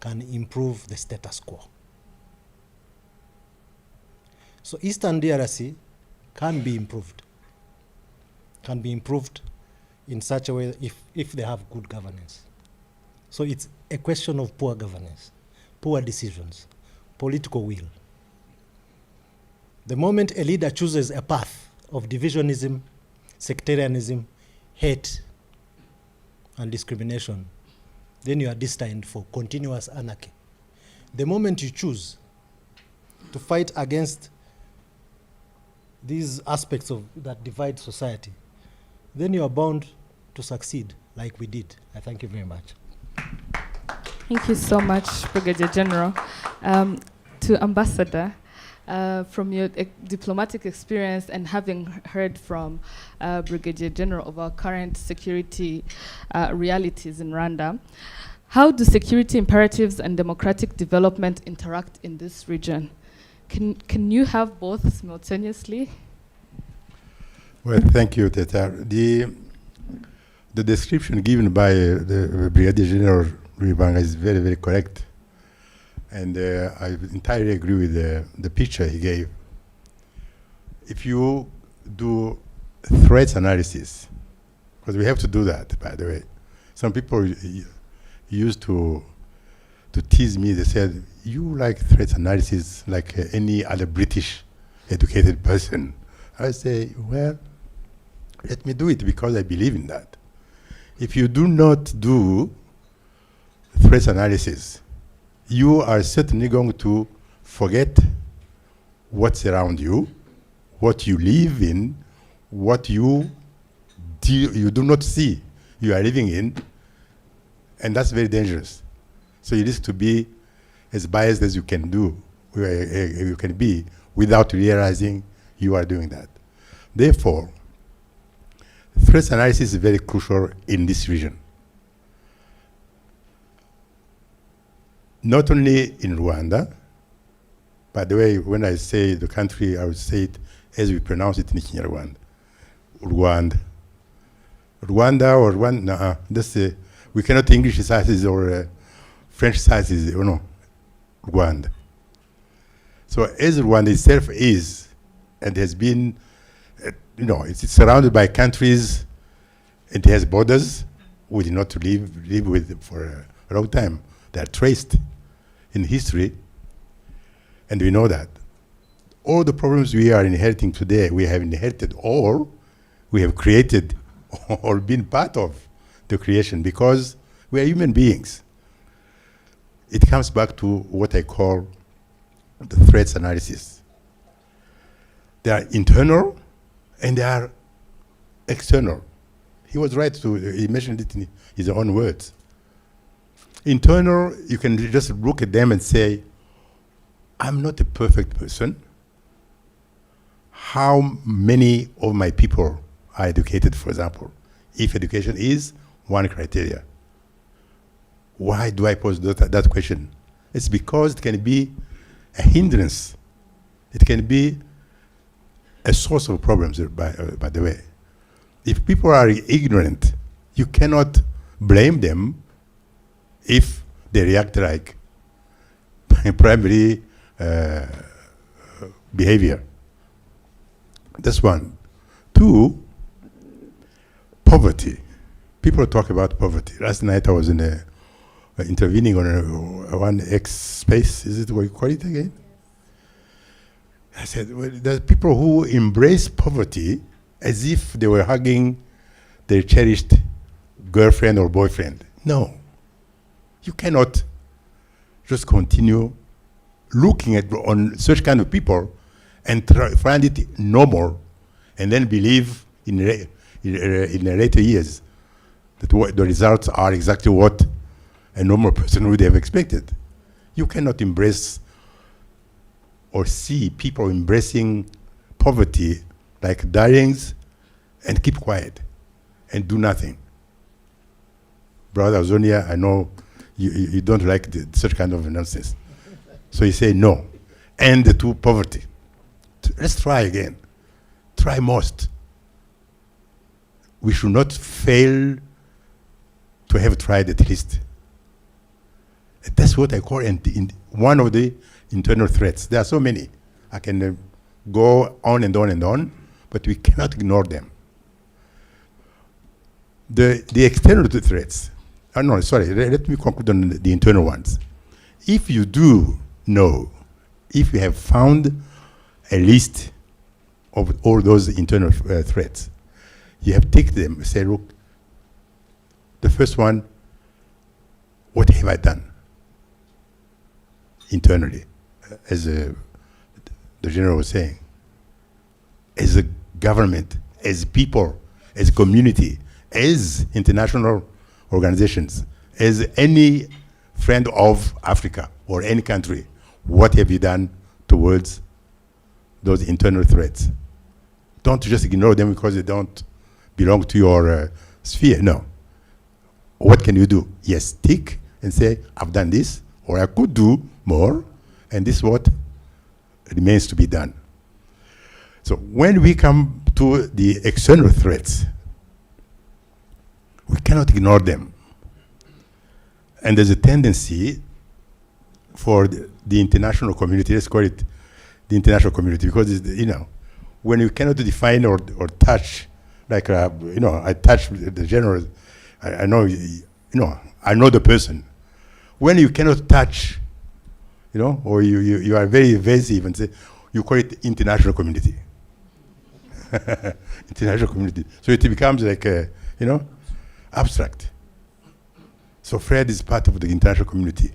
can improve the status quo. So Eastern DRC can be improved in such a way if they have good governance. So it's a question of poor governance, poor decisions, political will. The moment a leader chooses a path of divisionism, sectarianism, hate, and discrimination, then you are destined for continuous anarchy. The moment you choose to fight against these aspects that divide society, then you are bound to succeed like we did. I thank you very much. Thank you so much, Brigadier General. To Ambassador, from your diplomatic experience and having heard from Brigadier General of our current security realities in Rwanda, how do security imperatives and democratic development interact in this region? Can you have both simultaneously? Well, thank you, Teta. The description given by the Brigadier General Rwibanga is very, very correct. And I entirely agree with the picture he gave. If you do threats analysis, because we have to do that, by the way. Some people used to tease me. They said, you like threats analysis like any other British educated person. I say, well, let me do it because I believe in that. If you do not do threats analysis, you are certainly going to forget what's around you, what you live in, what you do not see you are living in, and that's very dangerous. So you need to be as biased as you can be without realizing you are doing that. Therefore, threat analysis is very crucial in this region. Not only in Rwanda, by the way, when I say the country, I would say it as we pronounce it in Kinyarwanda. Rwanda. Rwanda or Rwanda, we cannot English sizes or French sizes, Rwanda. So as Rwanda itself is, and has been, it's surrounded by countries, it has borders we did not live with for a long time. They are traced in history, and we know that. All the problems we are inheriting today, we have inherited or we have created or been part of the creation because we are human beings. It comes back to what I call the threats analysis. They are internal and they are external. He was right he mentioned it in his own words. Internal, you can just look at them and say, I'm not a perfect person. How many of my people are educated, for example? If education is one criteria. Why do I pose that question? It's because it can be a hindrance. It can be a source of problems, by the way. If people are ignorant, you cannot blame them if they react like primary behavior. That's one. Two, poverty. People talk about poverty. Last night I was intervening on one X space. Is it what you call it again? I said, well, there's people who embrace poverty as if they were hugging their cherished girlfriend or boyfriend. No. You cannot just continue looking on such kind of people and find it normal and then believe in later years that the results are exactly what a normal person would have expected. You cannot embrace or see people embracing poverty like darlings and keep quiet and do nothing. Brother Zonia, I know you don't like such kind of nonsense. So you say no. End to poverty. Let's try again. Try most. We should not fail to have tried at least. That's what I call one of the internal threats. There are so many. I can go on and on and on, but we cannot ignore them. The external threats, no, sorry, let me conclude on the internal ones. If you do know, if you have found a list of all those internal threats, you have taken them and say, look, the first one, what have I done internally, as the general was saying, as a government, as people, as a community, as international organizations, as any friend of Africa or any country, what have you done towards those internal threats? Don't just ignore them because they don't belong to your sphere, no. What can you do? Yes, tick and say, I've done this, or I could do more, and this is what remains to be done. So when we come to the external threats, we cannot ignore them. And there's a tendency for the international community, let's call it the international community, because it's, you know, when you cannot define or touch, like, you know, I touch the general, I know, you know, I know the person. When you cannot touch, you know, or you are very evasive and say, you call it international community. International community. So it becomes like, you know, abstract. So Fred is part of the international community.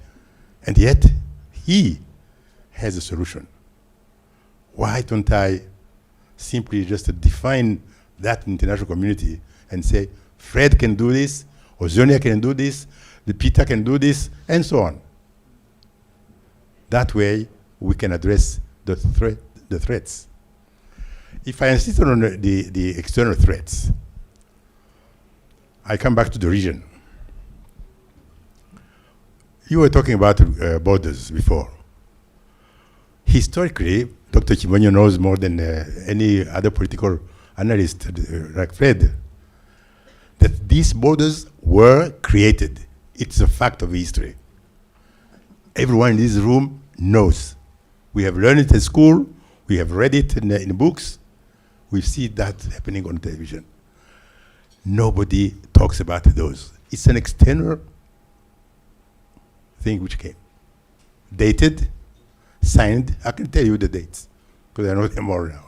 And yet, he has a solution. Why don't I simply just define that international community and say, Fred can do this, or Zonia can do this, the Peter can do this, and so on. That way, we can address the threats. If I insist on the external threats, I come back to the region. You were talking about borders before. Historically, Dr. Chimonyo knows more than any other political analyst like Fred, that these borders were created. It's a fact of history. Everyone in this room knows. We have learned it at school, we have read it in books, we see that happening on television. Nobody talks about those. It's an external thing which came. Dated, signed, I can tell you the dates, because I know them all now.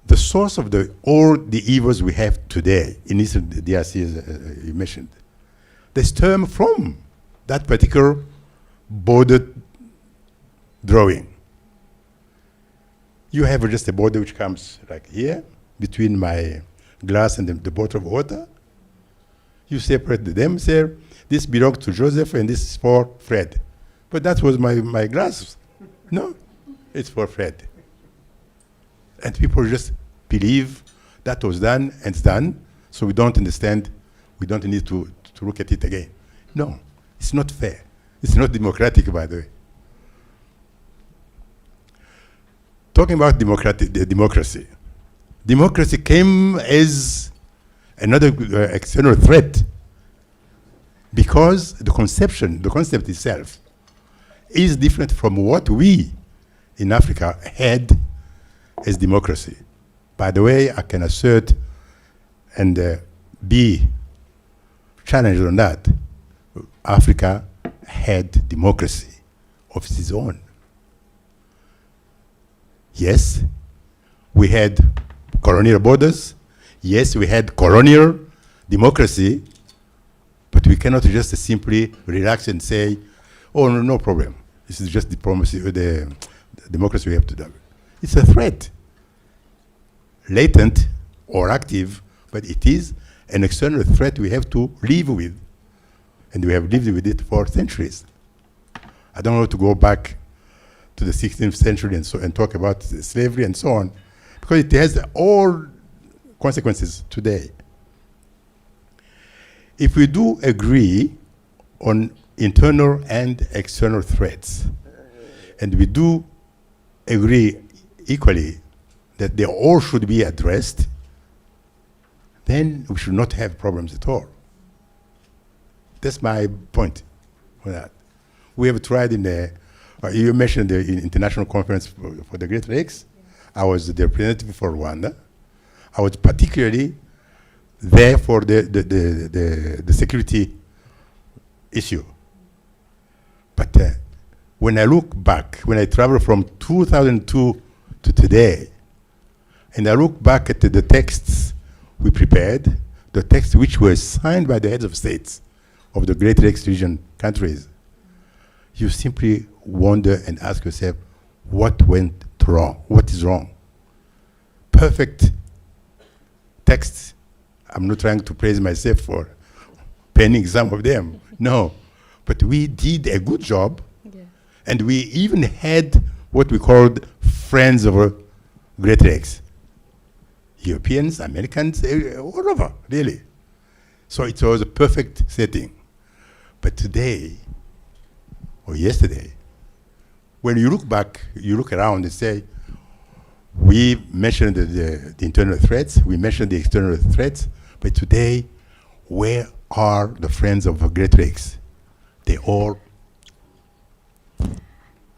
The source of all the evils we have today in Eastern DRC, as you mentioned, they stem from that particular border drawing. You have just a border which comes like here, between my glass and the bottle of water. You separate them, say, this belongs to Joseph and this is for Fred. But that was my glass. No, it's for Fred. And people just believe that was done and it's done, so we don't understand, we don't need to look at it again. No, it's not fair. It's not democratic, by the way. Talking about democracy. Democracy came as another external threat because the concept itself is different from what we in Africa had as democracy. By the way, I can assert and be challenged on that. Africa had democracy of its own. Yes, we had colonial borders. Yes, we had colonial democracy, but we cannot just simply relax and say, oh, no problem. This is just diplomacy, the democracy we have to do. It's a threat. Latent or active, but it is an external threat we have to live with And we have lived with it for centuries. I don't want to go back to the 16th century and talk about slavery and so on, because it has all consequences today. If we do agree on internal and external threats, and we do agree equally that they all should be addressed, then we should not have problems at all. That's my point on that. We have tried in the, you mentioned the international conference for the Great Lakes. Yeah. I was the representative for Rwanda. I was particularly there for the security issue. But when I look back, when I travel from 2002 to today, and I look back at the texts we prepared, the texts which were signed by the heads of states of the Great Lakes region countries, you simply wonder and ask yourself, what went wrong? What is wrong? Perfect texts. I'm not trying to praise myself for penning some of them. No. But we did a good job. Yeah. And we even had what we called friends of Great Lakes. Europeans, Americans, all over, really. So it was a perfect setting. But today, or yesterday, when you look back, you look around and say, we mentioned the internal threats, we mentioned the external threats, but today, where are the friends of Great Lakes? They all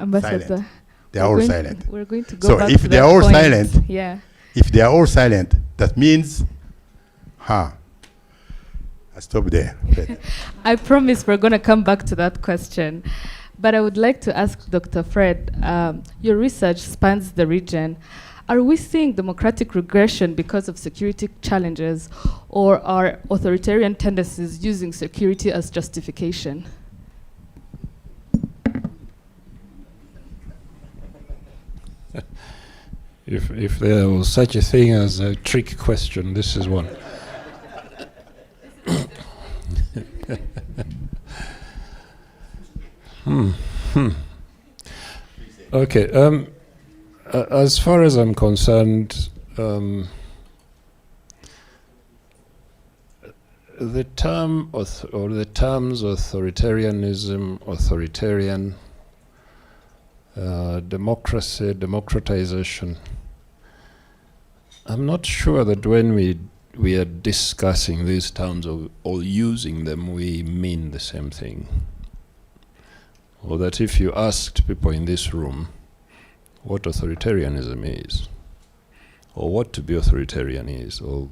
Ambassador, silent. They are all silent. We're going to go so back if to they that are all point. silent, yeah. If they are all silent, that means, I stop there. I promise we're going to come back to that question. But I would like to ask Dr. Fred, your research spans the region. Are we seeing democratic regression because of security challenges, or are authoritarian tendencies using security as justification? If there was such a thing as a trick question, this is one. Okay. As far as I'm concerned, the term or the terms authoritarianism, authoritarian, democracy, democratization, I'm not sure that when we are discussing these terms or using them, we mean the same thing. Or that if you asked people in this room what authoritarianism is, or what to be authoritarian is, or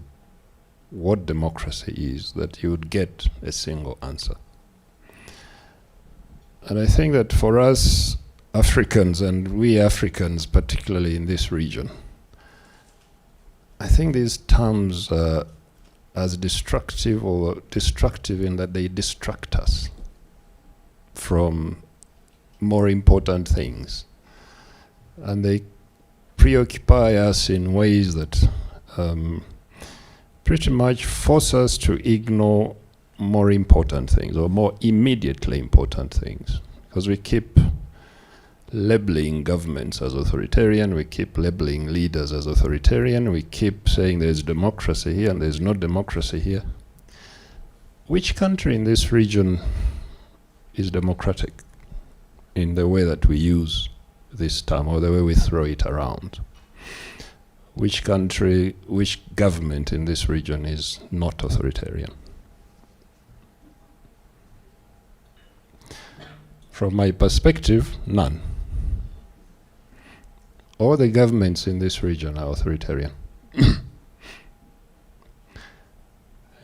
what democracy is, that you would get a single answer. And I think that for us Africans, and we Africans particularly in this region, I think these terms are as destructive or destructive in that they distract us from more important things. And they preoccupy us in ways that pretty much force us to ignore more important things, or more immediately important things. Because we keep labeling governments as authoritarian, we keep labeling leaders as authoritarian, we keep saying there's democracy here and there's no democracy here. Which country in this region is democratic in the way that we use this term, or the way we throw it around? Which country, which government in this region is not authoritarian? From my perspective, none. All the governments in this region are authoritarian.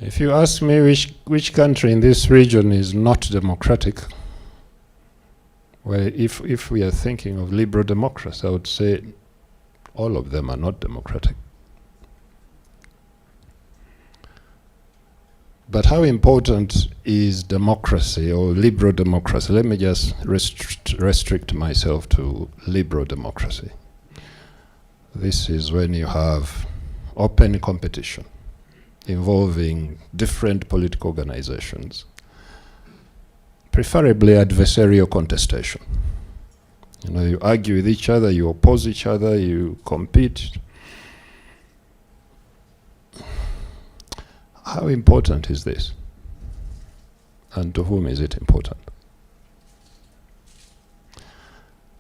If you ask me which country in this region is not democratic, well, if we are thinking of liberal democracy, I would say all of them are not democratic. But how important is democracy or liberal democracy? Let me just restrict myself to liberal democracy. This is when you have open competition involving different political organizations, preferably adversarial contestation. You know, you argue with each other, you oppose each other, you compete. How important is this? And to whom is it important?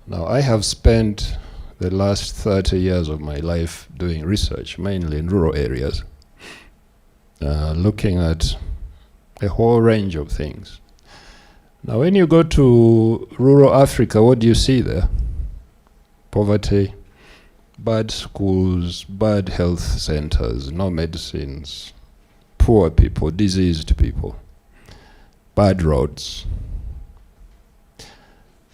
Now, I have spent the last 30 years of my life doing research, mainly in rural areas, looking at a whole range of things. Now, when you go to rural Africa, what do you see there? Poverty, bad schools, bad health centers, no medicines, poor people, diseased people, bad roads.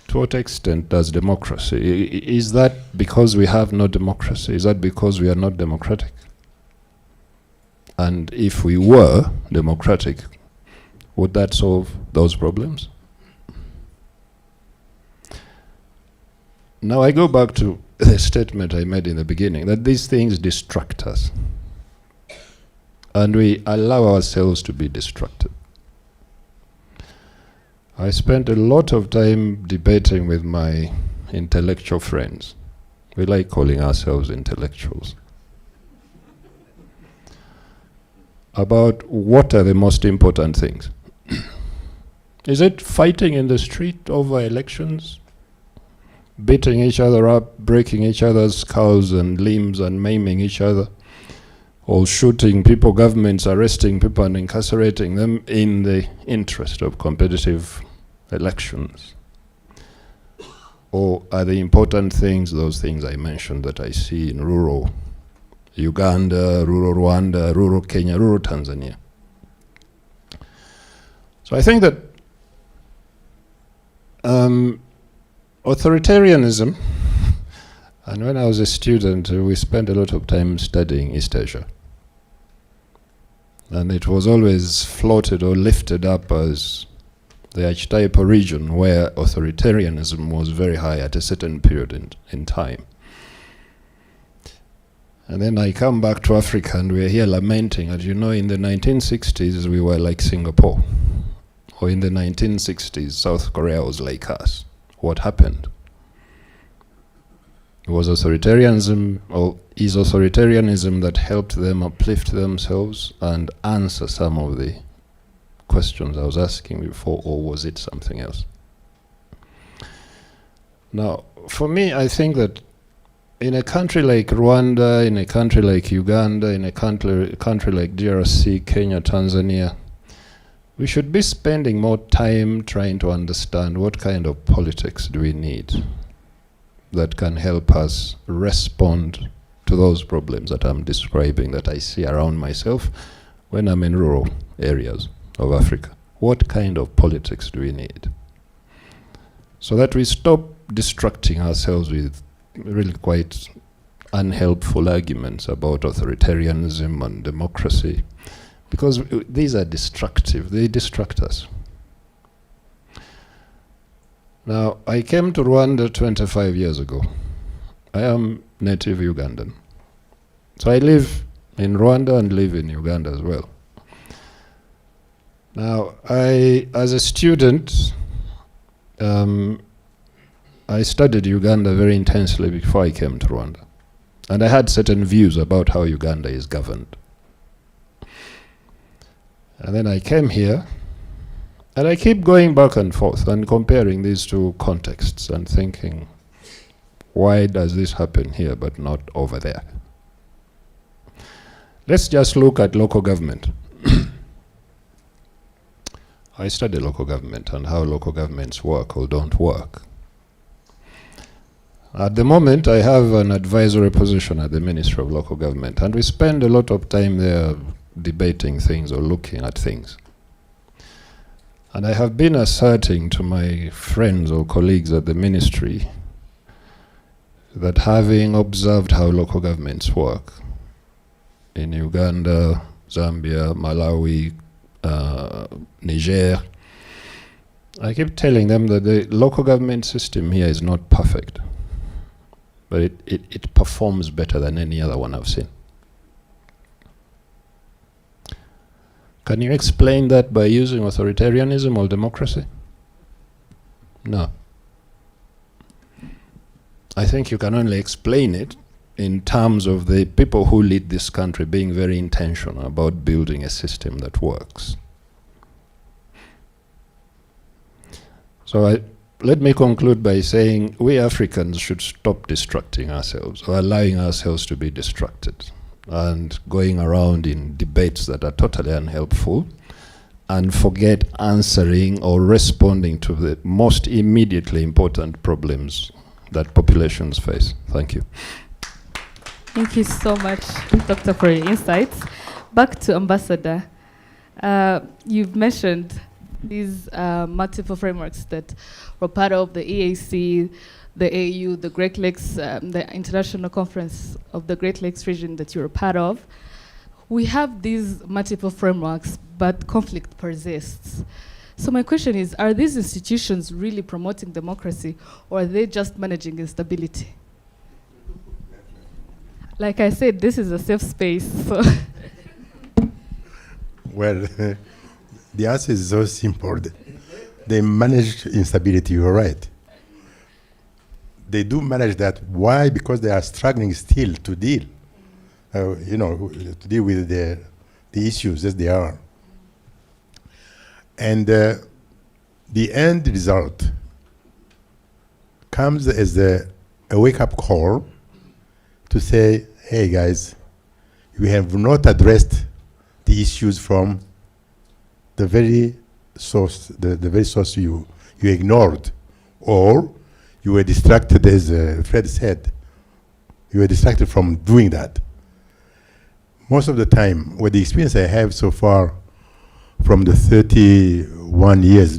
To what extent does democracy, is that because we have no democracy? Is that because we are not democratic? And if we were democratic, would that solve those problems? Now I go back to the statement I made in the beginning, that these things distract us. And we allow ourselves to be distracted. I spent a lot of time debating with my intellectual friends. We like calling ourselves intellectuals. About what are the most important things. Is it fighting in the street over elections? Beating each other up, breaking each other's skulls and limbs and maiming each other? Or shooting people, governments arresting people and incarcerating them in the interest of competitive elections? Or are the important things those things I mentioned that I see in rural Uganda, rural Rwanda, rural Kenya, rural Tanzania? So I think that authoritarianism, and when I was a student, we spent a lot of time studying East Asia. And it was always floated or lifted up as the archetypal region where authoritarianism was very high at a certain period in time. And then I come back to Africa and we're here lamenting that, you know, in the 1960s we were like Singapore. Or in the 1960s, South Korea was like us. What happened? Was authoritarianism, or is authoritarianism that helped them uplift themselves and answer some of the questions I was asking before, or was it something else? Now, for me, I think that in a country like Rwanda, in a country like Uganda, in a country like DRC, Kenya, Tanzania, we should be spending more time trying to understand what kind of politics do we need that can help us respond to those problems that I'm describing, that I see around myself when I'm in rural areas of Africa. What kind of politics do we need? So that we stop distracting ourselves with really quite unhelpful arguments about authoritarianism and democracy, because these are destructive, they distract us. Now, I came to Rwanda 25 years ago. I am native Ugandan. So I live in Rwanda and live in Uganda as well. Now, as a student, I studied Uganda very intensely before I came to Rwanda. And I had certain views about how Uganda is governed. And then I came here, and I keep going back and forth and comparing these two contexts and thinking, why does this happen here but not over there? Let's just look at local government. I study local government and how local governments work or don't work. At the moment, I have an advisory position at the Ministry of Local Government, and we spend a lot of time there debating things or looking at things. And I have been asserting to my friends or colleagues at the ministry that, having observed how local governments work in Uganda, Zambia, Malawi, Niger, I keep telling them that the local government system here is not perfect, but it performs better than any other one I've seen. Can you explain that by using authoritarianism or democracy? No. I think you can only explain it in terms of the people who lead this country being very intentional about building a system that works. So let me conclude by saying we Africans should stop distracting ourselves or allowing ourselves to be distracted and going around in debates that are totally unhelpful, and forget answering or responding to the most immediately important problems that populations face. Thank you. Thank you so much, Doctor, for your insights. Back to Ambassador. You've mentioned these multiple frameworks that were part of the EAC, the AU, the Great Lakes, the International Conference of the Great Lakes region that you're a part of. We have these multiple frameworks, but conflict persists. So my question is, are these institutions really promoting democracy, or are they just managing instability? Like I said, this is a safe space, so. Well, the answer is so simple. They manage instability, you're right. They do manage that. Why? Because they are struggling still to deal, to deal with the issues as they are. And the end result comes as a wake-up call to say, hey guys, we have not addressed the issues from the very source, the very source you ignored, or you were distracted, as Fred said. You were distracted from doing that. Most of the time, with the experience I have so far from the 31 years,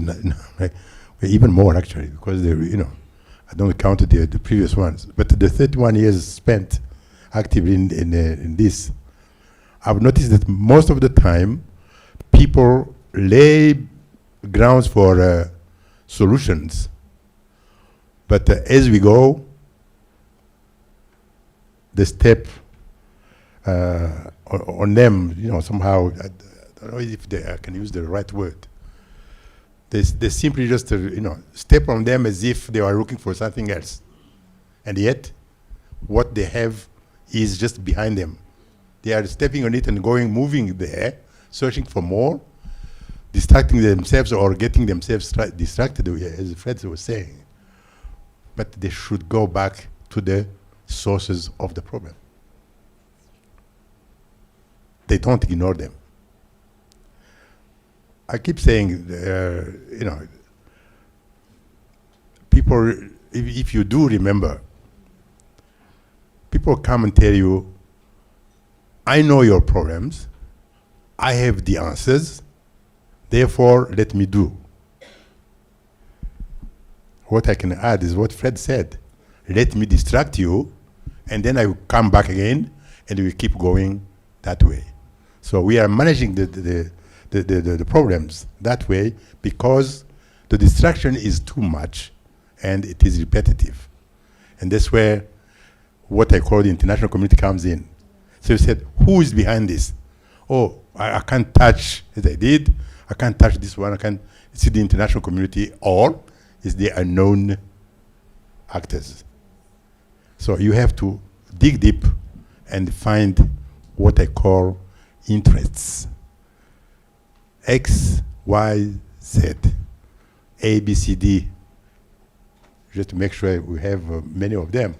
even more actually, because I don't count the previous ones, but the 31 years spent actively in this, I've noticed that most of the time, people lay grounds for solutions, but as we go, the step on them, somehow, I don't know if I can use the right word. They simply just, step on them as if they are looking for something else. And yet, what they have is just behind them. They are stepping on it and moving there, searching for more, distracting themselves or getting themselves distracted, as Fred was saying. But they should go back to the sources of the problem. They don't ignore them. I keep saying, people, if you do remember, people come and tell you, I know your problems, I have the answers, therefore let me do. What I can add is what Fred said. Let me distract you, and then I will come back again, and we keep going that way. So we are managing the problems that way because the distraction is too much, and it is repetitive. And that's where what I call the international community comes in. So you said, who is behind this? Oh, I can't touch, as I did, I can't touch this one, I can't see the international community, or is the unknown actors. So you have to dig deep and find what I call interests. X, Y, Z, A, B, C, D, just to make sure we have many of them,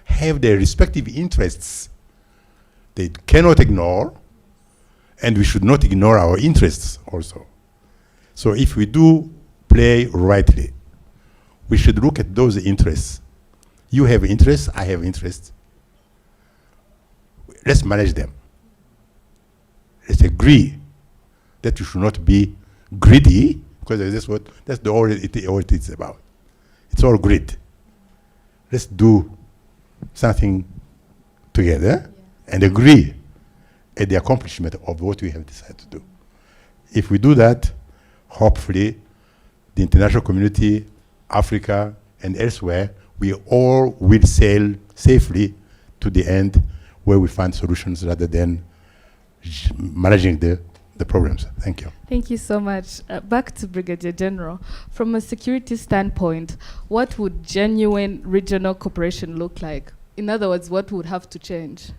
have their respective interests they cannot ignore, and we should not ignore our interests also. So if we do play rightly, we should look at those interests. You have interests, I have interests. Let's manage them. Let's agree that you should not be greedy, because that's all it is about. It's all greed. Let's do something together and agree at the accomplishment of what we have decided to do. If we do that, hopefully the international community, Africa, and elsewhere, we all will sail safely to the end where we find solutions rather than managing the the problems. Thank you. Thank you so much. Back to Brigadier General. From a security standpoint, what would genuine regional cooperation look like? In other words, what would have to change?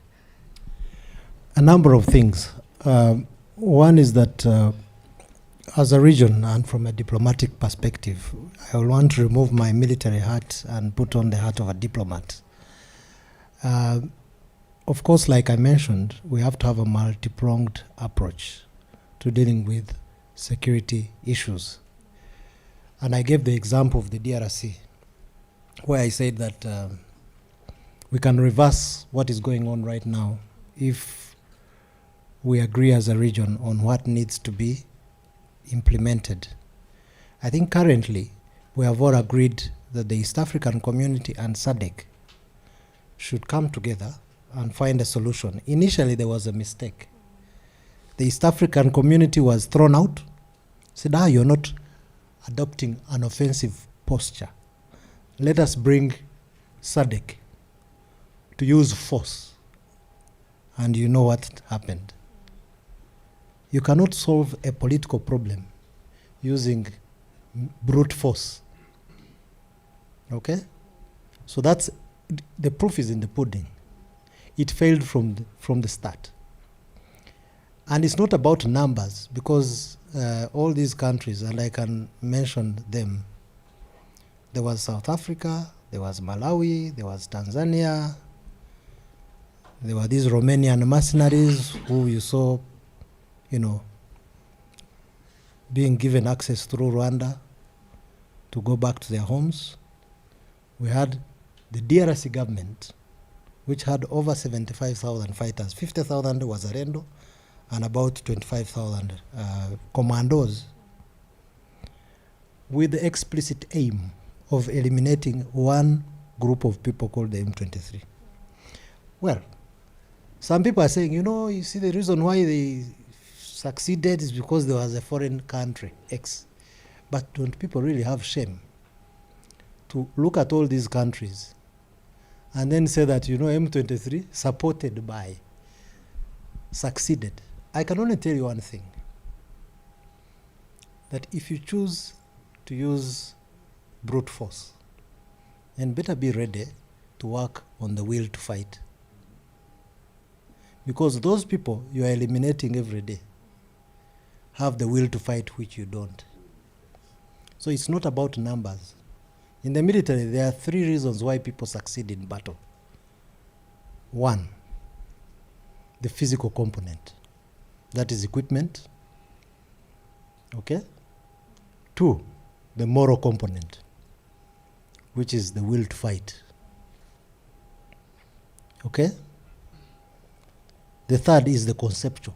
A number of things. One is that as a region and from a diplomatic perspective, I will want to remove my military hat and put on the hat of a diplomat. Of course, like I mentioned, we have to have a multi-pronged approach to dealing with security issues. And I gave the example of the DRC, where I said that we can reverse what is going on right now if we agree as a region on what needs to be implemented. I think currently we have all agreed that the East African community and SADC should come together and find a solution. Initially there was a mistake. The East African community was thrown out, said, you're not adopting an offensive posture. Let us bring SADC to use force. And you know what happened. You cannot solve a political problem using brute force. Okay? So that's, the proof is in the pudding. It failed from the start. And it's not about numbers, because all these countries, and I can mention them, there was South Africa, there was Malawi, there was Tanzania, there were these Romanian mercenaries who you saw, being given access through Rwanda to go back to their homes. We had the DRC government, which had over 75,000 fighters. 50,000 was Arendo, and about 25,000 commandos, with the explicit aim of eliminating one group of people called the M23. Well, some people are saying, you see the reason why they succeeded is because there was a foreign country, X. But don't people really have shame to look at all these countries and then say that, M23, supported by, succeeded? I can only tell you one thing, that if you choose to use brute force, then better be ready to work on the will to fight. Because those people you are eliminating every day have the will to fight, which you don't. So it's not about numbers. In the military, there are 3 reasons why people succeed in battle. 1, the physical component. That is equipment. Okay? 2, the moral component, which is the will to fight. Okay? The 3rd is the conceptual.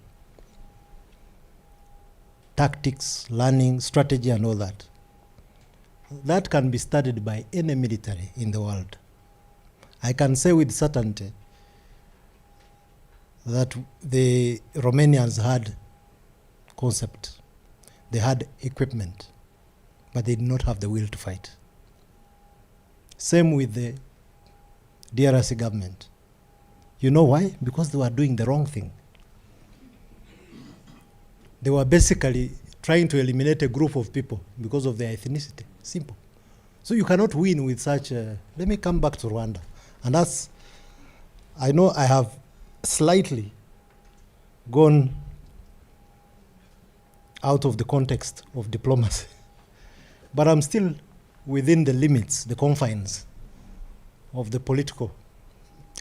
Tactics, learning, strategy, and all that. That can be studied by any military in the world. I can say with certainty that the Romanians had concept, they had equipment, but they did not have the will to fight. Same with the DRC government. You know why? Because they were doing the wrong thing. They were basically trying to eliminate a group of people because of their ethnicity. Simple. So you cannot win with such a... Let me come back to Rwanda. And that's... I know I have slightly gone out of the context of diplomacy, but I'm still within the limits, the confines of the political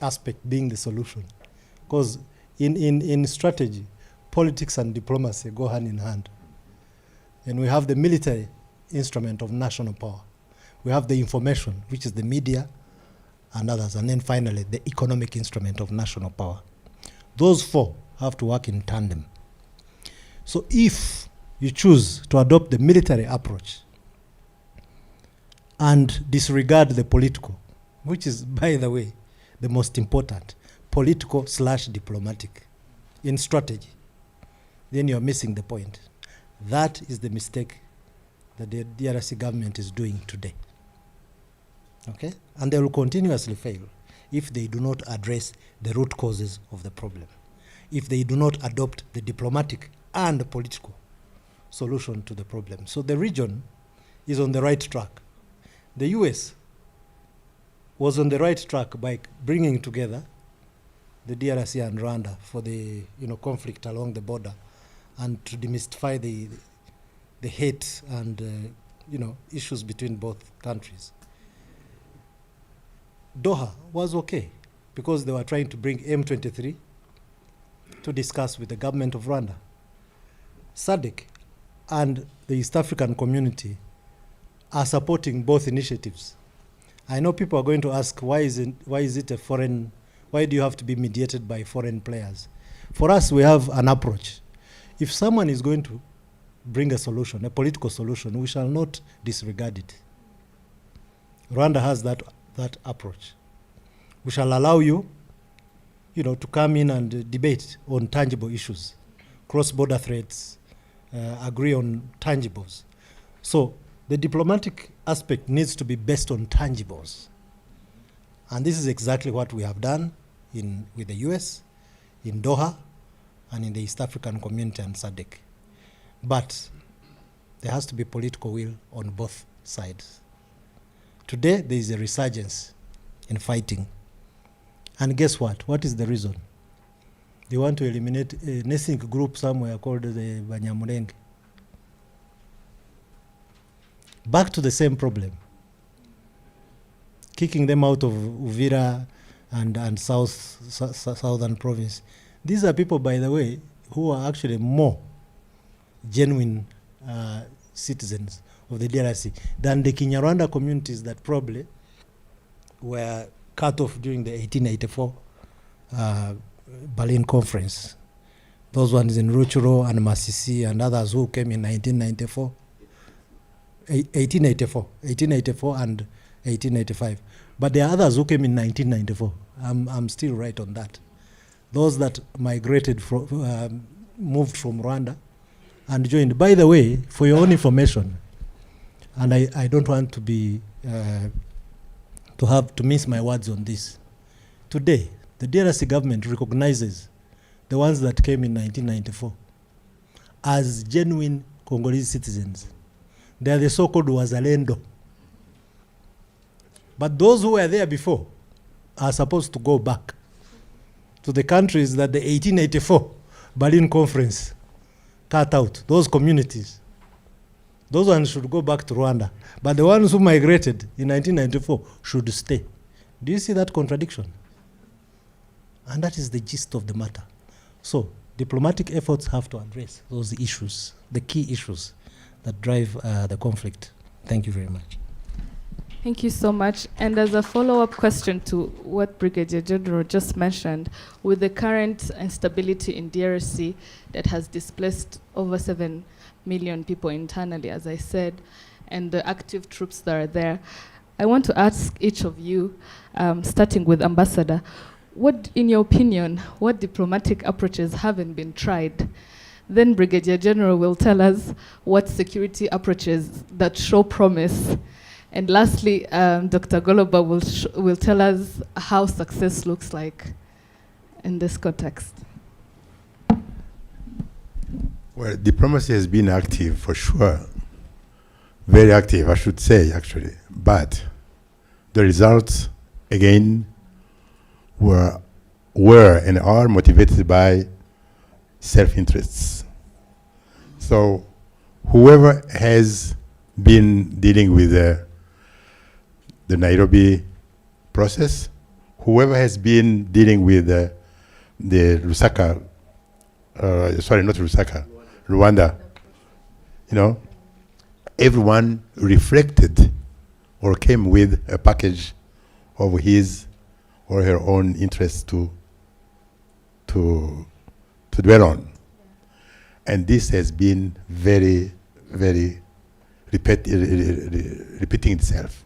aspect being the solution. Because in strategy, politics and diplomacy go hand in hand. And we have the military instrument of national power. We have the information, which is the media and others. And then finally, the economic instrument of national power. Those 4 have to work in tandem. So if you choose to adopt the military approach and disregard the political, which is, by the way, the most important, political/diplomatic in strategy, then you're missing the point. That is the mistake that the DRC government is doing today. Okay? And they will continuously fail if they do not address the root causes of the problem, if they do not adopt the diplomatic and a political solution to the problem. So the region is on the right track. The US was on the right track by bringing together the DRC and Rwanda for the conflict along the border and to demystify the hate and issues between both countries. Doha was okay because they were trying to bring M23 to discuss with the government of Rwanda. SADC and the East African community are supporting both initiatives. I know people are going to ask, why is it a foreign, why do you have to be mediated by foreign players? For us, we have an approach. If someone is going to bring a solution, a political solution, we shall not disregard it. Rwanda has that approach. We shall allow you, to come in and debate on tangible issues, cross-border threats, agree on tangibles. So the diplomatic aspect needs to be based on tangibles. And this is exactly what we have done with the US, in Doha, and in the East African community and SADC. But there has to be political will on both sides. Today, there is a resurgence in fighting. And guess what? What is the reason? They want to eliminate a ethnic group somewhere called the Banyamulenge. Back to the same problem. Kicking them out of Uvira and southern province. These are people, by the way, who are actually more genuine citizens of the DRC than the Kinyarwanda communities that probably were cut off during the 1884 Berlin Conference. Those ones in Ruchuru and Masisi and others who came in 1894. 1884 and 1885. But there are others who came in 1994. I'm still right on that. Those that migrated moved from Rwanda and joined. By the way, for your own information, and I don't want to be to miss my words on this. Today, the DRC government recognizes the ones that came in 1994 as genuine Congolese citizens. They are the so-called Wazalendo. But those who were there before are supposed to go back to the countries that the 1884 Berlin Conference cut out, those communities. Those ones should go back to Rwanda. But the ones who migrated in 1994 should stay. Do you see that contradiction? And that is the gist of the matter. So diplomatic efforts have to address those issues, the key issues that drive the conflict. Thank you very much. Thank you so much. And as a follow-up question to what Brigadier General just mentioned, with the current instability in DRC that has displaced over 7 million people internally, as I said, and the active troops that are there, I want to ask each of you, starting with Ambassador, what, in your opinion, what diplomatic approaches haven't been tried? Then Brigadier General will tell us what security approaches that show promise. And lastly, Dr. Goloba will tell us how success looks like in this context. Well, diplomacy has been active for sure. Very active, I should say, actually. But the results, again, were and are motivated by self-interests. So whoever has been dealing with the Nairobi process, whoever has been dealing with the Lusaka, Rwanda, everyone reflected or came with a package of his or her own interests to dwell on. And this has been very, very repeating itself.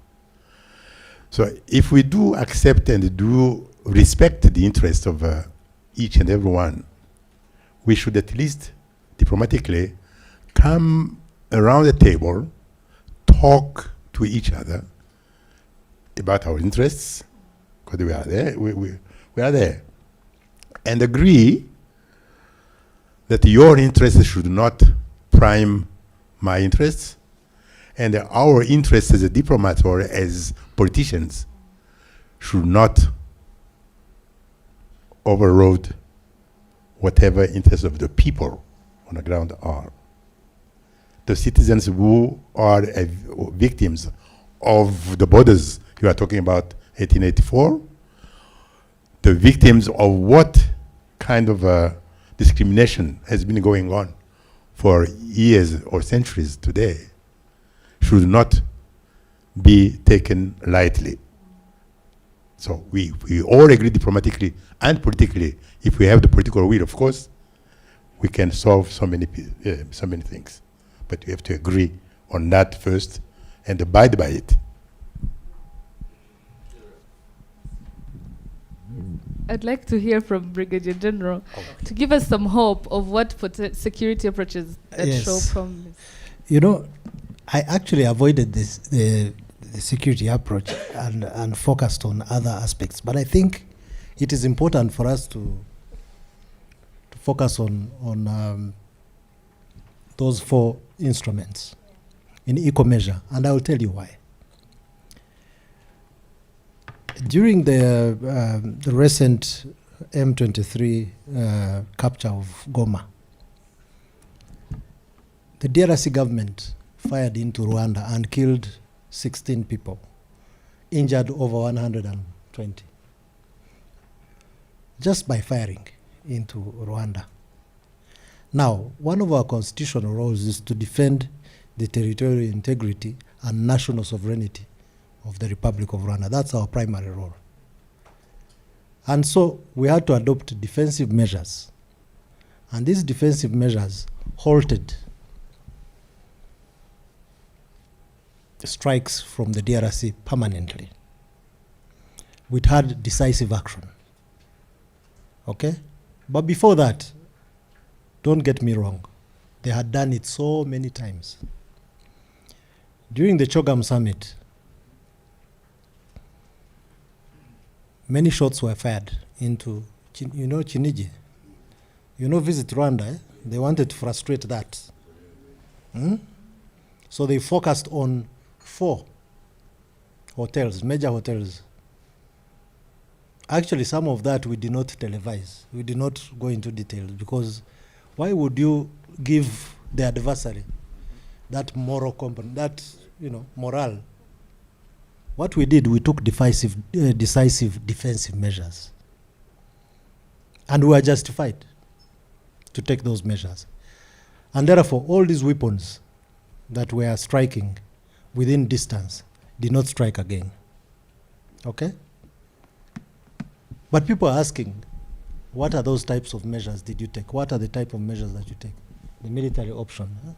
So if we do accept and do respect the interests of each and every one, we should at least diplomatically come around the table, talk to each other about our interests, because we are there, we are there, and agree that your interests should not prime my interests, and our interests as a diplomat or as politicians should not override whatever interests of the people on the ground are. The citizens who are victims of the borders you are talking about, 1884, the victims of what kind of discrimination has been going on for years or centuries today should not be taken lightly. So we all agree diplomatically and politically. If we have the political will, of course, we can solve so many things. But we have to agree on that first and abide by it. I'd like to hear from Brigadier General to give us some hope of what security approaches that show promise. You know, I actually avoided the security approach and focused on other aspects. But I think it is important for us to focus on those 4 instruments in equal measure, and I will tell you why. During the recent M23 capture of Goma, the DRC government fired into Rwanda and killed 16 people, injured over 120, just by firing into Rwanda. Now, one of our constitutional roles is to defend the territorial integrity and national sovereignty of the Republic of Rwanda. That's our primary role. And so we had to adopt defensive measures. And these defensive measures halted strikes from the DRC permanently. We'd had decisive action. Okay? But before that, don't get me wrong, they had done it so many times. During the Chogam summit, many shots were fired into, Chiniji. Visit Rwanda, eh? They wanted to frustrate that. So they focused on 4 hotels, major hotels. Actually, some of that we did not televise. We did not go into details because why would you give the adversary that moral component, that, morale? What we did, we took decisive defensive measures. And we are justified to take those measures. And therefore, all these weapons that were striking within distance did not strike again. Okay? But people are asking, what are those types of measures did you take? What are the type of measures that you take? The military option. Huh?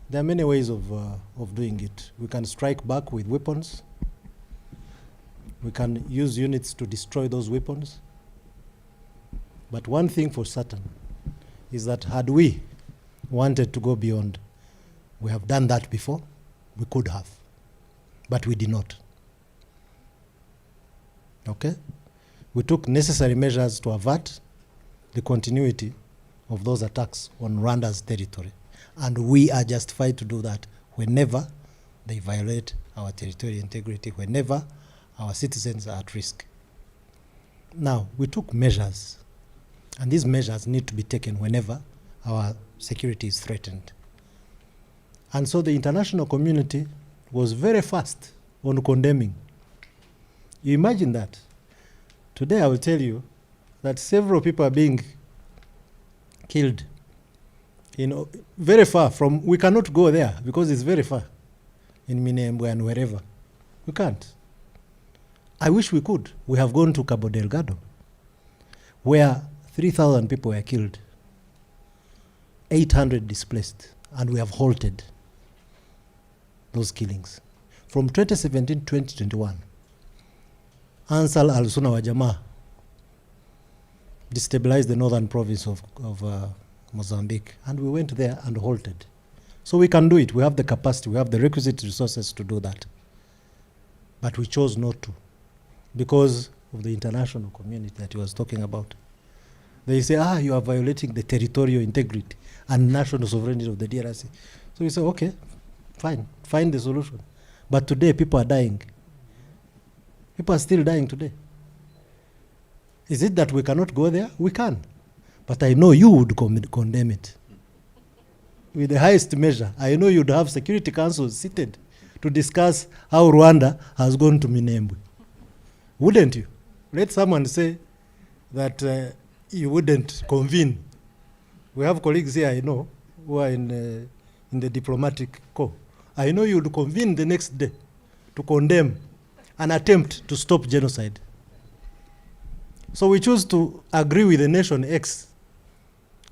There are many ways of doing it. We can strike back with weapons. We can use units to destroy those weapons. But one thing for certain is that had we wanted to go beyond, we have done that before, we could have, but we did not. Okay? We took necessary measures to avert the continuity of those attacks on Rwanda's territory. And we are justified to do that whenever they violate our territorial integrity, whenever our citizens are at risk. Now, we took measures, and these measures need to be taken whenever our security is threatened. And so the international community was very fast on condemning. You imagine that. Today I will tell you that several people are being killed very far from, we cannot go there because it's very far, in Minembwe and wherever. We can't. I wish we could. We have gone to Cabo Delgado, where 3,000 people were killed, 800 displaced, and we have halted those killings. From 2017 to 2021, Ansal al-Suna wa Jamaa destabilized the northern province of Mozambique, and we went there and halted. So we can do it. We have the capacity, we have the requisite resources to do that. But we chose not to because of the international community that he was talking about. They say, you are violating the territorial integrity and national sovereignty of the DRC. So we say, okay, fine, find the solution. But today, people are dying. People are still dying today. Is it that we cannot go there? We can. But I know you would condemn it. With the highest measure, I know you'd have Security Councils seated to discuss how Rwanda has gone to Minembwe. Wouldn't you? Let someone say that you wouldn't convene. We have colleagues here, I know, who are in the diplomatic corps. I know you would convene the next day to condemn an attempt to stop genocide. So we choose to agree with the nation X,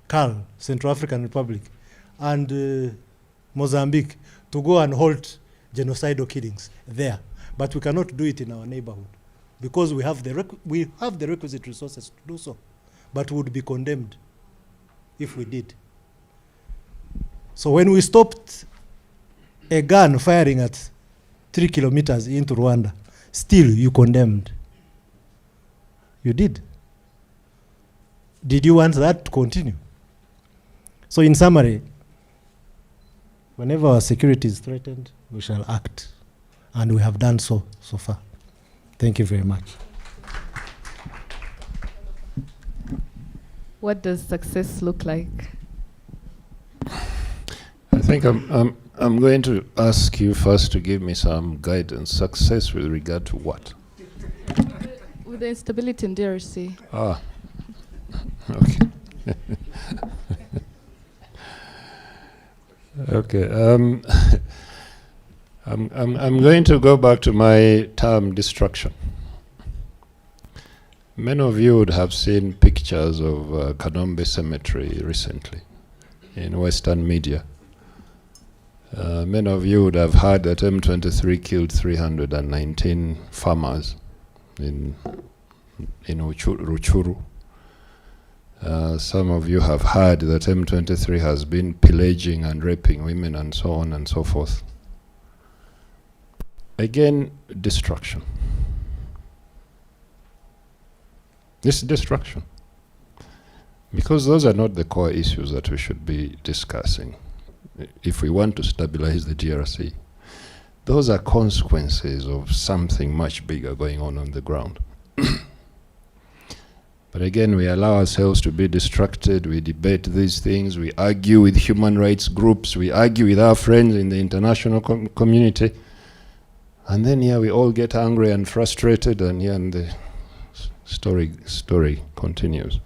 CAL, Central African Republic, and Mozambique to go and halt genocidal killings there. But we cannot do it in our neighborhood because we have the requisite resources to do so, but would be condemned if we did. So when we stopped a gun firing at 3 kilometers into Rwanda, still you condemned. You did. Did you want that to continue? So in summary, whenever our security is threatened, we shall act. And we have done so far. Thank you very much. What does success look like? I think I'm going to ask you first to give me some guidance. Success with regard to what? With the instability in DRC. Okay. Okay. I'm going to go back to my term destruction. Many of you would have seen pictures of Kanombe Cemetery recently in Western media. Many of you would have heard that M23 killed 319 farmers in Ruchuru. Some of you have heard that M23 has been pillaging and raping women and so on and so forth. Again, destruction. This destruction. Because those are not the core issues that we should be discussing. If we want to stabilize the DRC, those are consequences of something much bigger going on the ground. But again, we allow ourselves to be distracted, we debate these things, we argue with human rights groups, we argue with our friends in the international community, and then here we all get angry and frustrated, and here and the story continues.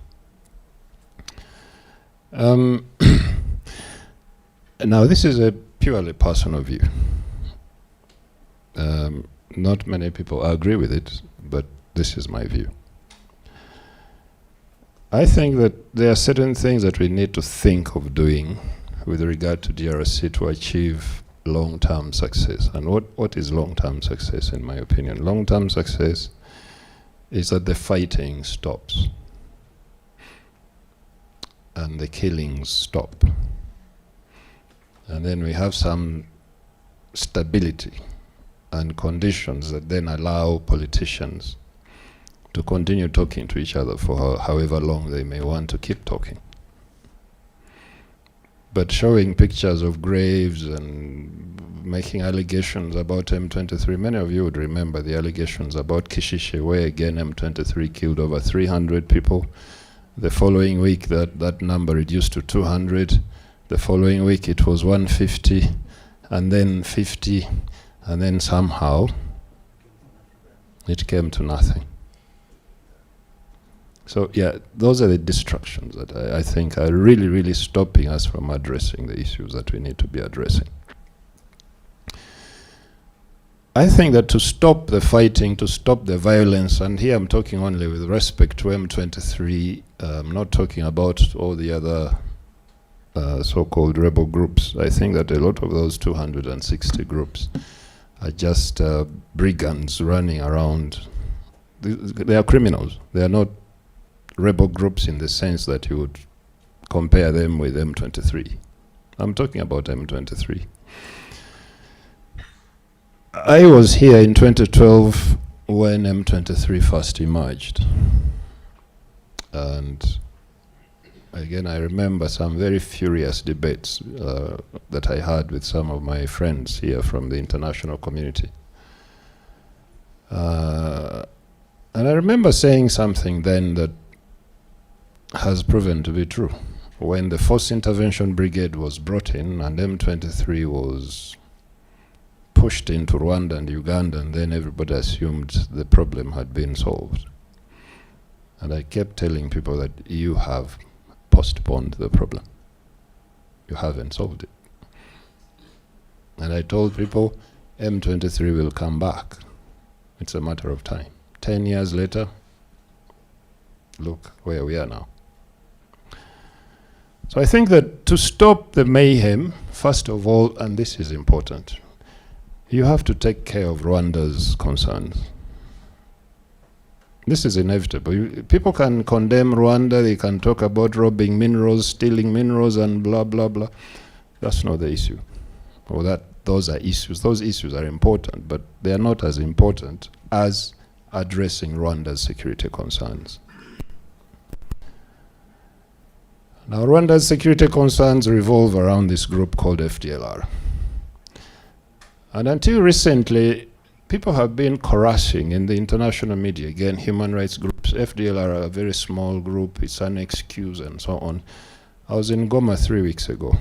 Now this is a purely personal view. Not many people agree with it, but this is my view. I think that there are certain things that we need to think of doing with regard to DRC to achieve long-term success. And what is long-term success, in my opinion? Long-term success is that the fighting stops and the killings stop. And then we have some stability and conditions that then allow politicians to continue talking to each other for however long they may want to keep talking. But showing pictures of graves and making allegations about M23, many of you would remember the allegations about Kishishe, where again M23 killed over 300 people. The following week that number reduced to 200. The following week it was 150, and then 50, and then somehow it came to nothing. So yeah, those are the distractions that I think are really, really stopping us from addressing the issues that we need to be addressing. I think that to stop the fighting, to stop the violence, and here I'm talking only with respect to M23, I'm not talking about all the other so-called rebel groups. I think that a lot of those 260 groups are just brigands running around. They are criminals. They are not rebel groups in the sense that you would compare them with M23. I'm talking about M23. I was here in 2012 when M23 first emerged. And Again, I remember some very furious debates that I had with some of my friends here from the international community. And I remember saying something then that has proven to be true. When the Force Intervention Brigade was brought in and M23 was pushed into Rwanda and Uganda, and then everybody assumed the problem had been solved. And I kept telling people that you have postponed the problem. You haven't solved it. And I told people M23 will come back. It's a matter of time. 10 years later, look where we are now. So I think that to stop the mayhem, first of all, and this is important, you have to take care of Rwanda's concerns. This is inevitable. People can condemn Rwanda, they can talk about robbing minerals, stealing minerals, and blah, blah, blah. That's not the issue. Or those are issues. Those issues are important, but they are not as important as addressing Rwanda's security concerns. Now, Rwanda's security concerns revolve around this group called FDLR. And until recently, people have been coercing in the international media, again, human rights groups. FDLR are a very small group, it's an excuse and so on. I was in Goma 3 weeks ago,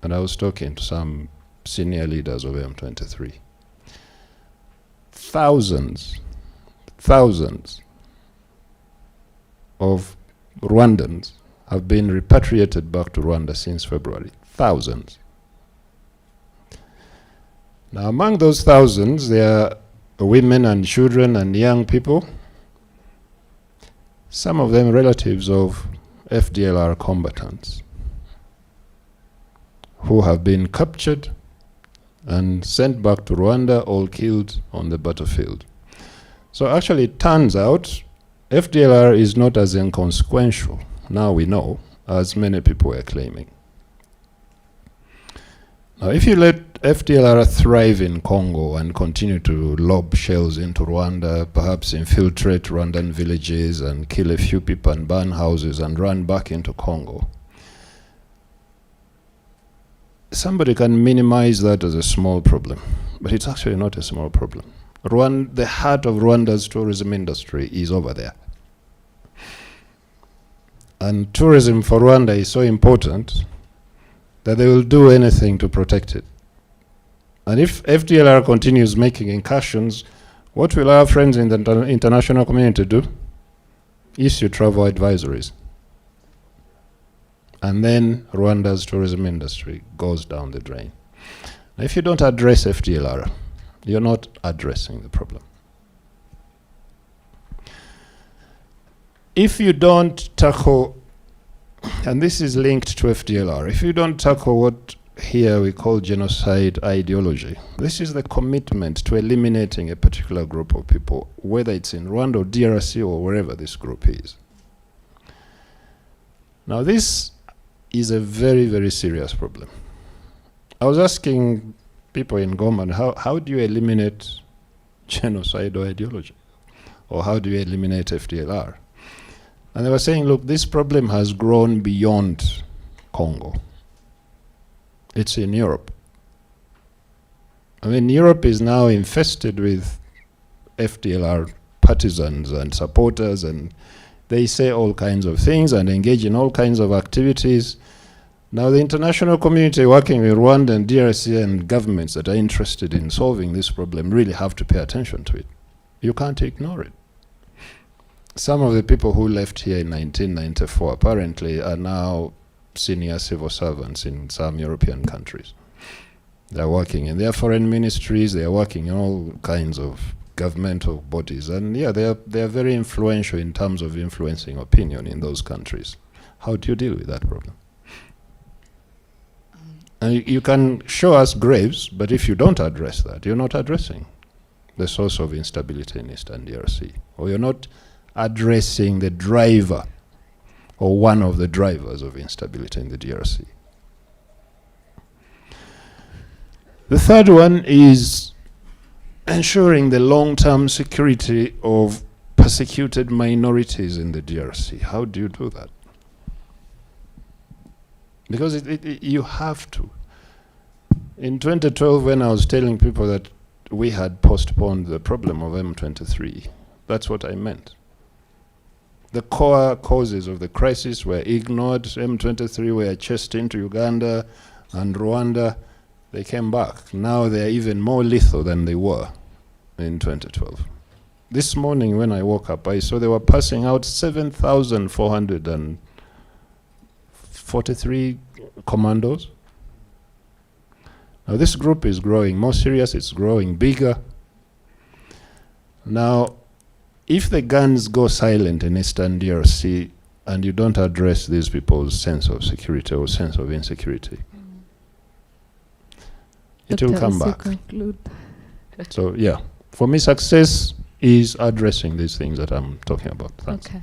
and I was talking to some senior leaders of M23. Thousands of Rwandans have been repatriated back to Rwanda since February. Thousands. Now, among those thousands, there are women and children and young people, some of them relatives of FDLR combatants who have been captured and sent back to Rwanda, all killed on the battlefield. So actually, it turns out FDLR is not as inconsequential, now we know, as many people were claiming. Now, if you let FDLR thrive in Congo and continue to lob shells into Rwanda, perhaps infiltrate Rwandan villages and kill a few people and burn houses and run back into Congo, somebody can minimize that as a small problem, but it's actually not a small problem. The heart of Rwanda's tourism industry is over there. And tourism for Rwanda is so important that they will do anything to protect it. And if FDLR continues making incursions, what will our friends in the international community do? Issue travel advisories. And then Rwanda's tourism industry goes down the drain. Now, if you don't address FDLR, you're not addressing the problem. If you don't tackle, and this is linked to FDLR, if you don't tackle what here we call genocide ideology, this is the commitment to eliminating a particular group of people, whether it's in Rwanda or DRC or wherever this group is. Now, this is a very, very serious problem. I was asking people in Goma, how do you eliminate genocidal ideology? Or how do you eliminate FDLR? And they were saying, look, this problem has grown beyond Congo. It's in Europe. I mean, Europe is now infested with FDLR partisans and supporters, and they say all kinds of things and engage in all kinds of activities. Now, the international community working with Rwanda and DRC and governments that are interested in solving this problem really have to pay attention to it. You can't ignore it. Some of the people who left here in 1994 apparently are now senior civil servants in some European countries. They're working in their foreign ministries, they're working in all kinds of governmental bodies, and yeah, they're very influential in terms of influencing opinion in those countries. How do you deal with that problem? And you can show us graves, but if you don't address that, you're not addressing the source of instability in Eastern DRC, or you're not addressing the driver or one of the drivers of instability in the DRC. The third one is ensuring the long-term security of persecuted minorities in the DRC. How do you do that? Because you have to. In 2012, when I was telling people that we had postponed the problem of M23, that's what I meant. The core causes of the crisis were ignored. M23 were chased into Uganda and Rwanda. They came back. Now they're even more lethal than they were in 2012. This morning when I woke up, I saw they were passing out 7,443 commandos. Now this group is growing more serious, it's growing bigger. Now, if the guns go silent in Eastern DRC and you don't address these people's sense of security or sense of insecurity, it will come back. So yeah, for me success is addressing these things that I'm talking about. Thanks. Okay,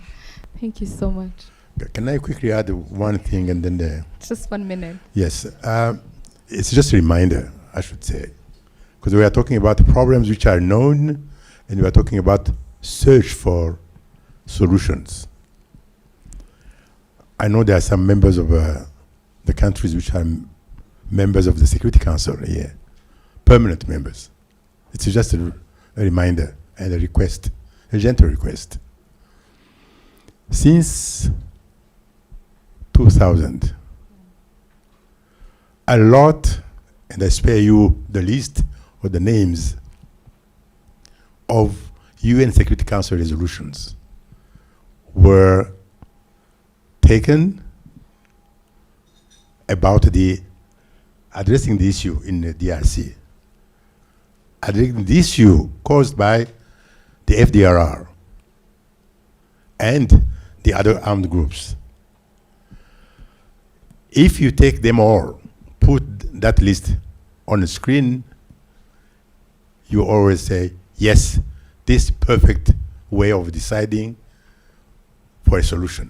thank you so much. Can I quickly add one thing and then Just 1 minute. Yes, it's just a reminder, I should say, because we are talking about problems which are known and we are talking about search for solutions. I know there are some members of the countries which are members of the Security Council here, permanent members. It's just a reminder and a request, a gentle request. Since 2000, a lot, and I spare you the list or the names of UN Security Council resolutions were taken about addressing the issue in the DRC. Addressing the issue caused by the FDRR and the other armed groups. If you take them all, put that list on the screen, you always say, yes, this perfect way of deciding for a solution.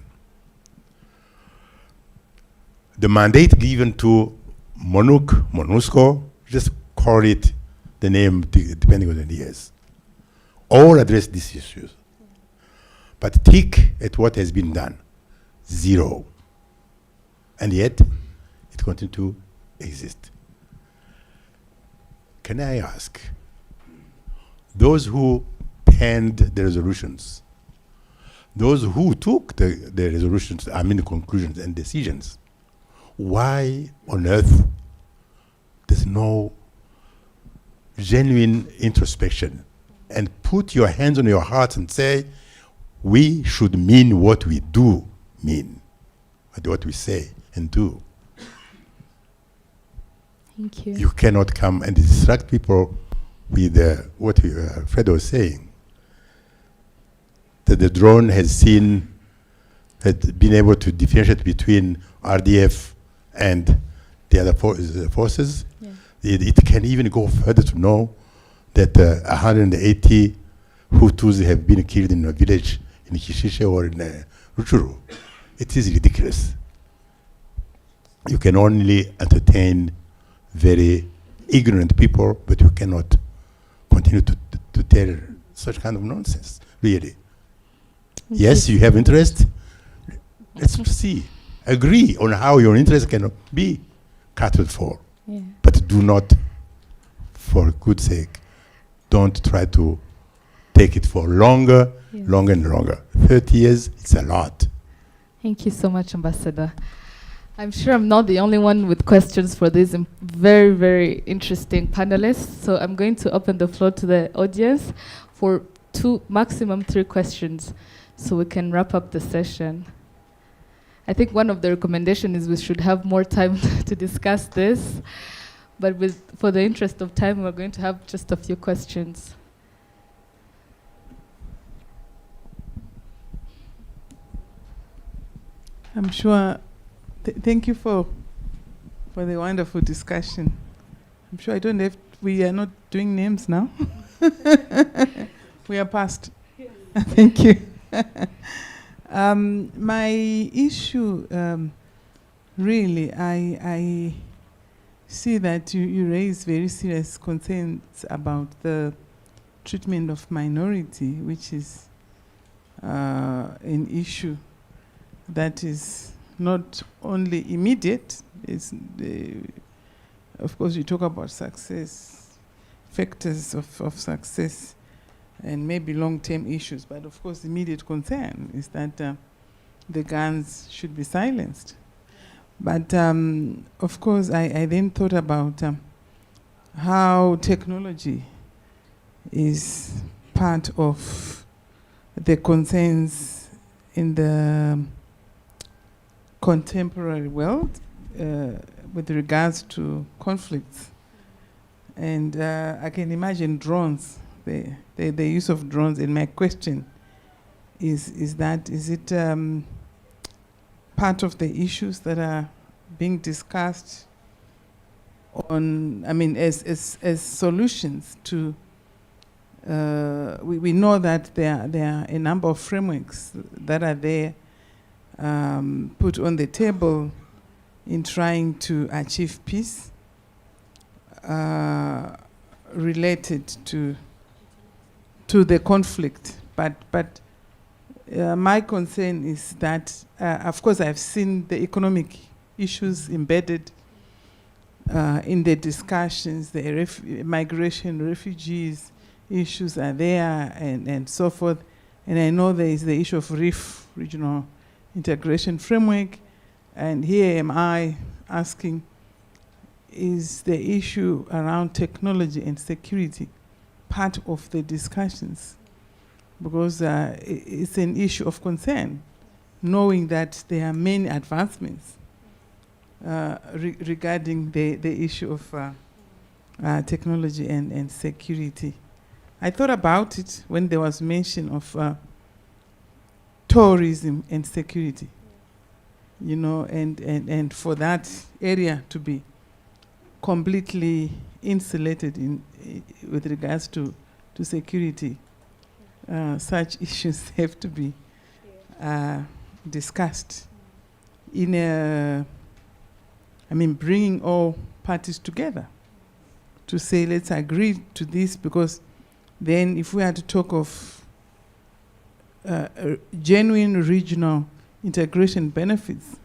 The mandate given to MONUSCO, just call it the name depending on the years, all address these issues. But tick at what has been done, 0. And yet, it continues to exist. Can I ask, those who penned the resolutions, those who took the resolutions, I mean the conclusions and decisions, why on earth there's no genuine introspection and put your hands on your heart and say, we should mean what we do mean, what we say and do. Thank you. You cannot come and distract people with what Fred was saying, that the drone had been able to differentiate between RDF and the other forces. Yeah. It can even go further to know that 180 Hutus have been killed in a village in Kishishe or in Rutshuru. It is ridiculous. You can only entertain very ignorant people, but you cannot continue to tell such kind of nonsense, really. Yes, you have interest. Let's see. Agree on how your interest can be catered for. Yeah. But do not, for good's sake, don't try to take it for longer and longer. 30 years, it's a lot. Thank you so much, Ambassador. I'm sure I'm not the only one with questions for these very, very interesting panelists. So I'm going to open the floor to the audience for 2, maximum 3 questions so we can wrap up the session. I think one of the recommendations is we should have more time to discuss this. But for the interest of time, we're going to have just a few questions. I'm sure. Thank you for the wonderful discussion. I'm sure we are not doing names now. We are past. Yeah. Thank you. My issue, really, I see that you raise very serious concerns about the treatment of minority, which is an issue that is not only immediate. Of course, you talk about success, factors of success, and maybe long-term issues. But of course, the immediate concern is that the guns should be silenced. But of course, I then thought about how technology is part of the concerns in the contemporary world with regards to conflicts. And I can imagine drones, the use of drones. And my question is it part of the issues that are being discussed on, as solutions to, we know that there are a number of frameworks that are there put on the table in trying to achieve peace related to the conflict. But my concern is that, of course, I've seen the economic issues embedded in the discussions, the migration, refugees issues are there, and so forth. And I know there is the issue of RIF, Regional Integration Framework. And here am I asking, is the issue around technology and security part of the discussions? Because it's an issue of concern, knowing that there are many advancements regarding the issue of technology and security. I thought about it when there was mention of tourism and security, you know, and for that area to be completely insulated with regards to security. Such issues have to be discussed in bringing all parties together to say, let's agree to this, because then if we had to talk of genuine regional integration benefits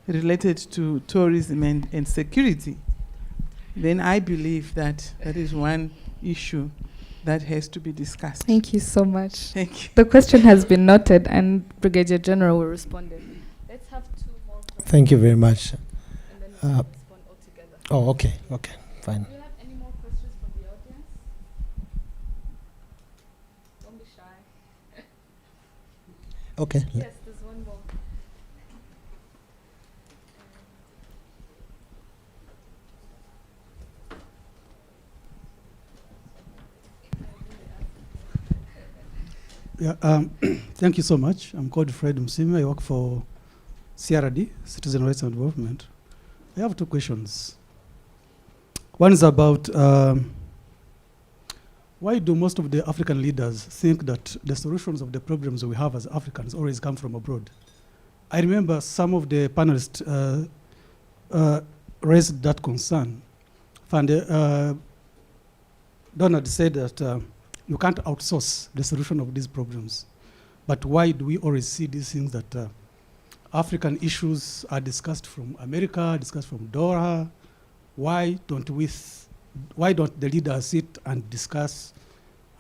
related to tourism and security, then I believe that is one issue that has to be discussed. Thank you so much. Thank you. The question has been noted, and Brigadier General will respond. Let's have two more questions. Thank you very much. And then we can respond all together. Oh, okay, fine. Do you have any more questions from the audience? Don't be shy. Okay. Yes, there's one more. Yeah, thank you so much. I'm called Fred Msime. I work for CRD, Citizen Rights and Development. I have two questions. One is about why do most of the African leaders think that the solutions of the problems we have as Africans always come from abroad? I remember some of the panelists raised that concern. Donald said that you can't outsource the solution of these problems. But why do we always see these things that African issues are discussed from America, discussed from Doha? Why don't the leaders sit and discuss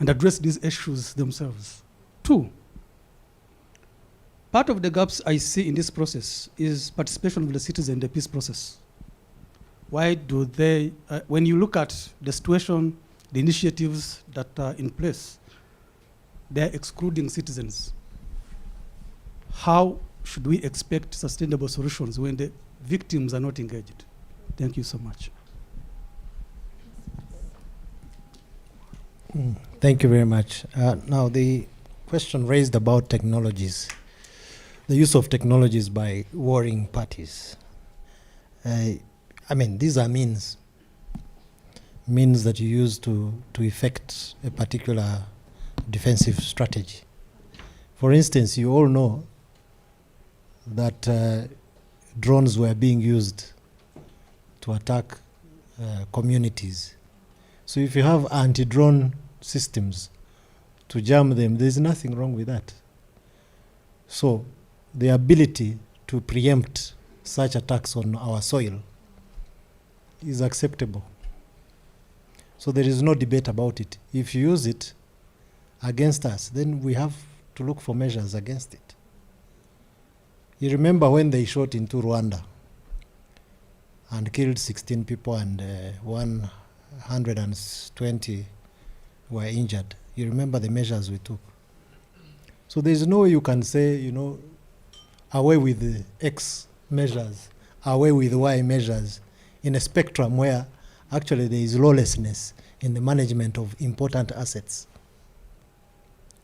and address these issues themselves? Two, part of the gaps I see in this process is participation of the citizens in the peace process. Why do they, when you look at the situation, the initiatives that are in place, they're excluding citizens. How should we expect sustainable solutions when the victims are not engaged? Thank you so much. Thank you very much. Now, the question raised about technologies, the use of technologies by warring parties. These are means that you use to effect a particular defensive strategy. For instance, you all know that drones were being used to attack communities. So if you have anti-drone systems to jam them, there's nothing wrong with that. So the ability to preempt such attacks on our soil is acceptable. So there is no debate about it. If you use it against us, then we have to look for measures against it. You remember when they shot into Rwanda and killed 16 people and 120 were injured. You remember the measures we took. So there's no way you can say, you know, away with the X measures, away with Y measures, in a spectrum where actually there is lawlessness in the management of important assets.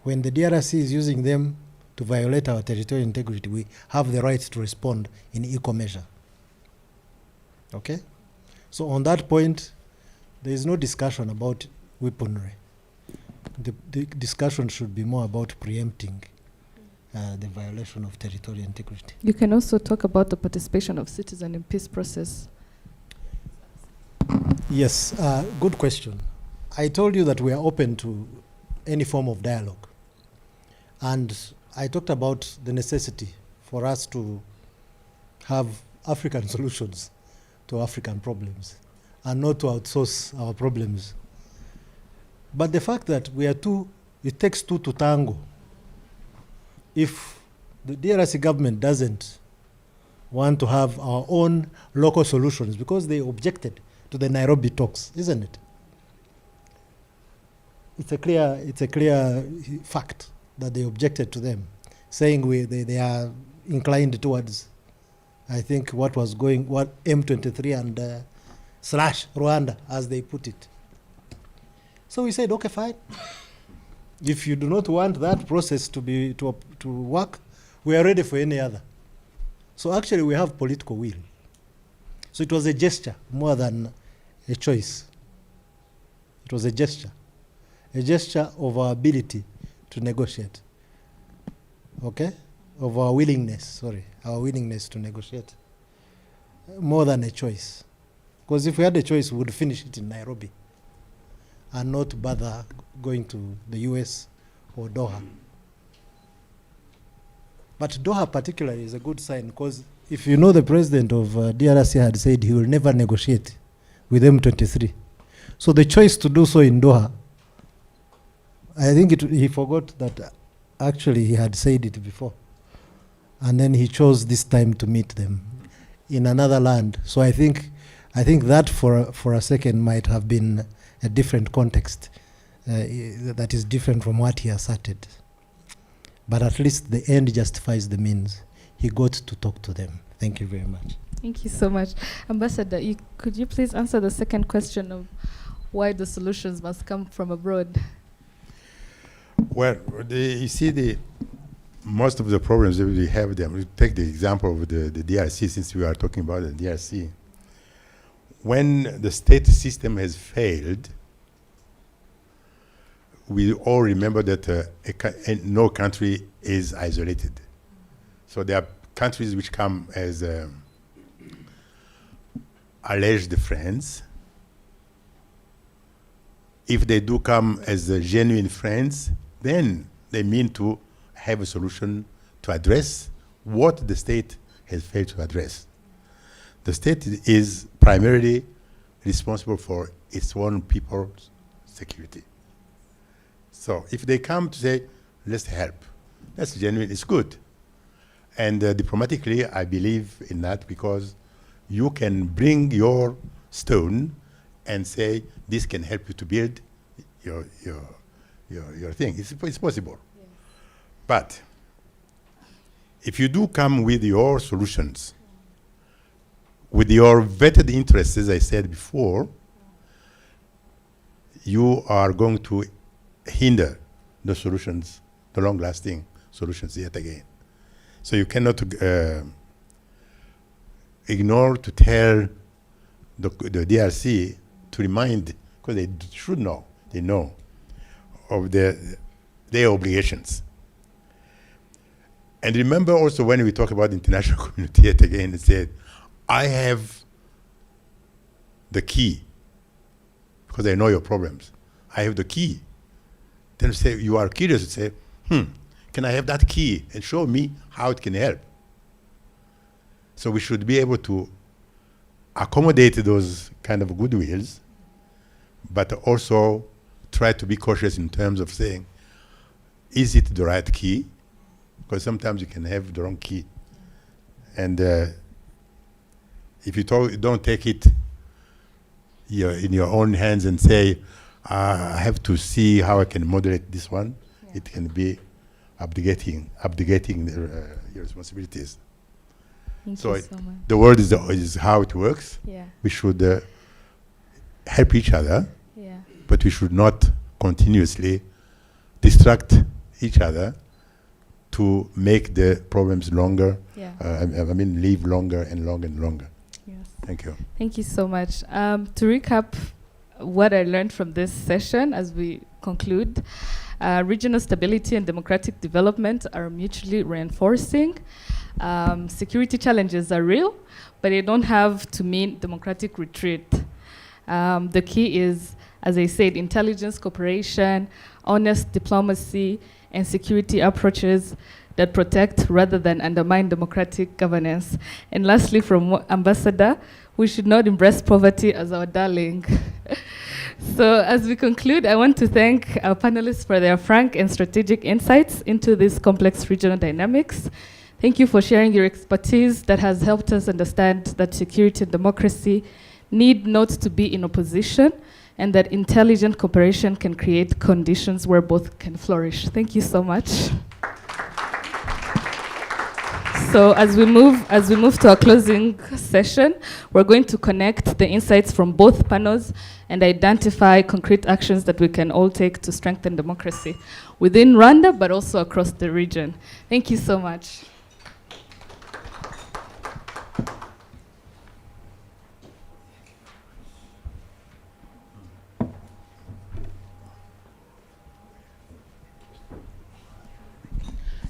When the DRC is using them to violate our territorial integrity, we have the right to respond in equal measure. Okay? So on that point, there is no discussion about weaponry. The discussion should be more about preempting the violation of territorial integrity. You can also talk about the participation of citizens in peace process. Yes, good question. I told you that we are open to any form of dialogue. And I talked about the necessity for us to have African solutions to African problems and not to outsource our problems. But the fact that we are two, it takes two to tango. If the DRC government doesn't want to have our own local solutions because they objected to the Nairobi talks, isn't it? It's a clear fact that they objected to them, saying they are inclined towards, I think, what M23 and slash Rwanda, as they put it. So we said, okay, fine. If you do not want that process to work, we are ready for any other. So actually we have political will. So it was a gesture more than a choice. It was a gesture of our ability to negotiate. Okay? Of our willingness to negotiate. More than a choice. Because if we had a choice, we would finish it in Nairobi and not bother going to the US or Doha. But Doha particularly is a good sign, because if you know, the president of DRC had said he will never negotiate with M23. So the choice to do so in Doha, I think he forgot that actually he had said it before. And then he chose this time to meet them in another land. So I think that for a second might have been a different context that is different from what he asserted. But at least the end justifies the means. He got to talk to them. Thank you very much. Thank you so much. Ambassador, could you please answer the second question of why the solutions must come from abroad? Well, you see, most of the problems that we have them. We take the example of the DRC, since we are talking about the DRC. When the state system has failed, we all remember that no country is isolated. So there are countries which come as alleged friends. If they do come as genuine friends, then they mean to have a solution to address what the state has failed to address. The state is primarily responsible for its own people's security. So if they come to say, let's help, that's genuine, it's good. And diplomatically, I believe in that, because you can bring your stone and say, this can help you to build your thing. It's possible. Yes. But if you do come with your solutions, with your vetted interests, as I said before, you are going to hinder the solutions, the long-lasting solutions yet again. So you cannot ignore to tell the DRC to remind, because they should know, they know of their obligations. And remember also when we talk about the international community yet again, it said, I have the key, because I know your problems. I have the key. Then say, you are curious to say, can I have that key and show me how it can help? So we should be able to accommodate those kind of goodwills, but also try to be cautious in terms of saying, is it the right key? Because sometimes you can have the wrong key. And if you don't take it in your own hands and say, I have to see how I can moderate this one, it can be abdicating your responsibilities. Thank you so much. The word is how it works. Yeah. We should help each other, Yeah. but we should not continuously distract each other to make the problems longer. Yeah. I mean, live longer and longer and longer. Yes. Thank you. Thank you so much. To recap what I learned from this session as we conclude, regional stability and democratic development are mutually reinforcing. Security challenges are real, but they don't have to mean democratic retreat. The key is, as I said, intelligence cooperation, honest diplomacy, and security approaches that protect rather than undermine democratic governance. And lastly, from Ambassador, we should not embrace poverty as our darling. So as we conclude, I want to thank our panelists for their frank and strategic insights into these complex regional dynamics. Thank you for sharing your expertise that has helped us understand that security and democracy need not to be in opposition, and that intelligent cooperation can create conditions where both can flourish. Thank you so much. So as we move to our closing session, we're going to connect the insights from both panels and identify concrete actions that we can all take to strengthen democracy within Rwanda, but also across the region. Thank you so much.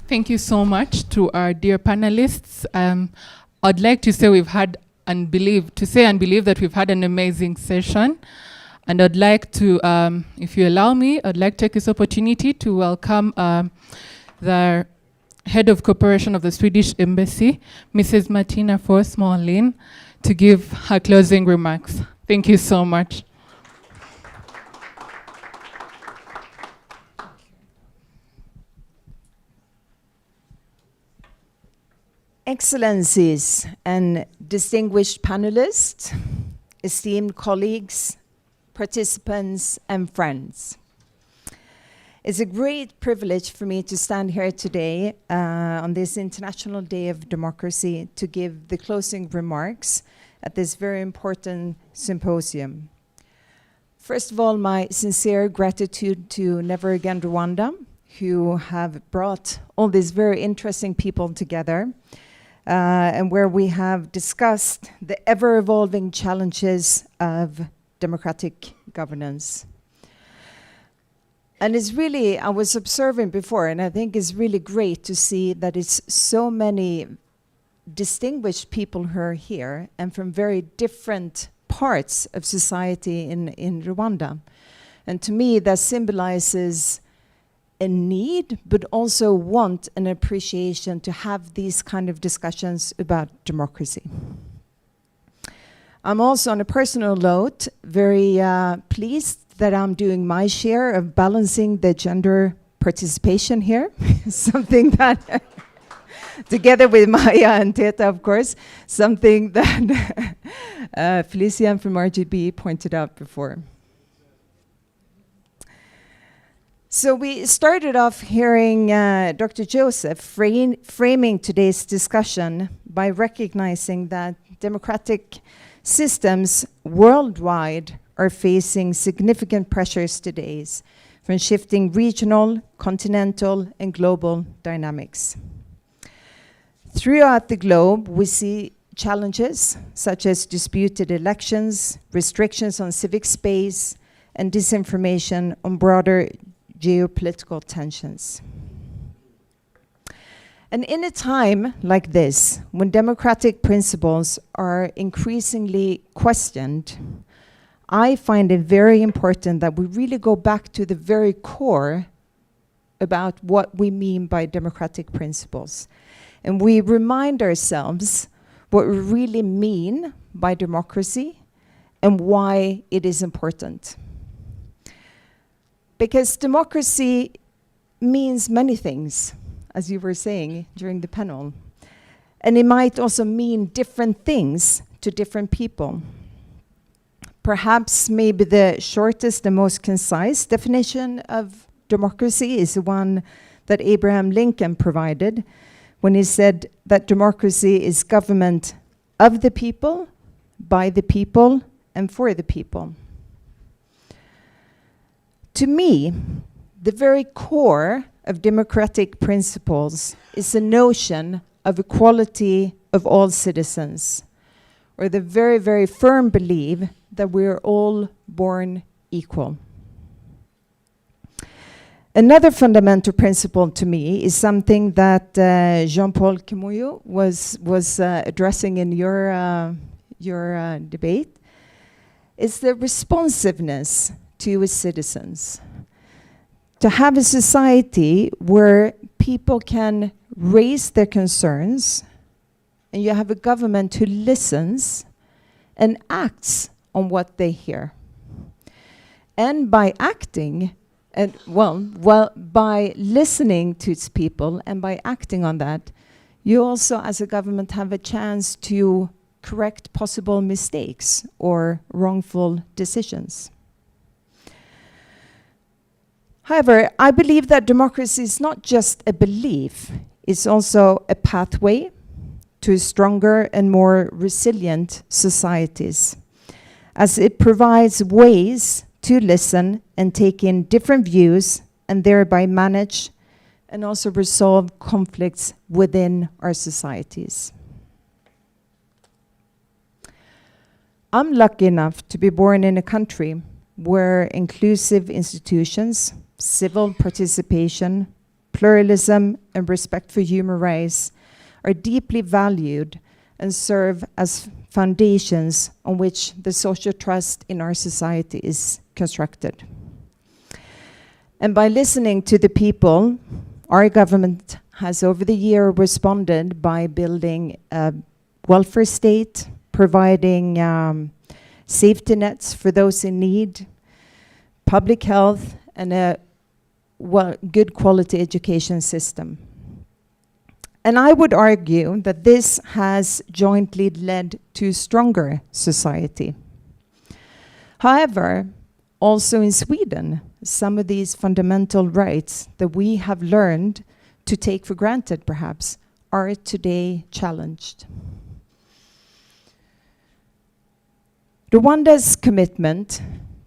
Thank you so much to our dear panelists. I'd like to say and believe that we've had an amazing session. And I'd like to, if you allow me, I'd like to take this opportunity to welcome the head of cooperation of the Swedish Embassy, Mrs. Martina Forsmålin, to give her closing remarks. Thank you so much. Excellencies and distinguished panelists, esteemed colleagues, participants, and friends. It's a great privilege for me to stand here today on this International Day of Democracy to give the closing remarks at this very important symposium. First of all, my sincere gratitude to Never Again Rwanda, who have brought all these very interesting people together, and where we have discussed the ever-evolving challenges of democratic governance. And it's really, I was observing before, and I think it's really great to see that it's so many distinguished people who are here and from very different parts of society in Rwanda. And to me, that symbolizes a need, but also want and appreciation to have these kind of discussions about democracy. I'm also, on a personal note, very pleased that I'm doing my share of balancing the gender participation here, something that, together with Maya and Teta, of course, something that Felician from RGB pointed out before. So we started off hearing Dr. Joseph framing today's discussion by recognizing that democratic systems worldwide are facing significant pressures today from shifting regional, continental, and global dynamics. Throughout the globe, we see challenges such as disputed elections, restrictions on civic space, and disinformation on broader geopolitical tensions. And in a time like this, when democratic principles are increasingly questioned, I find it very important that we really go back to the very core about what we mean by democratic principles. And we remind ourselves what we really mean by democracy and why it is important. Because democracy means many things, as you were saying during the panel. And it might also mean different things to different people. Perhaps maybe the shortest and most concise definition of democracy is the one that Abraham Lincoln provided when he said that democracy is government of the people, by the people, and for the people. To me, the very core of democratic principles is the notion of equality of all citizens, or the very, very firm belief that we are all born equal. Another fundamental principle to me is something that Jean-Paul Kemoyo was addressing in your debate, is the responsiveness to its citizens. To have a society where people can raise their concerns, and you have a government who listens and acts on what they hear. And by acting, and by listening to its people and by acting on that, you also as a government have a chance to correct possible mistakes or wrongful decisions. However, I believe that democracy is not just a belief, it's also a pathway to stronger and more resilient societies, as it provides ways to listen and take in different views and thereby manage and also resolve conflicts within our societies. I'm lucky enough to be born in a country where inclusive institutions, civil participation, pluralism, and respect for human rights are deeply valued and serve as foundations on which the social trust in our society is constructed. And by listening to the people, our government has over the year responded by building a welfare state, providing safety nets for those in need, public health, and a good quality education system. And I would argue that this has jointly led to a stronger society. However, also in Sweden, some of these fundamental rights that we have learned to take for granted, perhaps, are today challenged. Rwanda's commitment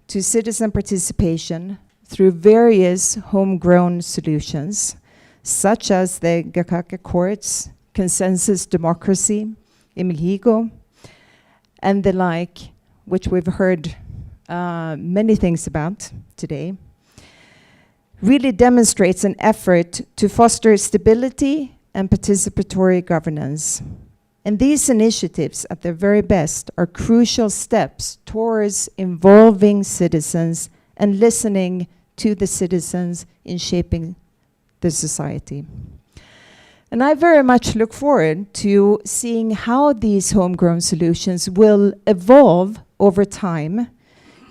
to citizen participation through various homegrown solutions, such as the Gakake courts, consensus democracy, Imihigo, and the like, which we've heard many things about today, really demonstrates an effort to foster stability and participatory governance. And these initiatives, at their very best, are crucial steps towards involving citizens and listening to the citizens in shaping the society. And I very much look forward to seeing how these homegrown solutions will evolve over time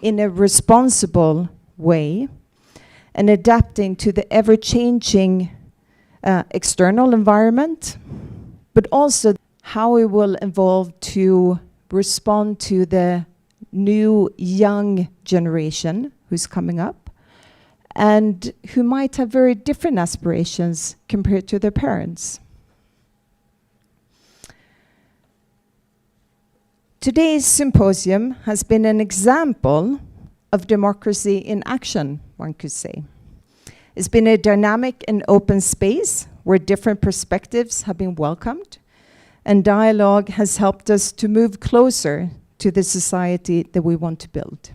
in a responsible way and adapting to the ever-changing external environment, but also how it will evolve to respond to the new young generation who's coming up and who might have very different aspirations compared to their parents. Today's symposium has been an example of democracy in action, one could say. It's been a dynamic and open space where different perspectives have been welcomed, and dialogue has helped us to move closer to the society that we want to build.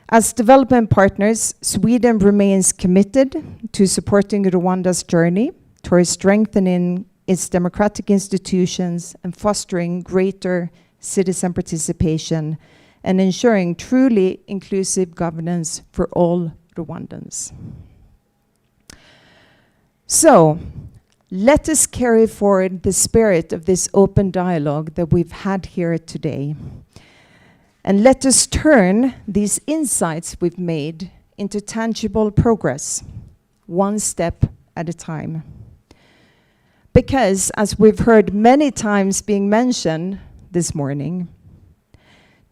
As development partners, Sweden remains committed to supporting Rwanda's journey towards strengthening its democratic institutions and fostering greater citizen participation and ensuring truly inclusive governance for all Rwandans. So, Let us carry forward the spirit of this open dialogue that we've had here today. And let us turn these insights we've made into tangible progress, one step at a time. Because, as we've heard many times being mentioned this morning,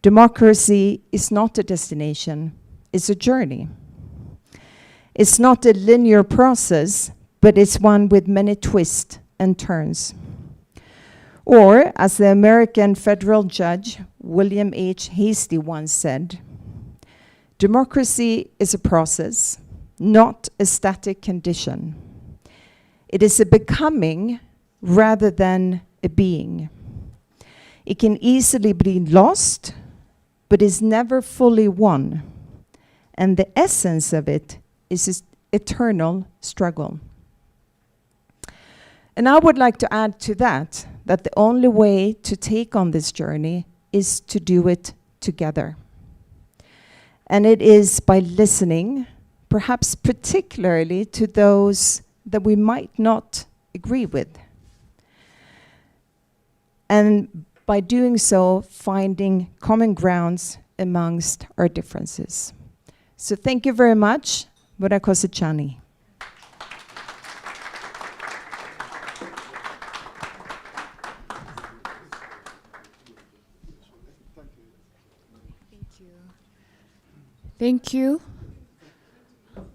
democracy is not a destination, it's a journey. It's not a linear process, but it's one with many twists and turns. Or, as the American federal judge William H. Hastie once said, democracy is a process, not a static condition. It is a becoming rather than a being. It can easily be lost, but is never fully won. And the essence of it is its eternal struggle. And I would like to add to that the only way to take on this journey is to do it together. And it is by listening, perhaps particularly to those that we might not agree with. And by doing so, finding common grounds amongst our differences. So thank you very much. Murakoze Chani. Thank you.